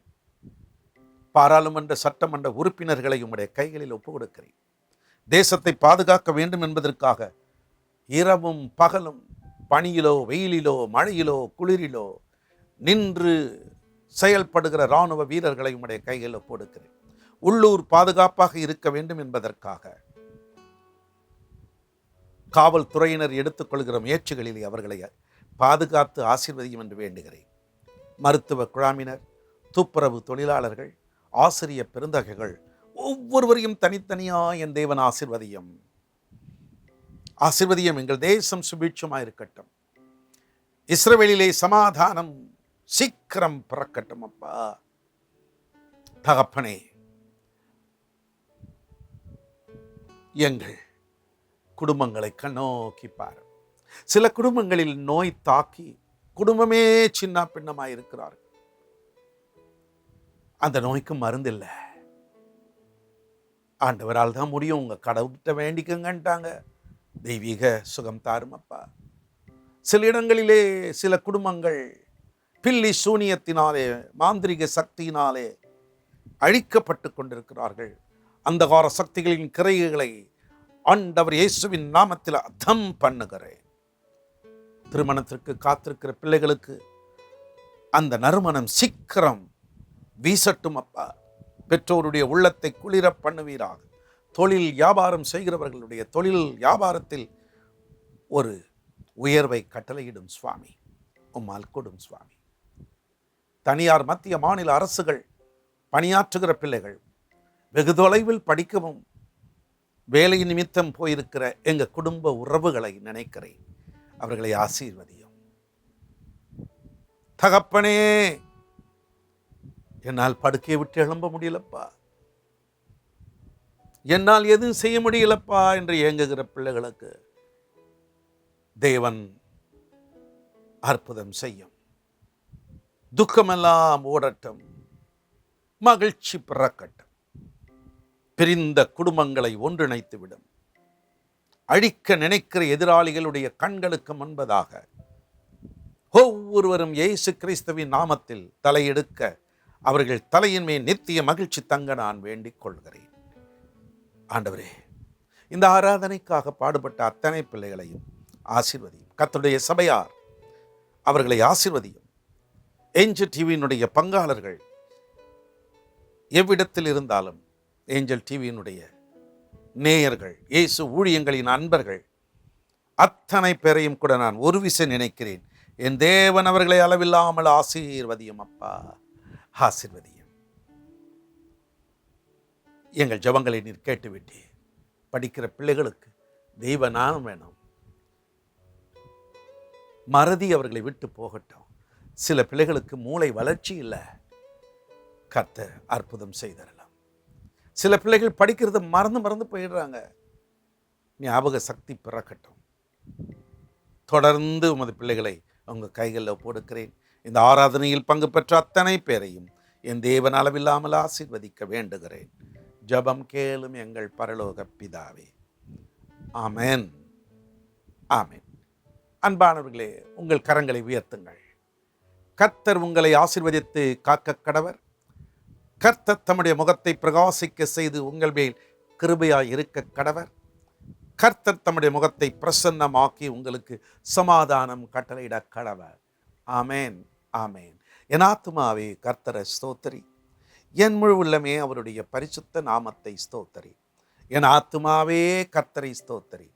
பாராளுமன்ற சட்டமன்ற உறுப்பினர்களை உம்முடைய கைகளில் ஒப்புக் கொடுக்கிறேன். தேசத்தை பாதுகாக்க வேண்டும் என்பதற்காக இரவும் பகலும், பனியிலோ வெயிலிலோ மழையிலோ குளிரிலோ நின்று செயல்படுகிற இராணுவ வீரர்களை உம்முடைய கைகளில் ஒப்புக் கொடுக்கிறேன். உள்ளூர் பாதுகாப்பாக இருக்க வேண்டும் என்பதற்காக காவல்துறையினர் எடுத்துக்கொள்கிற முயற்சிகளிலே அவர்களை பாதுகாத்து ஆசீர்வதியும் என்று வேண்டுகிறேன். மருத்துவ குழாமினர், துப்புரவு தொழிலாளர்கள், ஆசிரிய பெருந்தகைகள் ஒவ்வொருவரையும் தனித்தனியாக என் தேவன் ஆசீர்வதியும். ஆசீர்வதியும். எங்கள் தேசம் சுபீட்சமாக இருக்கட்டும். இஸ்ரவேலிலே சமாதானம் சீக்கிரம் பிறக்கட்டும் அப்பா. தகப்பனே, எங்கள் குடும்பங்களை கண்ணோக்கி பாரு. சில குடும்பங்களில் நோய் தாக்கி குடும்பமே சின்ன பின்னமாய் இருக்கிறார்கள். அந்த நோய்க்கு மருந்து இல்லை. ஆண்டவரால் தான் முடியும். உங்க கடவுள்கிட்ட வேண்டிக்கங்கன்ட்டாங்க. தெய்வீக சுகம் தாரும் அப்பா. சில இடங்களிலே சில குடும்பங்கள் பில்லி சூனியத்தினாலே, மாந்திரிக சக்தியினாலே அழிக்கப்பட்டு கொண்டிருக்கிறார்கள். அந்தகார சக்திகளின் கிரைகளை ஆண்டவர் இயேசுவின் நாமத்தில் அதம் பண்ணுகிறேன். திருமணத்திற்கு காத்திருக்கிற பிள்ளைகளுக்கு அந்த நறுமணம் சீக்கிரம் வீசட்டும் அப்பா. பெற்றோருடைய உள்ளத்தை குளிர பண்ணுவீராக. தொழில் வியாபாரம் செய்கிறவர்களுடைய தொழில் வியாபாரத்தில் ஒரு உயர்வை கட்டளையிடும் சுவாமி, உம்மால் கொடும் சுவாமி. தனியார் மத்திய மாநில அரசுகள் பணியாற்றுகிற பிள்ளைகள், வெகு தொலைவில் படிக்கவும் வேலை நிமித்தம் போயிருக்கிற எங்க குடும்ப உறவுகளை நினைக்கிறேன். அவர்களை ஆசீர்வதியும். தகப்பனே, என்னால் படுக்கையை விட்டு எழும்ப முடியலப்பா, என்னால் எதுவும் செய்ய முடியலப்பா என்று ஏங்குகிற பிள்ளைகளுக்கு தேவன் அற்புதம் செய்யும். துக்கமெல்லாம் ஓடட்டும், மகிழ்ச்சி பிறக்கட்டும். பிரிந்த குடும்பங்களை ஒன்றிணைத்து விடும். அழிக்க நினைக்கிற எதிராளிகளுடைய கண்களுக்கு முன்பதாக ஒவ்வொருவரும் இயேசு கிறிஸ்துவின் நாமத்தில் தலையெடுக்க அவர்கள் தலையின் மேல் நித்திய மகிழ்ச்சி தங்க நான் வேண்டிக் கொள்கிறேன். ஆண்டவரே, இந்த ஆராதனைக்காக பாடுபட்ட அத்தனை பிள்ளைகளையும் ஆசீர்வதியும். கர்த்தருடைய சபையார் அவர்களை ஆசீர்வதியும். ஏஞ்சல் டிவியினுடைய பங்காளர்கள் எவ்விடத்தில் இருந்தாலும், ஏஞ்சல் டிவியினுடைய நேயர்கள், இயேசு ஊழியங்களின் அன்பர்கள் அத்தனை பேரையும் கூட நான் ஒரு விசை நினைக்கிறேன். என் தேவன் அவர்களை அளவில்லாமல் ஆசீர்வதியும். அப்பா, ஆசீர்வதியும். எங்கள் ஜெபங்களை நீர் கேட்டுவிட்டே. படிக்கிற பிள்ளைகளுக்கு தெய்வ ஞானம் வேணும். மறதி அவர்களை விட்டு போகட்டும். சில பிள்ளைகளுக்கு மூளை வளர்ச்சி இல்லை, கர்த்தர் அற்புதம் செய்தரலாம். சில பிள்ளைகள் படிக்கிறது மறந்து போயிடுறாங்க. ஞாபக சக்தி பிறக்கட்டும். தொடர்ந்து உமது பிள்ளைகளை உங்கள் கைகளில் போடுக்கிறேன். இந்த ஆராதனையில் பங்கு பெற்ற அத்தனை பேரையும் என் தேவன் அளவில்லாமல் ஆசீர்வதிக்க வேண்டுகிறேன். ஜெபம் கேளும் எங்கள் பரலோக பிதாவே. ஆமென், ஆமென். அன்பானவர்களே, உங்கள் கரங்களை உயர்த்துங்கள். கர்த்தர் உங்களை ஆசீர்வதித்து காக்க கடவர். கர்த்தர் தம்முடைய முகத்தை பிரகாசிக்க செய்து உங்கள் மேல் கிருபையாய் இருக்க கடவர். கர்த்தர் தம்முடைய முகத்தை பிரசன்னமாக்கி உங்களுக்கு சமாதானம் கட்டளையிட கடவர். ஆமேன், ஆமேன். என் ஆத்துமாவே கர்த்தரை ஸ்தோத்திரி, என் முழு உள்ளமே அவருடைய பரிசுத்த நாமத்தை ஸ்தோத்திரி. என் ஆத்துமாவே கர்த்தரை ஸ்தோத்திரி,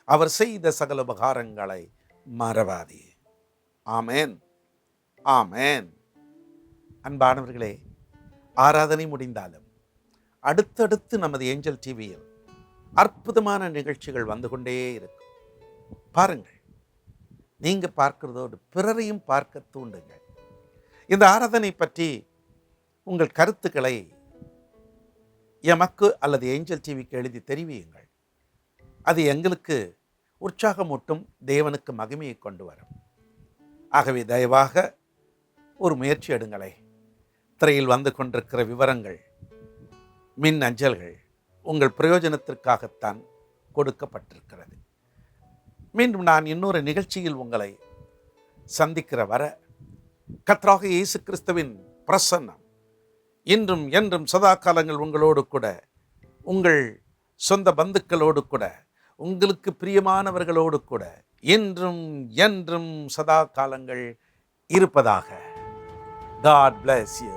அவர் செய்த சகல உபகாரங்களை மறவாதே. ஆமேன், ஆமேன். அன்பானவர்களே, ஆராதனை முடிந்தாலும் அடுத்தடுத்து நமது ஏஞ்சல் டிவியில் அற்புதமான நிகழ்ச்சிகள் வந்து கொண்டே இருக்கும். பாருங்கள், நீங்க பார்க்கிறதோடு பிறரையும் பார்க்க தூண்டுங்கள். இந்த ஆராதனை பற்றி உங்கள் கருத்துக்களை எமக்கு அல்லது ஏஞ்சல் டிவிக்கு எழுதி தெரிவியுங்கள். அது எங்களுக்கு உற்சாகமூட்டும், தேவனுக்கு மகிமையை கொண்டு வரும். ஆகவே தயவாக ஒரு முயற்சி எடுங்களே. திரையில் வந்து கொண்டிருக்கிற விவரங்கள், மின் அஞ்சல்கள் உங்கள் பிரயோஜனத்திற்காகத்தான் கொடுக்கப்பட்டிருக்கிறது. மீண்டும் நான் இன்னொரு நிகழ்ச்சியில் உங்களை சந்திக்கிற வர கர்த்தராக இயேசு கிறிஸ்துவின் பிரசன்னம் இன்றும் என்றும் சதா காலங்கள் உங்களோடு கூட, உங்கள் சொந்த பந்துக்களோடு கூட, உங்களுக்கு பிரியமானவர்களோடு கூட என்றும் என்றும் சதா காலங்கள் இருப்பதாக. God bless you.